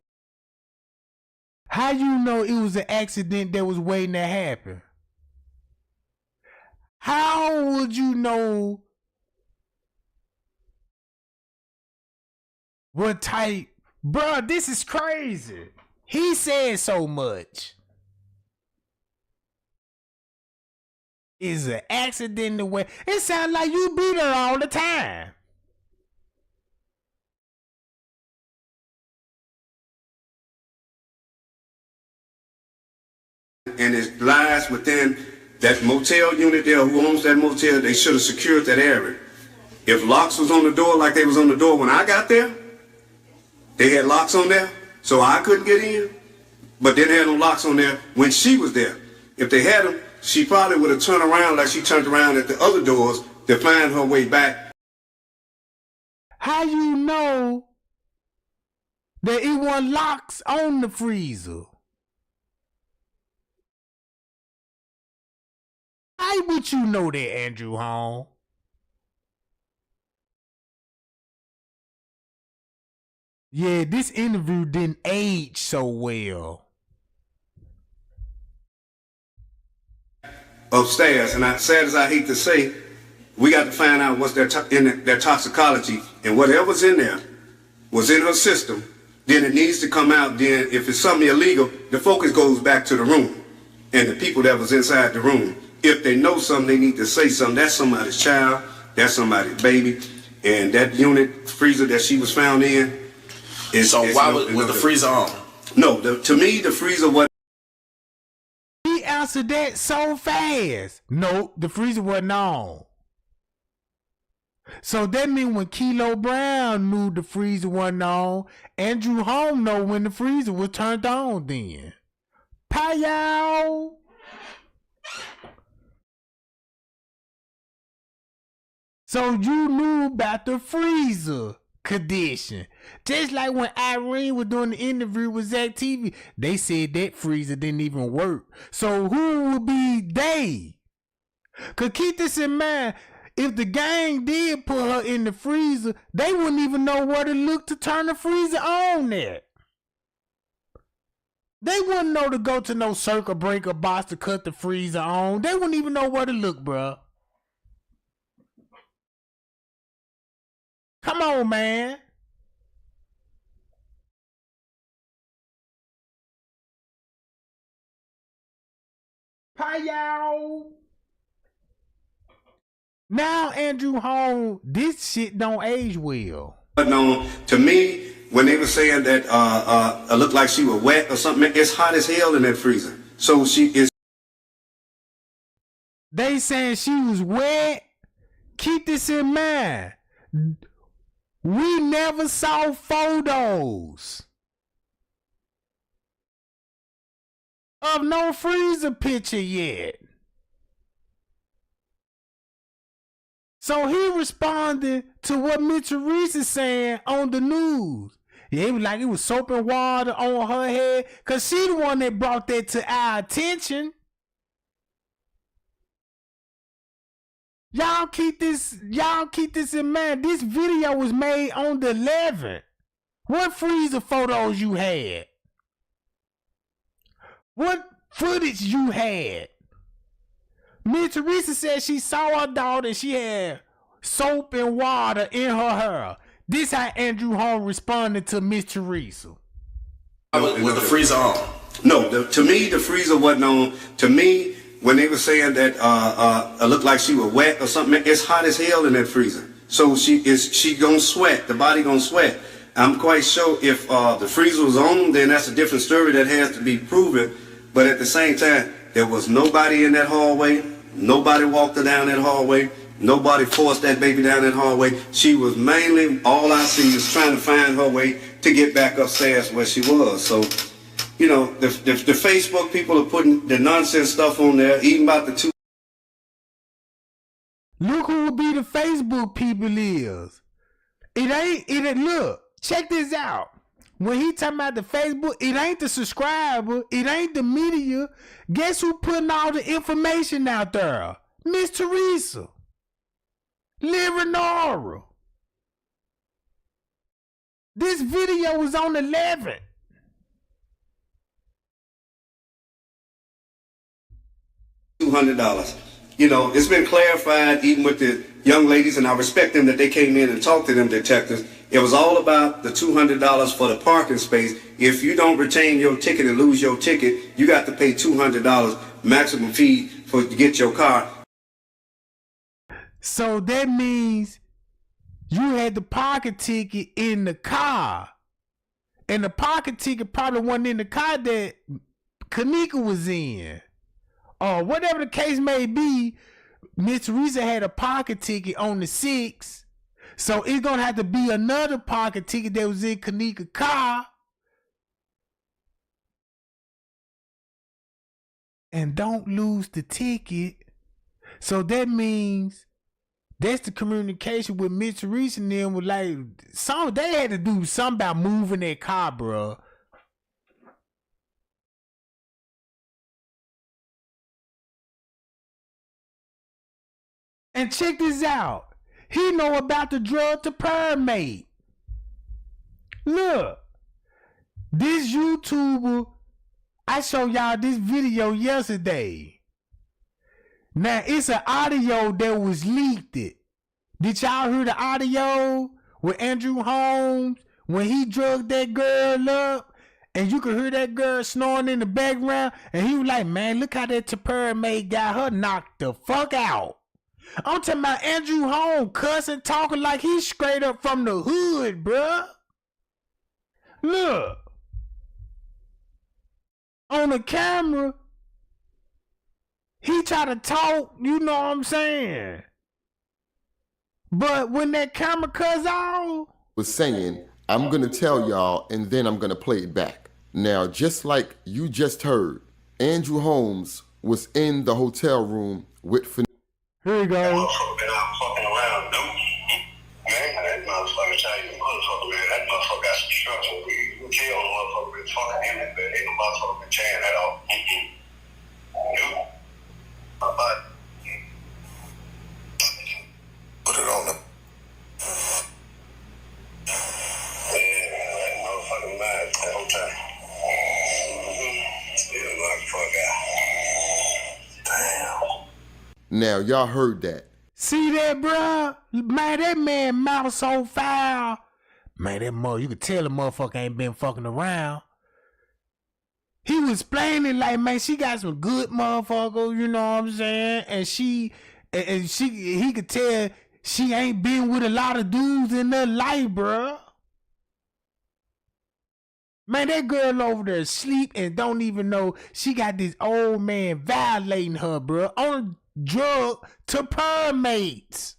Speaker 1: How you know it was an accident that was waiting to happen? How would you know what type? Bruh, this is crazy. He said so much. It's an accident the way. It sounds like you be there all the time.
Speaker 16: and it lies within that motel unit there. Who owns that motel? They should have secured that area. If locks was on the door like they was on the door when I got there, they had locks on there, so I couldn't get in. But they didn't have no locks on there when she was there. If they had them, she probably would have turned around like she turned around at the other doors to find her way back.
Speaker 1: How you know that it wasn't locks on the freezer? How would you know that, Andrew Holmes? Yeah, this interview didn't age so well.
Speaker 16: Upstairs, and sad as I hate to say, we got to find out what's in their toxicology, and whatever's in there was in her system. Then it needs to come out. Then if it's something illegal, the focus goes back to the room and the people that was inside the room. If they know something, they need to say something. That's somebody's child. That's somebody's baby. And that unit freezer that she was found in is.
Speaker 17: So why was the freezer on?
Speaker 16: No, to me the freezer was.
Speaker 1: He answered that so fast. No, the freezer wasn't on. So that means when Kilo Brown knew the freezer wasn't on, Andrew Holmes know when the freezer was turned on then. Pow! So you knew about the freezer condition. Just like when Irene was doing the interview with Zach TV, they said that freezer didn't even work. So who would be they? Cause keep this in mind, if the gang did put her in the freezer, they wouldn't even know where to look to turn the freezer on there. They wouldn't know to go to no circuit breaker box to cut the freezer on. They wouldn't even know where to look, bruh. Come on, man. Hi, now, Andrew Holmes, this shit don't age well.
Speaker 16: No, to me, when they were saying that it looked like she was wet or something, it's hot as hell in that freezer. So she is.
Speaker 1: They saying she was wet. Keep this in mind. We never saw photos of no freezer picture yet. So he responded to what Mitchell Reese is saying on the news. Yeah, it was like it was soap and water on her head, cause she the one that brought that to our attention. Y'all keep this in mind. This video was made on the 11th. What freezer photos you had? What footage you had? Miss Teresa said she saw her daughter and she had soap and water in her hair. This how Andrew Holmes responded to Miss Teresa.
Speaker 17: Was the freezer on?
Speaker 16: No, to me the freezer wasn't on. To me, when they were saying that it looked like she was wet or something, it's hot as hell in that freezer. So she gonna sweat. The body gonna sweat. I'm quite sure if the freezer was on, then that's a different story that has to be proven. But at the same time, there was nobody in that hallway. Nobody walked her down that hallway. Nobody forced that baby down that hallway. She was mainly, all I see is trying to find her way to get back upstairs where she was. So, you know, the Facebook people are putting the nonsense stuff on there, even about the two.
Speaker 1: Look who will be the Facebook people is. Look, check this out. When he talking about the Facebook, it ain't the subscriber, it ain't the media. Guess who putting all the information out there? Miss Teresa. Lirinora. This video was on the 11th.
Speaker 16: $200. You know, it's been clarified even with the young ladies, and I respect them that they came in and talked to them detectives. It was all about the $200 for the parking space. If you don't retain your ticket and lose your ticket, you got to pay $200 maximum fee to get your car.
Speaker 1: So that means you had the parking ticket in the car. And the parking ticket probably wasn't in the car that Kenneka was in. whatever the case may be, Miss Teresa had a pocket ticket on the 6th. So it's gonna have to be another pocket ticket that was in Kenneka's car. And don't lose the ticket. So that means that's the communication with Miss Teresa and them. With like, they had to do something about moving their car, bro. And check this out. He know about the drug to permate. Look, this YouTuber, I showed y'all this video yesterday. Now, it's an audio that was leaked. Did y'all hear the audio with Andrew Holmes when he drugged that girl up? And you could hear that girl snoring in the background. And he was like, man, look how that permate got her knocked the fuck out. I'm talking about Andrew Holmes cussing, talking like he's straight up from the hood, bruh. Look. On the camera, he try to talk, you know what I'm saying? But when that camera cuts off,
Speaker 18: was saying, I'm going to tell y'all and then I'm going to play it back. Now, just like you just heard, Andrew Holmes was in the hotel room with
Speaker 1: Here we go.
Speaker 5: That motherfucker been out fucking around, dude. Man, that motherfucker tell you, motherfucker, man, that motherfucker got some structure. You kill the motherfucker been fucking him, but ain't no motherfucker been tearing that off. Dude. But put it on them. Yeah, that motherfucker mad that whole time. Still motherfucker out. Damn.
Speaker 18: Now, y'all heard that.
Speaker 1: See that, bruh? Man, that man mouth so foul. Man, you could tell the motherfucker ain't been fucking around. He was explaining like, man, she got some good motherfuckers, you know what I'm saying? And he could tell she ain't been with a lot of dudes in her life, bruh. Man, that girl over there sleep and don't even know she got this old man violating her, bruh. On drug to permates.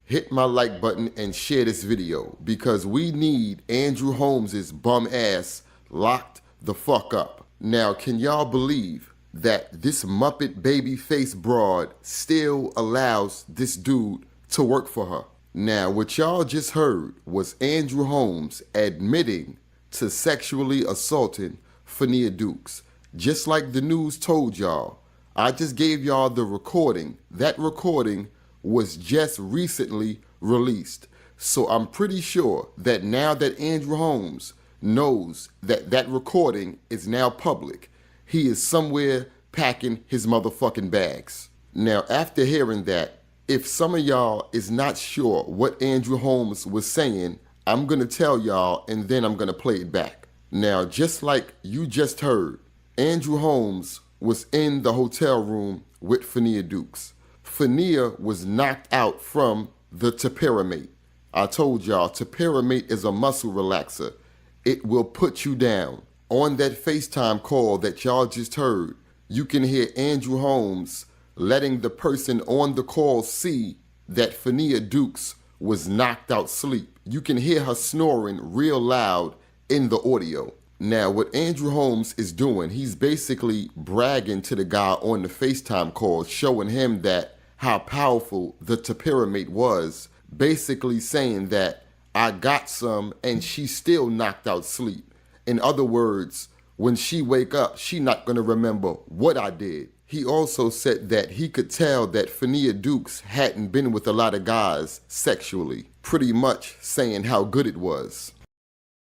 Speaker 18: Hit my like button and share this video because we need Andrew Holmes's bum ass locked the fuck up. Now, can y'all believe that this Muppet baby face broad still allows this dude to work for her? Now, what y'all just heard was Andrew Holmes admitting to sexually assaulting Fania Dukes. Just like the news told y'all, I just gave y'all the recording. That recording was just recently released. So I'm pretty sure that now that Andrew Holmes knows that that recording is now public, he is somewhere packing his motherfucking bags. Now, after hearing that, if some of y'all is not sure what Andrew Holmes was saying, I'm gonna tell y'all and then I'm gonna play it back. Now, just like you just heard, Andrew Holmes was in the hotel room with Fania Dukes. Fania was knocked out from the topiramate. I told y'all, topiramate is a muscle relaxer. It will put you down. On that FaceTime call that y'all just heard, you can hear Andrew Holmes letting the person on the call see that Fania Dukes was knocked out sleep. You can hear her snoring real loud in the audio. Now, what Andrew Holmes is doing, he's basically bragging to the guy on the FaceTime call, showing him that how powerful the topiramate was, basically saying that I got some and she's still knocked out sleep. In other words, when she wake up, she not gonna remember what I did. He also said that he could tell that Fania Dukes hadn't been with a lot of guys sexually, pretty much saying how good it was.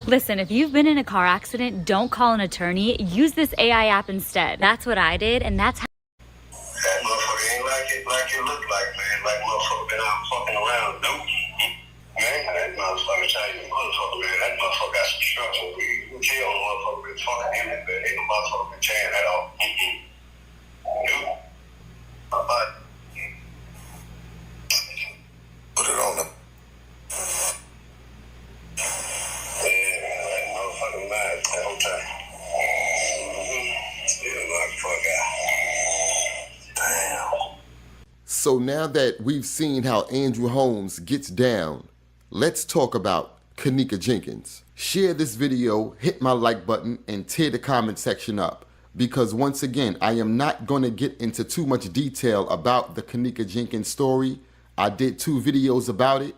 Speaker 19: Listen, if you've been in a car accident, don't call an attorney. Use this AI app instead. That's what I did, and that's how.
Speaker 5: That motherfucker ain't like it look like, man. Like motherfucker been out fucking around, dude. Man, that motherfucker tell you, motherfucker, man, that motherfucker got some structure. You kill the motherfucker been fucking him, but ain't no motherfucker been tearing that off. Dude. But put it on them. Yeah, that motherfucker mad that whole time.
Speaker 18: So now that we've seen how Andrew Holmes gets down, let's talk about Kenneka Jenkins. Share this video, hit my like button, and tear the comment section up. Because once again, I am not going to get into too much detail about the Kenneka Jenkins story. I did 2 videos about it.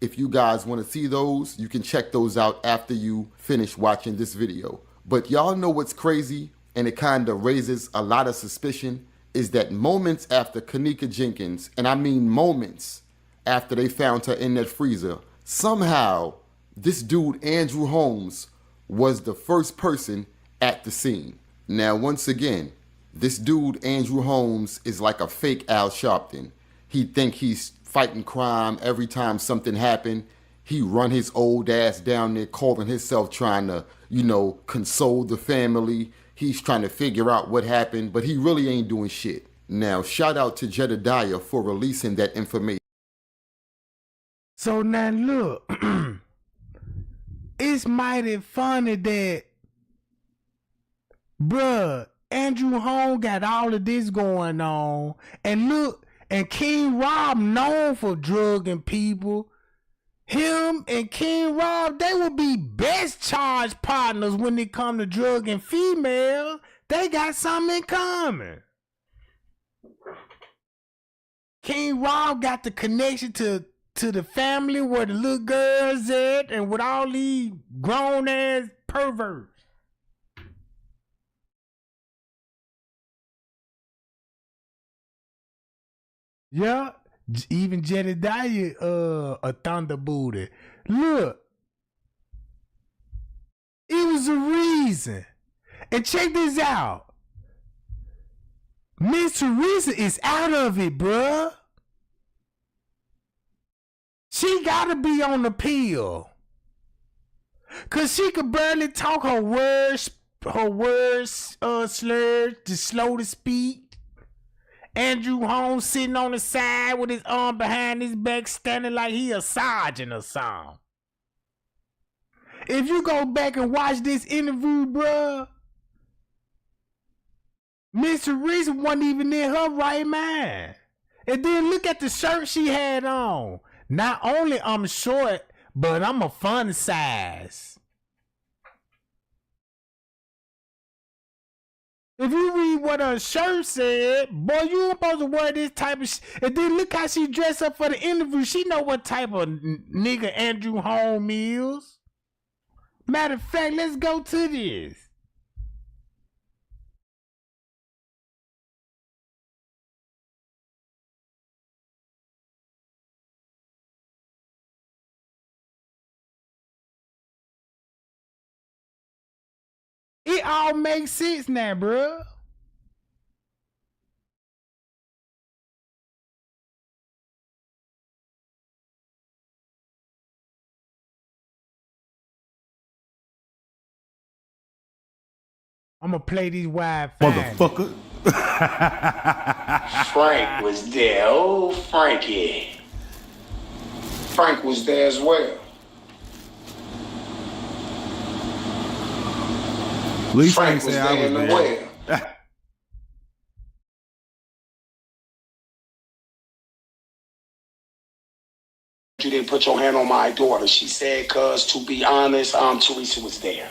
Speaker 18: If you guys want to see those, you can check those out after you finish watching this video. But y'all know what's crazy, and it kind of raises a lot of suspicion, is that moments after Kenneka Jenkins, and I mean moments after they found her in that freezer, somehow this dude Andrew Holmes was the first person at the scene. Now once again, this dude Andrew Holmes is like a fake Al Sharpton. He think he's fighting crime every time something happened. He run his old ass down there calling himself trying to, console the family. He's trying to figure out what happened, but he really ain't doing shit. Now, shout out to Jedediah for releasing that information.
Speaker 1: So now look, it's mighty funny that, bruh, Andrew Holmes got all of this going on. And look, and King Rob known for drugging people. Him and King Rob, they would be best charge partners when it come to drugging females. They got something in common. King Rob got the connection to the family where the little girls at and with all these grown ass perverts. Yeah, even Jedediah a thunder booty. Look, it was a reason. And check this out. Miss Teresa is out of it, bruh. She gotta be on the pill. Cause she could barely talk her words slurred, just slow to speak. Andrew Holmes sitting on the side with his arm behind his back, standing like he a sergeant or something. If you go back and watch this interview, bruh, Miss Teresa wasn't even in her right mind. And then look at the shirt she had on. Not only I'm short, but I'm a fun size. If you read what her shirt said, boy, you supposed to wear this type of and then look how she dressed up for the interview. She know what type of nigga Andrew Holmes is. Matter of fact, let's go to this. It all makes sense now, bro. I'm gonna play these wide
Speaker 4: Motherfucker. Frank was there. Oh, Frankie. Frank was there as well.
Speaker 1: At least
Speaker 4: Frank was there in the well. You didn't put your hand on my daughter. She said, cuz to be honest, Teresa was there.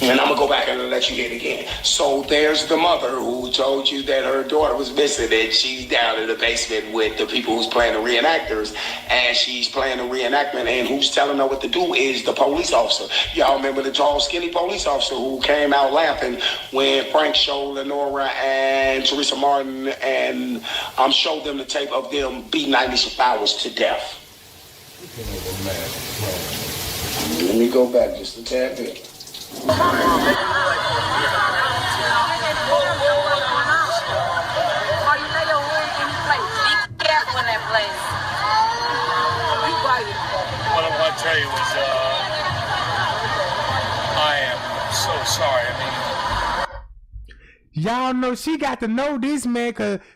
Speaker 4: And I'm gonna go back and let you hear it again. So there's the mother who told you that her daughter was missing and she's down in the basement with the people who's playing the reenactors, and she's playing the reenactment, and who's telling her what to do is the police officer. Y'all remember the tall, skinny police officer who came out laughing when Frank showed Lenora and Teresa Martin and showed them the tape of them beating Aisha Flowers to death. Let me go back just a tad bit. Why you lay your wig in place? Be careful in that place. Be quiet. What I want to tell you is, I am so sorry.
Speaker 1: Y'all know she got to know this man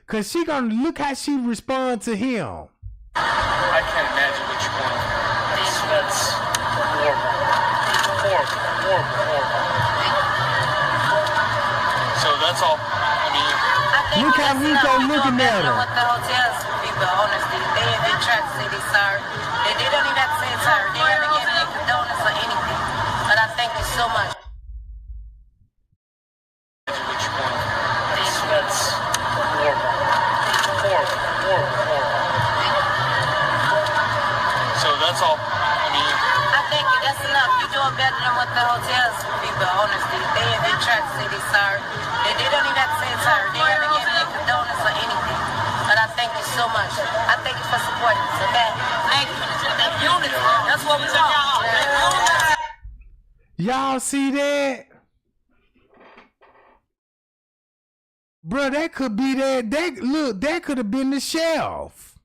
Speaker 1: cause she gonna look how she respond to him.
Speaker 10: I can't imagine what you're going through. That's horrible. Horrible. So that's all. I mean,
Speaker 1: Look how Rico looking at her.
Speaker 14: What the hotels people, honestly, they have been trying to say they sorry. They don't even have to say it's sorry. They haven't given any condolence or anything. But I thank you so much.
Speaker 10: That's horrible. Horrible. So that's all. I mean,
Speaker 14: I thank you. That's enough. You're doing better than what the hotels people, honestly. They have been trying to say they sorry. They don't even have to say it's sorry. They haven't given any condolence or anything. But I thank you so much. I thank you for supporting us. Okay? Thank you. Unity. That's what we want.
Speaker 1: Y'all see that? Bro, that could be that. Look, that could have been the shelf.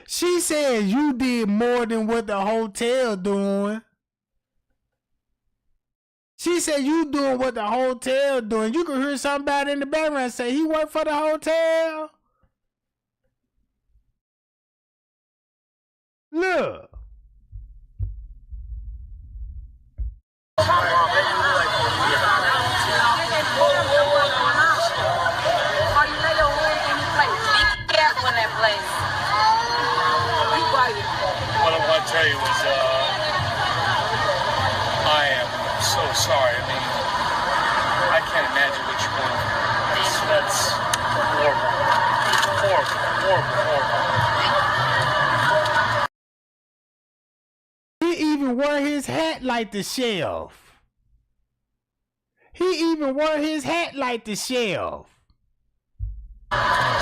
Speaker 1: She said you did more than what the hotel doing. She said you doing what the hotel doing. You could hear somebody in the background say he worked for the hotel. Look.
Speaker 10: what I want to tell you is, I am so sorry. I mean, I can't imagine what you're going through. That's horrible.
Speaker 1: He even wore his hat like the shelf. He even wore his hat like the shelf.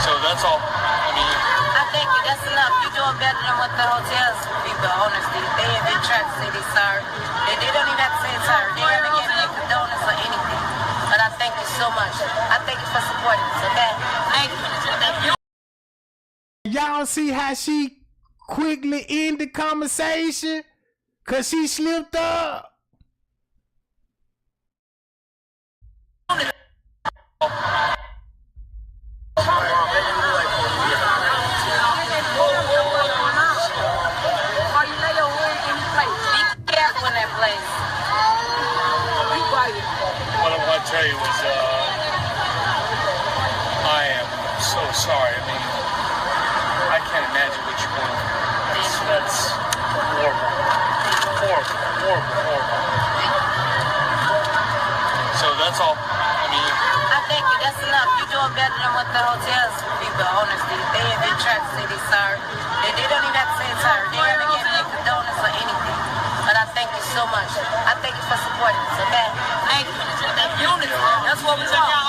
Speaker 10: So that's all. I mean,
Speaker 14: I thank you. That's enough. You're doing better than what the hotels people, honestly. They have been trying to say they sorry. They don't even have to say it's sorry. They haven't given any condolence or anything. But I thank you so much. I thank you for supporting us. Okay? Thank you.
Speaker 1: Y'all see how she quickly ended the conversation? Cause she slipped up.
Speaker 10: what I want to tell you is, I am so sorry. I mean, I can't imagine what you're going through. That's horrible. So that's all. I mean,
Speaker 14: I thank you. That's enough. You're doing better than what the hotels people, honestly. They have been trying to say they sorry. They don't even have to say it's sorry. They haven't given any condolence or anything. But I thank you so much. I thank you for supporting us. Okay? Thank you. Unity. That's what we want.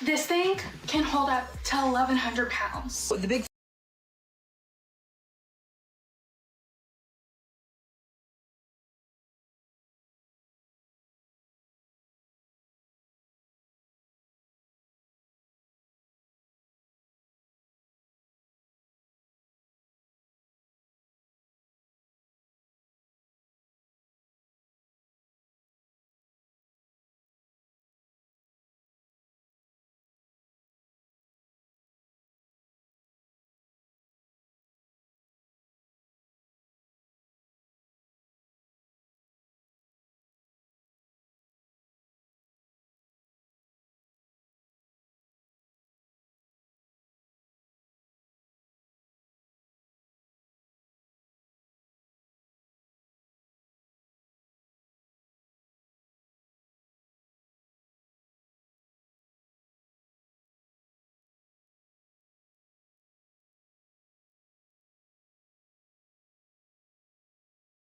Speaker 20: This thing can hold up to 1,100 pounds.
Speaker 21: The big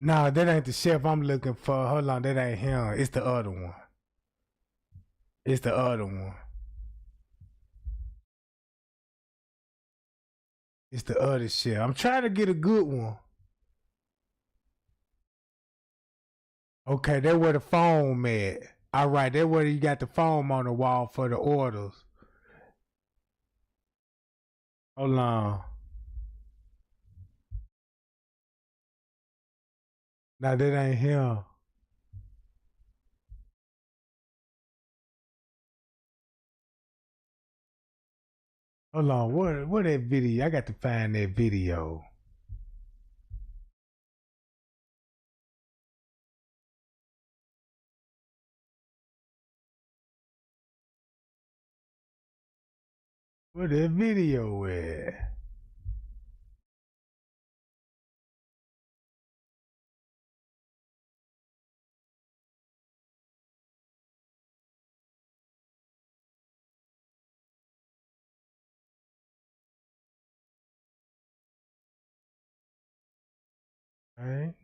Speaker 1: Nah, that ain't the chef I'm looking for. Hold on, that ain't him. It's the other one. It's the other one. It's the other chef. I'm trying to get a good one. Okay, that's where the foam at. All right, that's where you got the foam on the wall for the orders. Hold on. Nah, that ain't him. Hold on, what that video? I got to find that video. Where that video at? All right.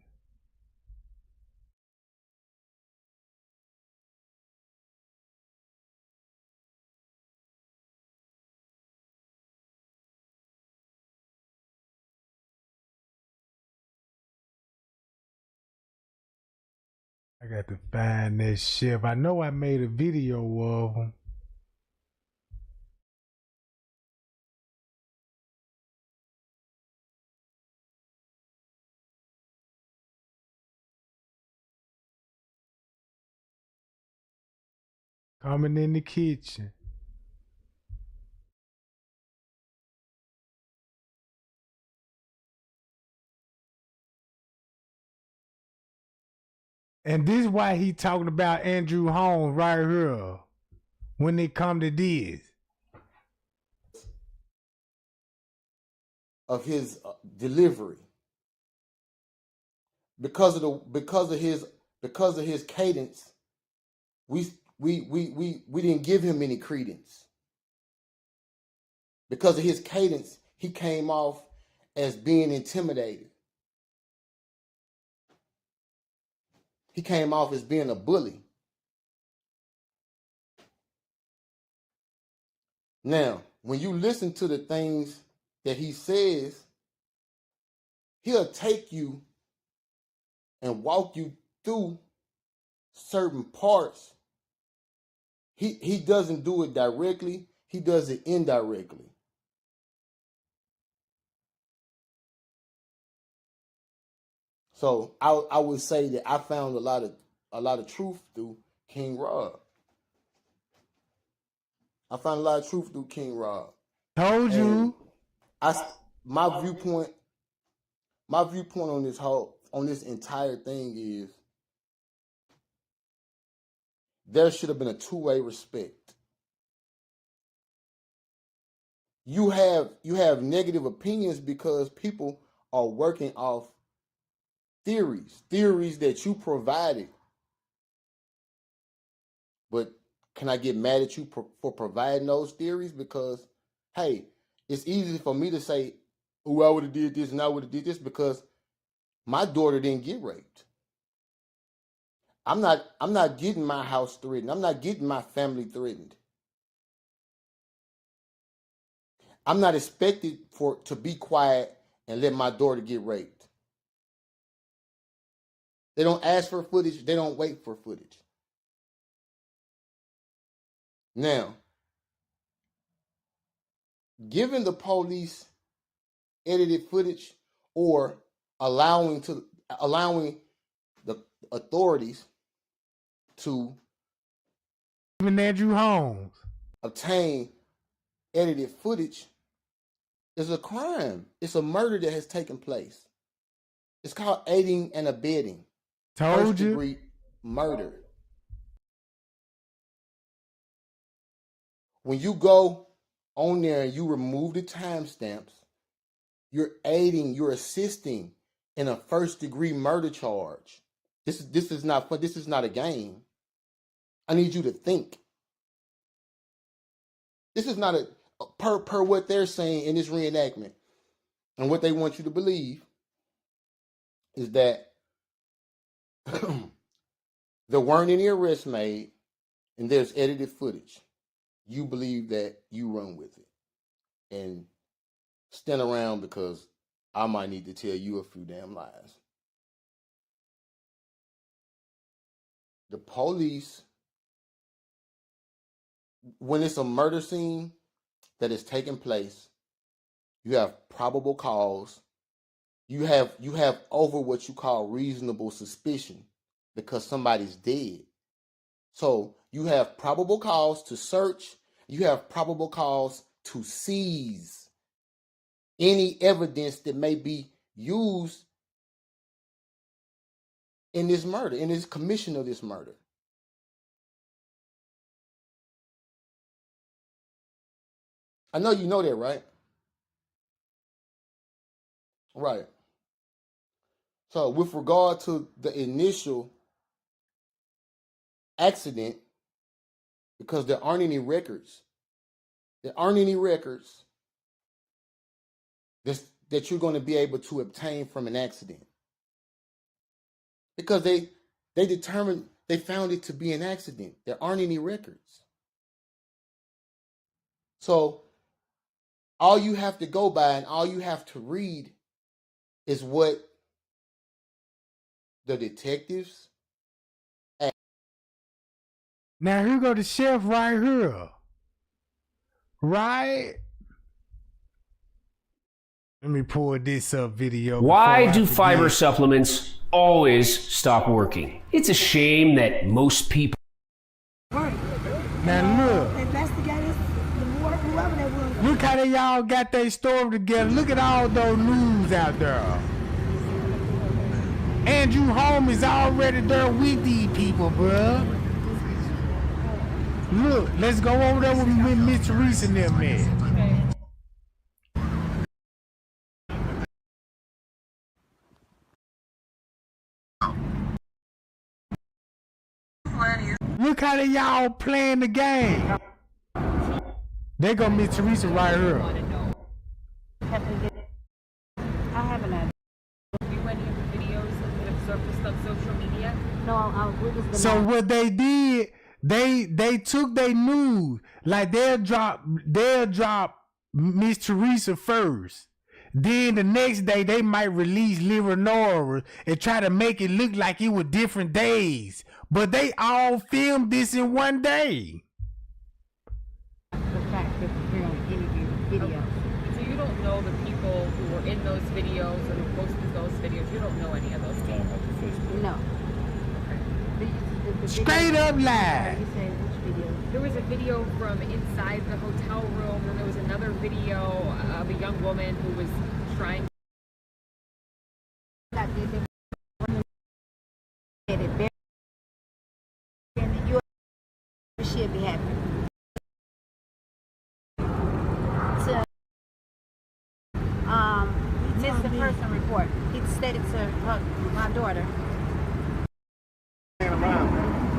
Speaker 1: I got to find that shit. I know I made a video of him. Coming in the kitchen. And this is why he talking about Andrew Holmes right here when they come to this.
Speaker 21: Of his delivery. Because of his cadence, we didn't give him any credence. Because of his cadence, he came off as being intimidated. He came off as being a bully. Now, when you listen to the things that he says, he'll take you and walk you through certain parts. He doesn't do it directly, he does it indirectly. So I would say that I found a lot of truth through King Rob. I found a lot of truth through King Rob.
Speaker 1: Told you.
Speaker 21: My viewpoint on this entire thing is there should have been a two-way respect. You have negative opinions because people are working off theories that you provided. But can I get mad at you for providing those theories? Because, hey, it's easy for me to say, oh, I would have did this and I would have did this because my daughter didn't get raped. I'm not getting my house threatened. I'm not getting my family threatened. I'm not expected to be quiet and let my daughter get raped. They don't ask for footage. They don't wait for footage. Now, giving the police edited footage or allowing the authorities to
Speaker 1: even Andrew Holmes
Speaker 21: obtain edited footage is a crime. It's a murder that has taken place. It's called aiding and abetting.
Speaker 1: Told you.
Speaker 21: First-degree murder. When you go on there and you remove the timestamps, you're aiding, you're assisting in a first-degree murder charge. This is not fun. This is not a game. I need you to think. This is not per what they're saying in this reenactment, and what they want you to believe is that there weren't any arrests made, and there's edited footage. You believe that, you run with it, and stand around because I might need to tell you a few damn lies. The police, when it's a murder scene that is taking place, you have probable cause. You have over what you call reasonable suspicion because somebody's dead. So you have probable cause to search. You have probable cause to seize any evidence that may be used in this murder, in this commission of this murder. I know you know that, right? Right. So with regard to the initial accident, because there aren't any records, that you're going to be able to obtain from an accident. Because they determined, they found it to be an accident. There aren't any records. So all you have to go by and all you have to read is what the detectives.
Speaker 1: Now here go the chef right here. Right? Let me pull this up video.
Speaker 3: Why do fiber supplements always stop working? It's a shame that most people.
Speaker 1: Now look.
Speaker 14: Investigators, whoever they were.
Speaker 1: Look how they all got their story together. Look at all those news out there. Andrew Holmes is already there with these people, bruh. Look, let's go over there with Miss Teresa and them, man. Look how they all playing the game. They go Miss Teresa right here.
Speaker 22: I haven't had. You any of the videos that have surfaced on social media? No, we was the.
Speaker 1: So what they did, they took their news, like they'll drop Miss Teresa first. Then the next day they might release Leonora and try to make it look like it was different days. But they all filmed this in one day.
Speaker 22: The fact that we're on any videos. So you don't know the people who were in those videos or who posted those videos. You don't know any of those people. No. Okay.
Speaker 1: Straight up lie.
Speaker 22: You say which video? There was a video from inside the hotel room, and there was another video of a young woman who was trying.
Speaker 14: She'll be happy. So, missed the person report. He stated to my daughter.
Speaker 23: Around,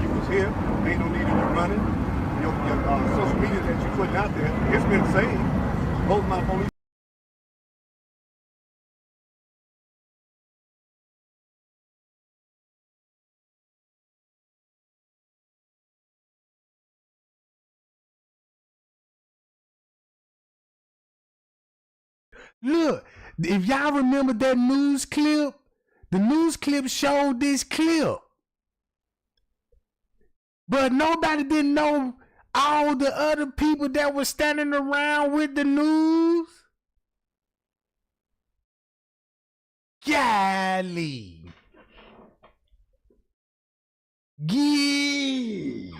Speaker 23: you was here. Ain't no need of you running. Your social media that you putting out there, it's been saved. Both my police.
Speaker 1: Look, if y'all remember that news clip, the news clip showed this clip. But nobody didn't know all the other people that were standing around with the news. Golly. Yeah.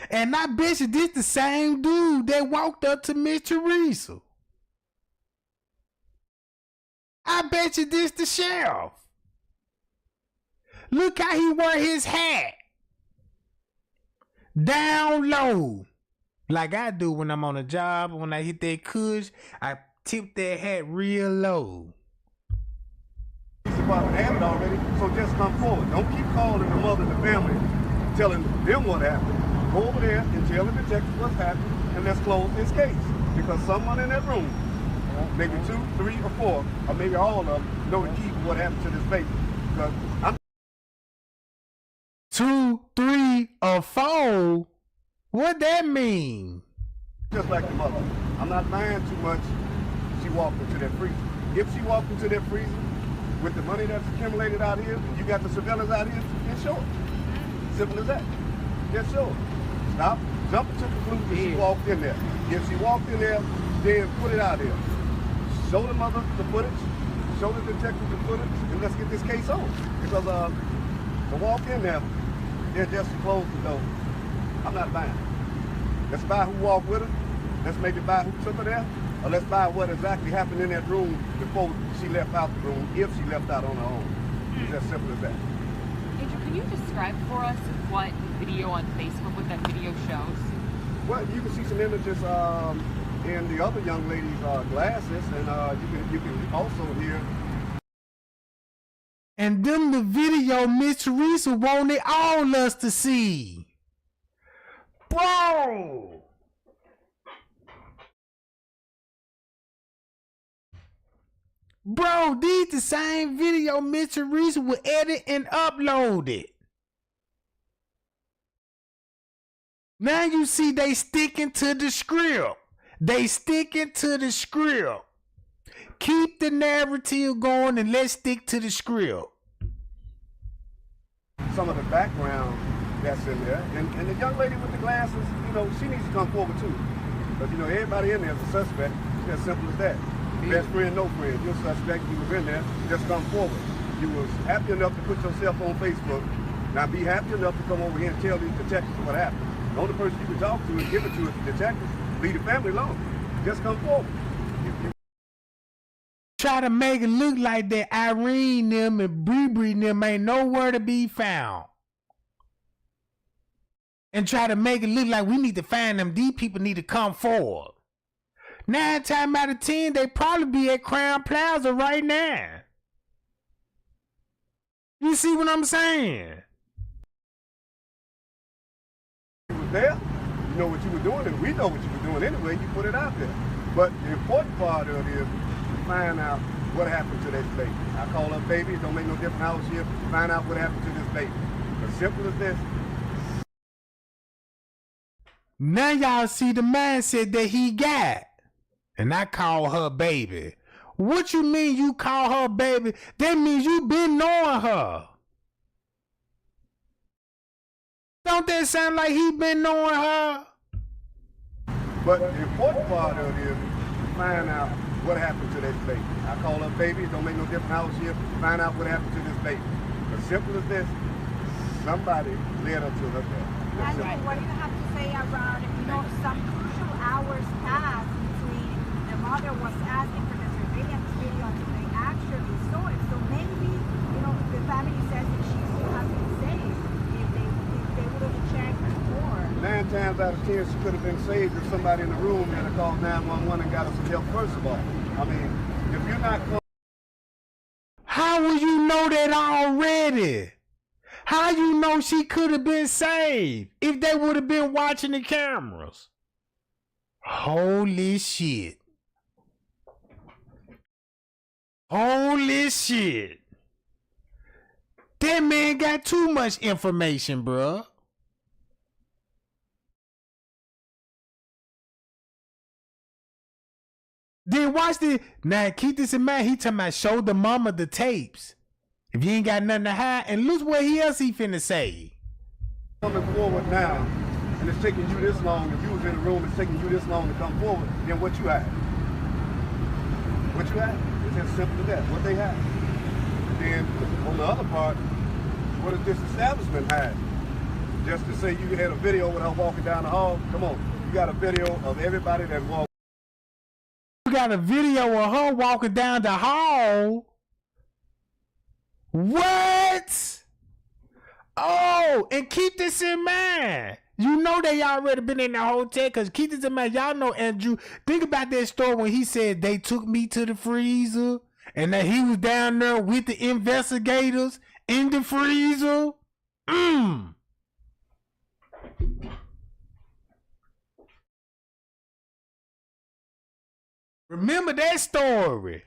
Speaker 1: And I bet you this the same dude that walked up to Miss Teresa. I bet you this the sheriff. Look how he wore his hat. Down low. Like I do when I'm on a job. When I hit that cush, I tip that hat real low.
Speaker 23: Police department have it already, so just come forward. Don't keep calling the mother and the family, telling them what happened. Go over there and tell the detective what's happened, and let's close this case. Because someone in that room, maybe 2, 3, or 4, or maybe all of them, know the key to what happened to this baby. Because I'm
Speaker 1: 2, 3, or 4? What that mean?
Speaker 23: just like the mother. I'm not lying too much. She walked into that freezer. If she walked into that freezer with the money that's accumulated out here, and you got the surveillance out here, then show it. Simple as that. Just show it. Stop jumping to conclusions she walked in there. If she walked in there, then put it out there. Show the mother the footage, show the detective the footage, and let's get this case on. Because to walk in there, they're just to close the door. I'm not buying. Let's buy who walked with her, Let's make it by who took her there, or let's buy what exactly happened in that room before she left out the room, if she left out on her own. It's as simple as that.
Speaker 22: Andrew, can you describe for us what the video on Facebook, what that video shows?
Speaker 23: Well, you can see some images in the other young lady's glasses, and you can also hear.
Speaker 1: And them the video Miss Teresa wanted all us to see. Bro! Bro, these the same video Miss Teresa would edit and upload it. Now you see they sticking to the script. They sticking to the script. Keep the narrative going and let's stick to the script.
Speaker 23: Some of the background that's in there. And the young lady with the glasses, you know, she needs to come forward too. But you know, everybody in there is a suspect. It's as simple as that. Best friend, no friend. You're a suspect, you was in there, just come forward. You was happy enough to put yourself on Facebook. Now be happy enough to come over here and tell these detectives what happened. The only person you can talk to and give it to is the detective. Leave the family alone. Just come forward.
Speaker 1: Try to make it look like that Irene them and Bree them ain't nowhere to be found. And try to make it look like we need to find them. These people need to come forward. 9 times out of 10, they probably be at Crown Plaza right now. You see what I'm saying?
Speaker 23: You was there, you know what you were doing, and we know what you were doing anyway, you put it out there. But the important part of it is to find out what happened to this baby. I call her baby, it don't make no difference how she is, find out what happened to this baby. As simple as this.
Speaker 1: Now y'all see the mindset that he got. And I call her baby. What you mean you call her baby? That means you been knowing her. Don't that sound like he been knowing her?
Speaker 23: But the important part of it is to find out what happened to this baby. I call her baby, it don't make no difference how she is, find out what happened to this baby. As simple as this, somebody led her to her death.
Speaker 2: And what do you have to say around, you know, some crucial hours passed between the mother was asking for the surveillance video and they actually saw it. So maybe, you know, the family says that she still has been saved if they would have checked before.
Speaker 23: 9 times out of 10, she could have been saved if somebody in the room had called 911 and got us some help first of all. I mean, if you're not...
Speaker 1: How will you know that already? How you know she could have been saved if they would have been watching the cameras? Holy shit. Holy shit. That man got too much information, bruh. Then watch the... Now, keep this in mind. He talking about show the mama the tapes. If you ain't got nothing to hide, and look what else he finna say.
Speaker 23: Coming forward now, and it's taking you this long, if you was in the room, it's taking you this long to come forward, then what you had? What you had? It's as simple as that, what they had. And then, on the other part, what does this establishment have? Just to say you had a video with her walking down the hall, come on, you got a video of everybody that walked.
Speaker 1: You got a video of her walking down the hall? What? Oh, and keep this in mind. You know they already been in the hotel, because keep this in mind. Y'all know Andrew. Think about that story when he said they took me to the freezer and that he was down there with the investigators in the freezer. Remember that story.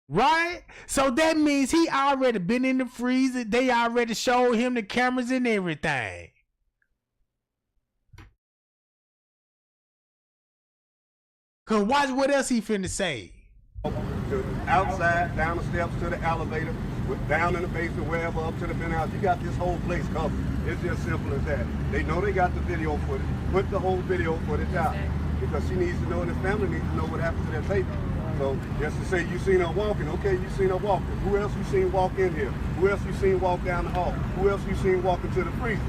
Speaker 1: Right? So that means he already been in the freezer. They already showed him the cameras and everything. Cause watch what else he finna say.
Speaker 23: Outside, down the steps to the elevator, down in the basement, wherever, up to the penthouse. You got this whole place covered. It's just simple as that. They know they got the video footage. Put the whole video footage out. Because she needs to know, and the family needs to know what happened to that baby. So just to say you seen her walking, okay, you seen her walking. Who else you seen walk in here? Who else you seen walk down the hall? Who else you seen walk into the freezer?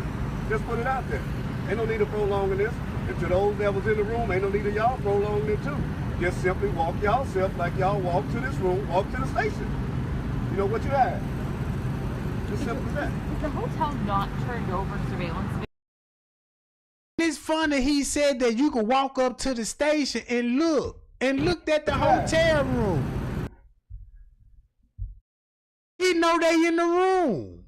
Speaker 23: Just put it out there. Ain't no need of prolonging this. And to those that was in the room, ain't no need of y'all prolonging it too. Just simply walk y'all self like y'all walk to this room, walk to the station. You know what you had. Just simple as that.
Speaker 22: Is the hotel not turned over surveillance video?
Speaker 1: It's funny he said that you could walk up to the station and looked at the hotel room. He know they in the room.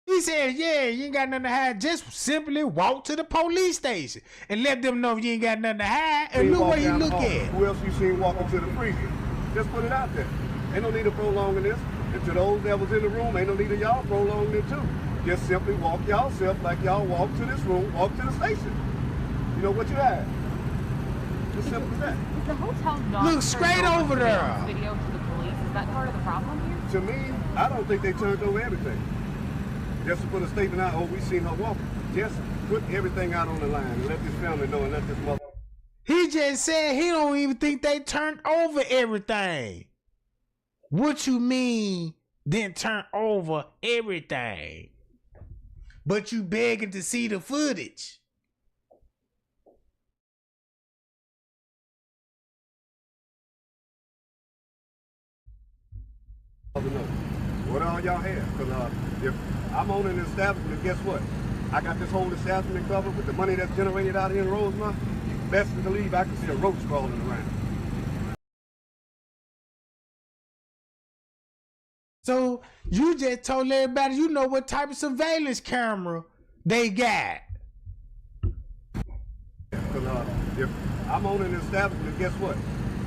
Speaker 1: He said, yeah, you ain't got nothing to hide. Just simply walk to the police station and let them know you ain't got nothing to hide. And look what he look at.
Speaker 23: Who else you seen walking to the freezer? Just put it out there. Ain't no need of prolonging this. And to those that was in the room, ain't no need of y'all prolonging it too. Just simply walk y'all self like y'all walk to this room, walk to the station. You know what you had. Just simple as that.
Speaker 22: Is the hotel not
Speaker 1: Look straight over there.
Speaker 22: Video to the police? Is that part of the problem here?
Speaker 23: To me, I don't think they turned over everything. Just to put a statement out, oh, we seen her walking. Just put everything out on the line and let this family know and let this mother.
Speaker 1: He just said he don't even think they turned over everything. What you mean didn't turn over everything? But you begging to see the footage.
Speaker 23: What all y'all have? Because if I'm owning an establishment, guess what? I got this whole establishment covered with the money that's generated out here in Rosemont. Best to believe I can see a roach crawling around.
Speaker 1: So you just told everybody you know what type of surveillance camera they got.
Speaker 23: Because if I'm owning an establishment, guess what?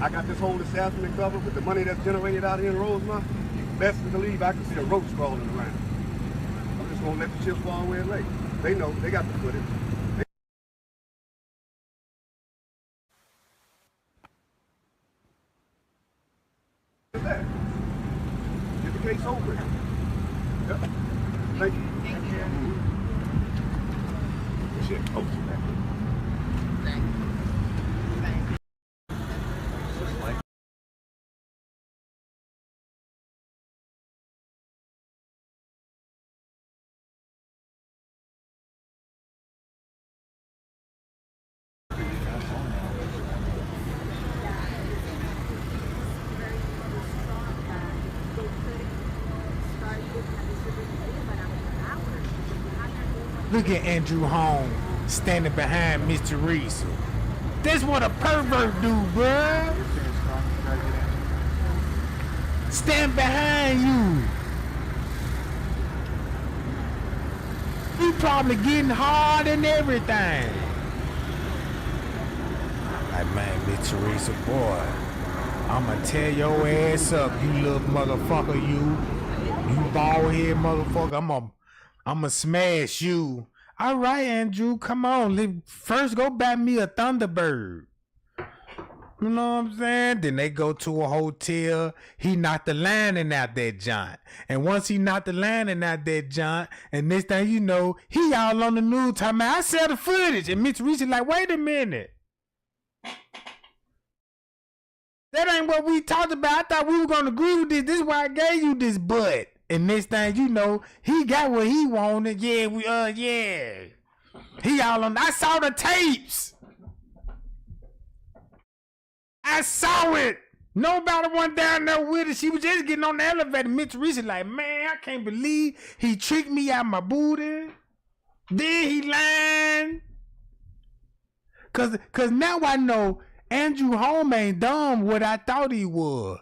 Speaker 23: I got this whole establishment covered with the money that's generated out here in Rosemont. Best to believe I can see a roach crawling around. I'm just gonna let the chips fall where it lay. They know, they got the footage. Get the case over. Yep. Thank you. Thank you. Shit, oh, thank you.
Speaker 1: Look at Andrew Holmes standing behind Miss Teresa. That's what a pervert do, bruh. Stand behind you. You probably getting hard and everything. Like, man, Miss Teresa, boy, I'ma tear your ass up, you little motherfucker, you bald head motherfucker. I'ma smash you. All right, Andrew, come on. First, go buy me a Thunderbird. You know what I'm saying? Then they go to a hotel. He knocked the lining out that joint. And once he knocked the lining out that joint, and next thing you know, he all on the news talking about, I saw the footage. And Mitch Reese like, wait a minute. That ain't what we talked about. I thought we were going to agree with this. This is why I gave you this butt. And next thing you know, he got what he wanted. Yeah, yeah. He all on. I saw the tapes. I saw it. Nobody went down there with it. She was just getting on the elevator. Mitch Reese like, man, I can't believe he tricked me out my booty. Then he lying. Cause now I know Andrew Holmes ain't dumb what I thought he was.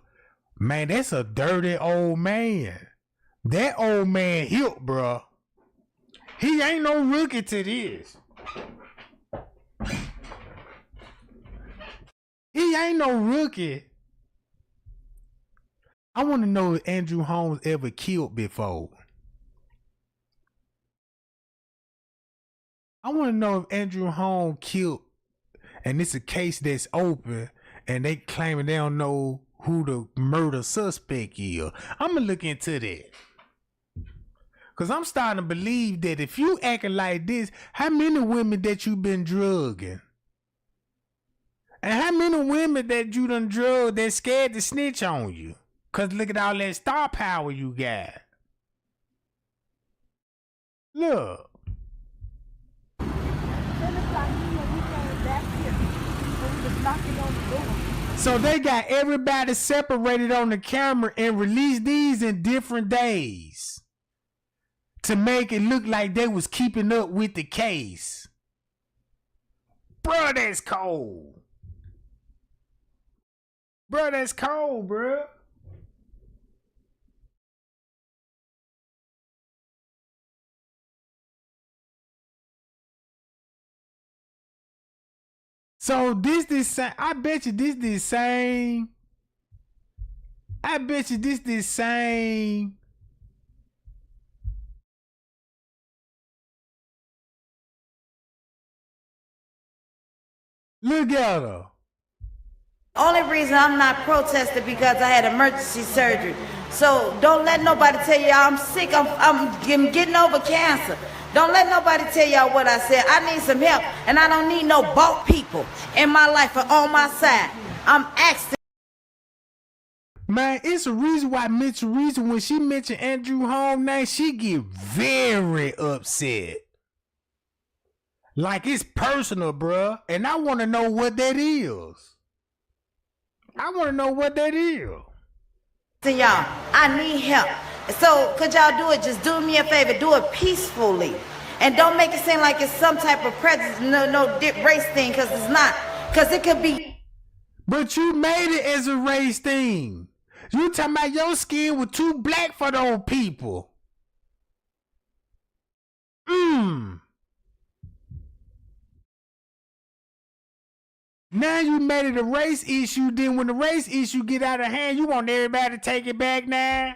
Speaker 1: Man, that's a dirty old man. That old man hip, bro. He ain't no rookie to this. He ain't no rookie. I want to know if Andrew Holmes ever killed before. I want to know if Andrew Holmes killed, and it's a case that's open, and they claiming they don't know who the murder suspect is. I'm going to look into that. Because I'm starting to believe that if you acting like this, how many women that you been drugging? And how many women that you done drugged that scared to snitch on you? Because look at all that star power you got. Look.
Speaker 2: knocking on the door.
Speaker 1: So they got everybody separated on the camera and released these in different days to make it look like they was keeping up with the case. Bruh, that's cold. Bruh, that's cold, bruh. So this same. I bet you this same. I bet you this same. Look at her.
Speaker 14: Only reason I'm not protesting because I had emergency surgery. So don't let nobody tell y'all I'm sick. I'm getting over cancer. Don't let nobody tell y'all what I said. I need some help, and I don't need no bought people in my life or on my side. I'm asking.
Speaker 1: Man, it's a reason why Mitchell Reason, when she mentioned Andrew Holmes' name, she get very upset. Like it's personal, bruh. And I want to know what that is. I want to know what that is.
Speaker 14: To y'all, I need help. So could y'all do it? Just do me a favor. Do it peacefully. And don't make it seem like it's some type of prejudice, no race thing, because it's not. Because it could be.
Speaker 1: But you made it as a race thing. You talking about your skin was too black for those people. Now you made it a race issue. Then when the race issue get out of hand, you want everybody to take it back now?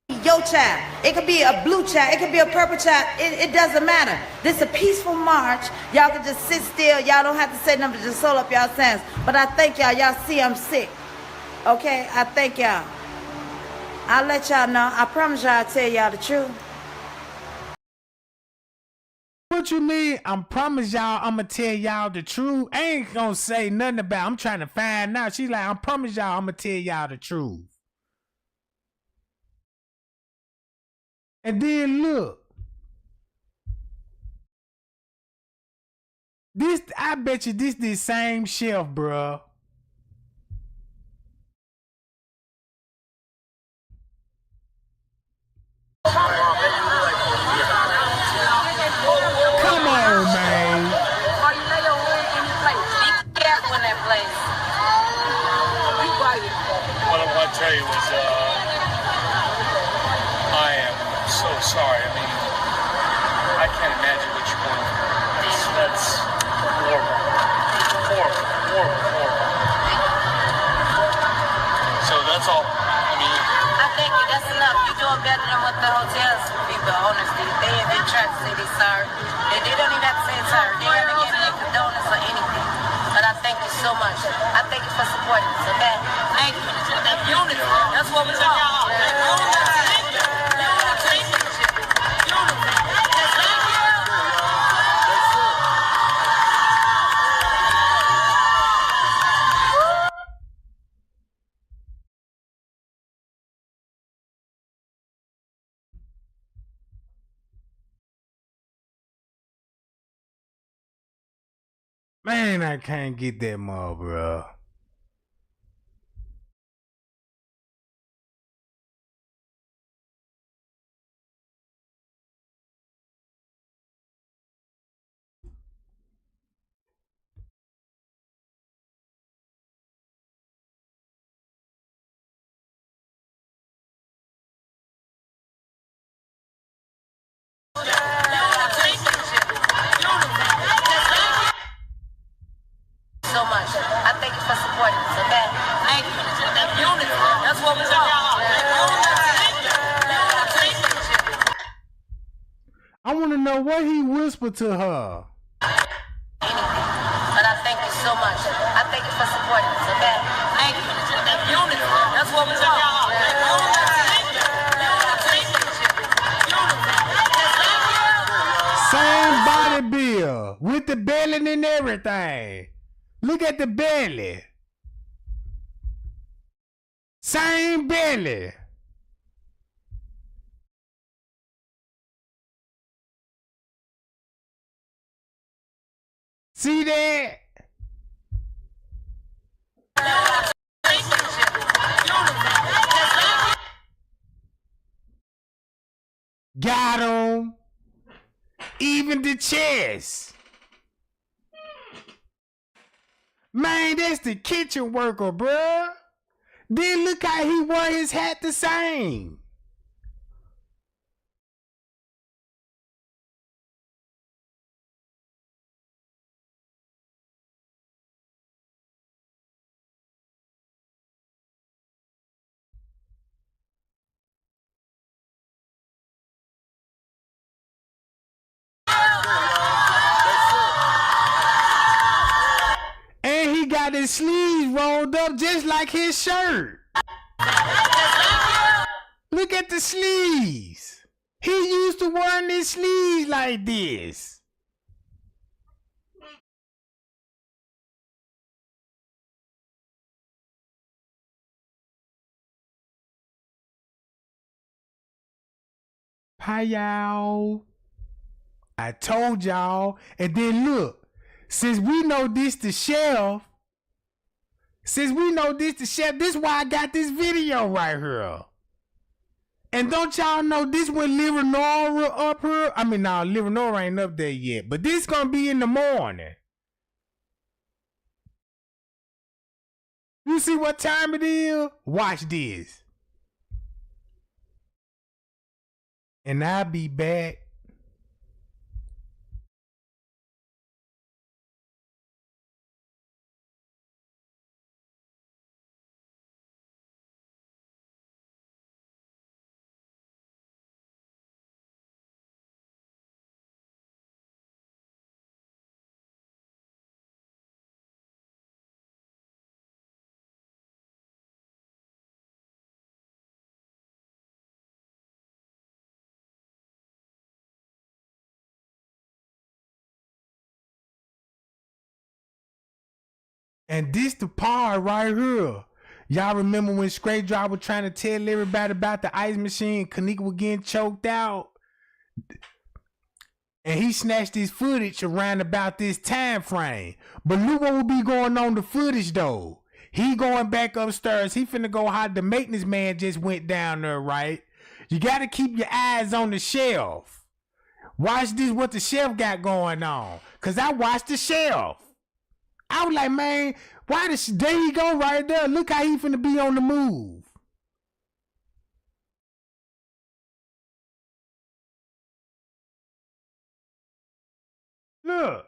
Speaker 14: Your child. It could be a blue child. It could be a purple child. It doesn't matter. This is a peaceful march. Y'all can just sit still. Y'all don't have to say nothing. Just hold up y'all hands. But I thank y'all. Y'all see I'm sick. Okay? I thank y'all. I'll let y'all know. I promise y'all I'll tell y'all the truth.
Speaker 1: What you mean? I promise y'all I'ma tell y'all the truth. I ain't gonna say nothing about it. I'm trying to find out. She's like, I promise y'all I'ma tell y'all the truth. And then look. This, I bet you this same shelf, bruh. Come on, man.
Speaker 15: Or you lay your wig in your place. Be careful in that place. Be quiet.
Speaker 10: What I want to tell you is, I am so sorry. I mean, I can't imagine what you're going through. That's horrible. Horrible. So that's all. I mean,
Speaker 15: I thank you. That's enough. You're doing better than what the hotels people, honestly. They ain't been trying to say they sorry. They don't even have to say sorry. They haven't given you condolences or anything. But I thank you so much. I thank you for supporting us. Okay? Thank you. That unity. That's what we want.
Speaker 1: Man, I can't get that more, bro.
Speaker 15: So much. I thank you for supporting us. Okay? Thank you. That unity. That's what we want.
Speaker 1: I want to know what he whispered to her.
Speaker 15: But I thank you so much. I thank you for supporting us. Okay? Thank you. That unity. That's what we want.
Speaker 1: Same body bill with the belly and everything. Look at the belly. Same belly. See that? Got him. Even the chest. Man, that's the kitchen worker, bruh. Then look how he wore his hat the same. And he got his sleeves rolled up just like his shirt. Look at the sleeves. He used to wearing his sleeves like this. Hi, y'all. I told y'all. And then look. Since we know this the chef, this is why I got this video right here. And don't y'all know this when Leonora up here? I mean, nah, Leonora ain't up there yet, but this gonna be in the morning. You see what time it is? Watch this. And I'll be back. And this the part right here. Y'all remember when Straight Drop was trying to tell everybody about the ice machine? Kenneka was getting choked out. And he snatched his footage around about this time frame. But look what will be going on the footage though. He going back upstairs. He finna go hide. The maintenance man just went down there, right? You gotta keep your eyes on the shelf. Watch this, what the chef got going on. Cause I watched the shelf. I was like, man, why does there he go right there? Look how he finna be on the move. Look,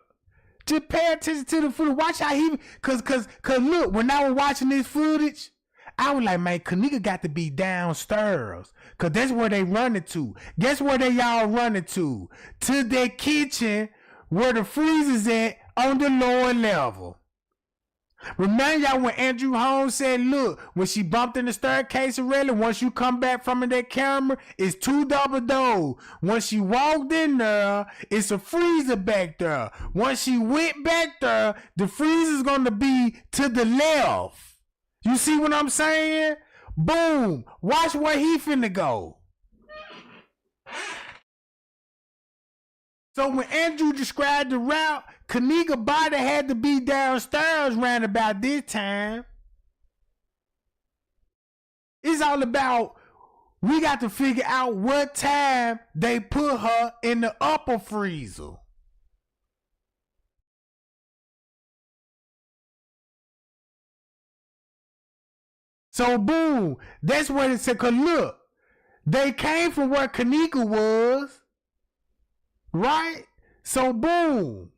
Speaker 1: just pay attention to the footage. Watch how he, cause look, when I was watching this footage, I was like, man, Kenneka got to be downstairs. Cause that's where they running to. Guess where they all running to? To their kitchen where the freezer's at on the lower level. Remember y'all when Andrew Holmes said, look, when she bumped in the staircase already, once you come back from that camera, it's 2 double doors. Once she walked in there, it's a freezer back there. Once she went back there, the freezer's gonna be to the left. You see what I'm saying? Boom. Watch where he finna go. So when Andrew described the route, Kenneka body had to be downstairs around about this time. It's all about, we got to figure out what time they put her in the upper freezer. So boom, that's what it said. Cause look, they came from where Kenneka was, right? So boom,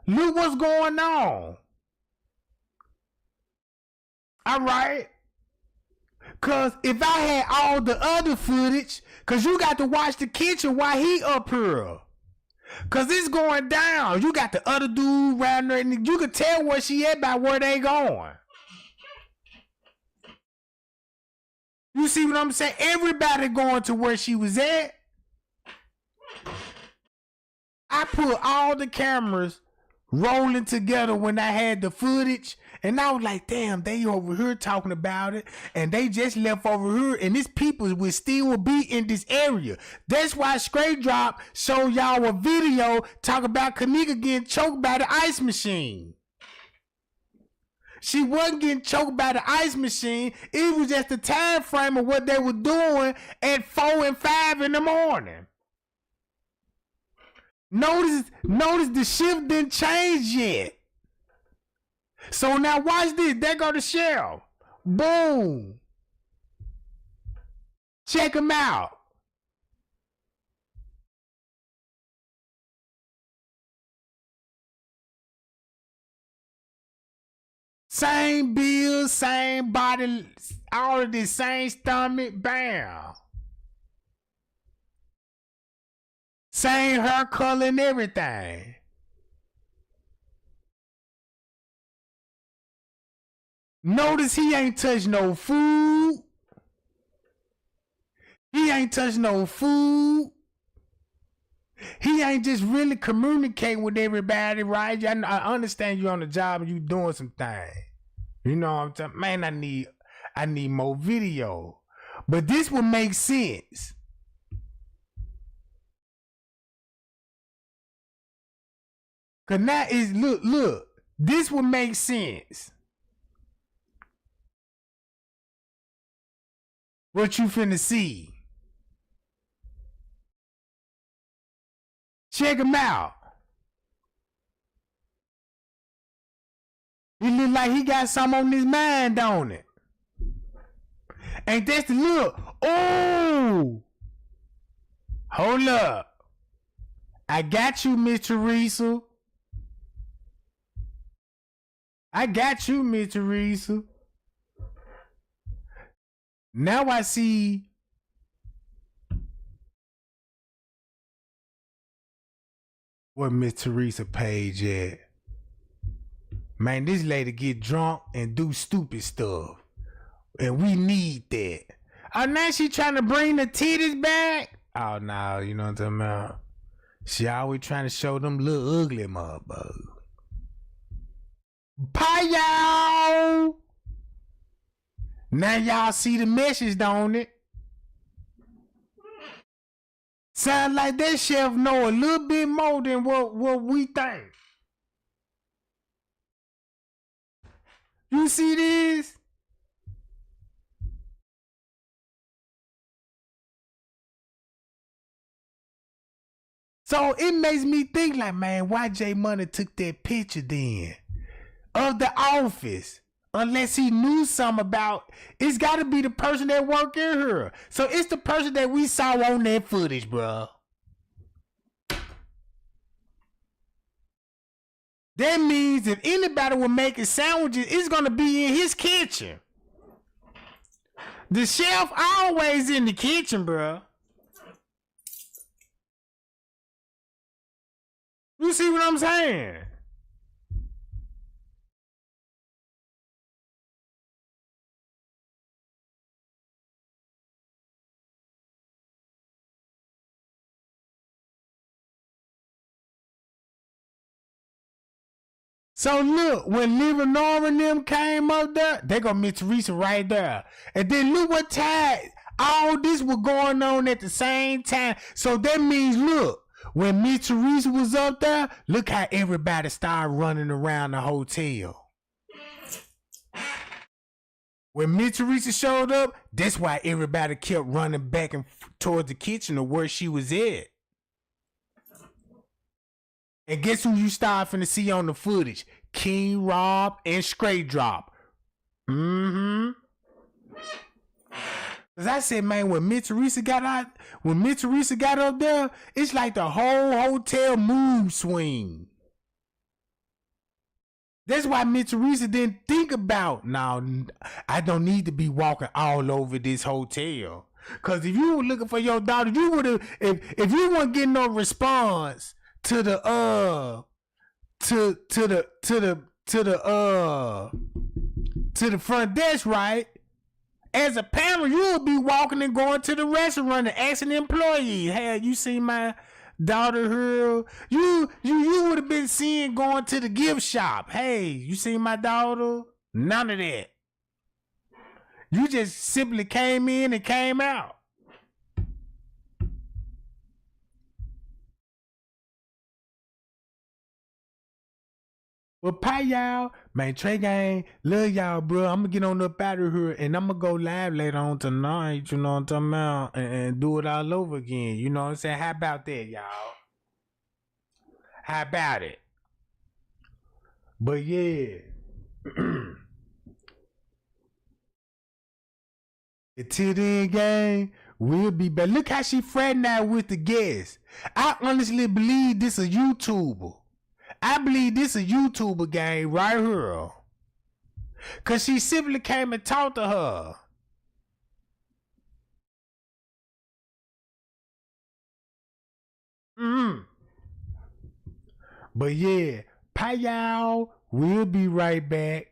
Speaker 1: look what's going on. All right. Cause if I had all the other footage, cause you got to watch the kitchen while he up here. Cause it's going down. You got the other dude around there, and you can tell where she at by where they going. You see what I'm saying? Everybody going to where she was at. I put all the cameras rolling together when I had the footage, and I was like, damn, they over here talking about it, and they just left over here, and these people will still be in this area. That's why Straight Drop showed y'all a video talk about Kenneka getting choked by the ice machine. She wasn't getting choked by the ice machine. It was just the time frame of what they were doing at 4 and 5 in the morning. Notice the shift didn't change yet. So now watch this. There go the sheriff. Boom. Check him out. Same build, same body, all of this, same stomach, bam. Same hair color and everything. Notice he ain't touched no food. He ain't touched no food. He ain't just really communicating with everybody, right? I understand you on the job and you doing some things. You know what I'm saying? Man, I need more video. But this would make sense. Cause now is look, this would make sense. What you finna see? Check him out. He look like he got something on his mind, don't it? Ain't that the look? Oh! Hold up. I got you, Miss Teresa. I got you, Miss Teresa. Now I see where Miss Teresa page at. Man, this lady get drunk and do stupid stuff. And we need that. Oh, now she trying to bring the titties back? Oh, no, you know what I'm talking about? She always trying to show them little ugly motherfuckers. Bye, y'all! Now y'all see the message, don't it? Sound like that chef know a little bit more than what we think. You see this? So it makes me think like, man, why J Money took that picture then of the office? Unless he knew something about, it's got to be the person that worked in here. So it's the person that we saw on that footage, bro. That means if anybody was making sandwiches, it's going to be in his kitchen. The chef always in the kitchen, bro. You see what I'm saying? So look, when Leonora and them came up there, they got Miss Teresa right there. And then look what time all this was going on at the same time. So that means, look, when Miss Teresa was up there, look how everybody started running around the hotel. When Miss Teresa showed up, that's why everybody kept running back and towards the kitchen or where she was at. And guess who you start finna see on the footage? King Rob and Straight Drop. Cause I said, man, when Miss Teresa got up there, it's like the whole hotel mood swing. That's why Miss Teresa didn't think about, no, I don't need to be walking all over this hotel. Cause if you were looking for your daughter, you would have, if you weren't getting no response to the front desk, right? As a parent, you would be walking and going to the restaurant and asking the employees, "Hey, you see my daughter here?" You would have been seeing going to the gift shop. "Hey, you see my daughter?" None of that. You just simply came in and came out. Well, pie y'all, man. Trey Gang, love y'all, bro. I'm gonna get on up out of here, and I'm gonna go live later on tonight. You know what I'm talking about, and do it all over again. You know what I'm saying? How about that, y'all? How about it? But yeah. Until then, gang, we'll be back. Look how she fretting out with the guests. I honestly believe this a YouTuber. I believe this a YouTuber, gang, right here. Cause she simply came and talked to her. But yeah, pie y'all. We'll be right back.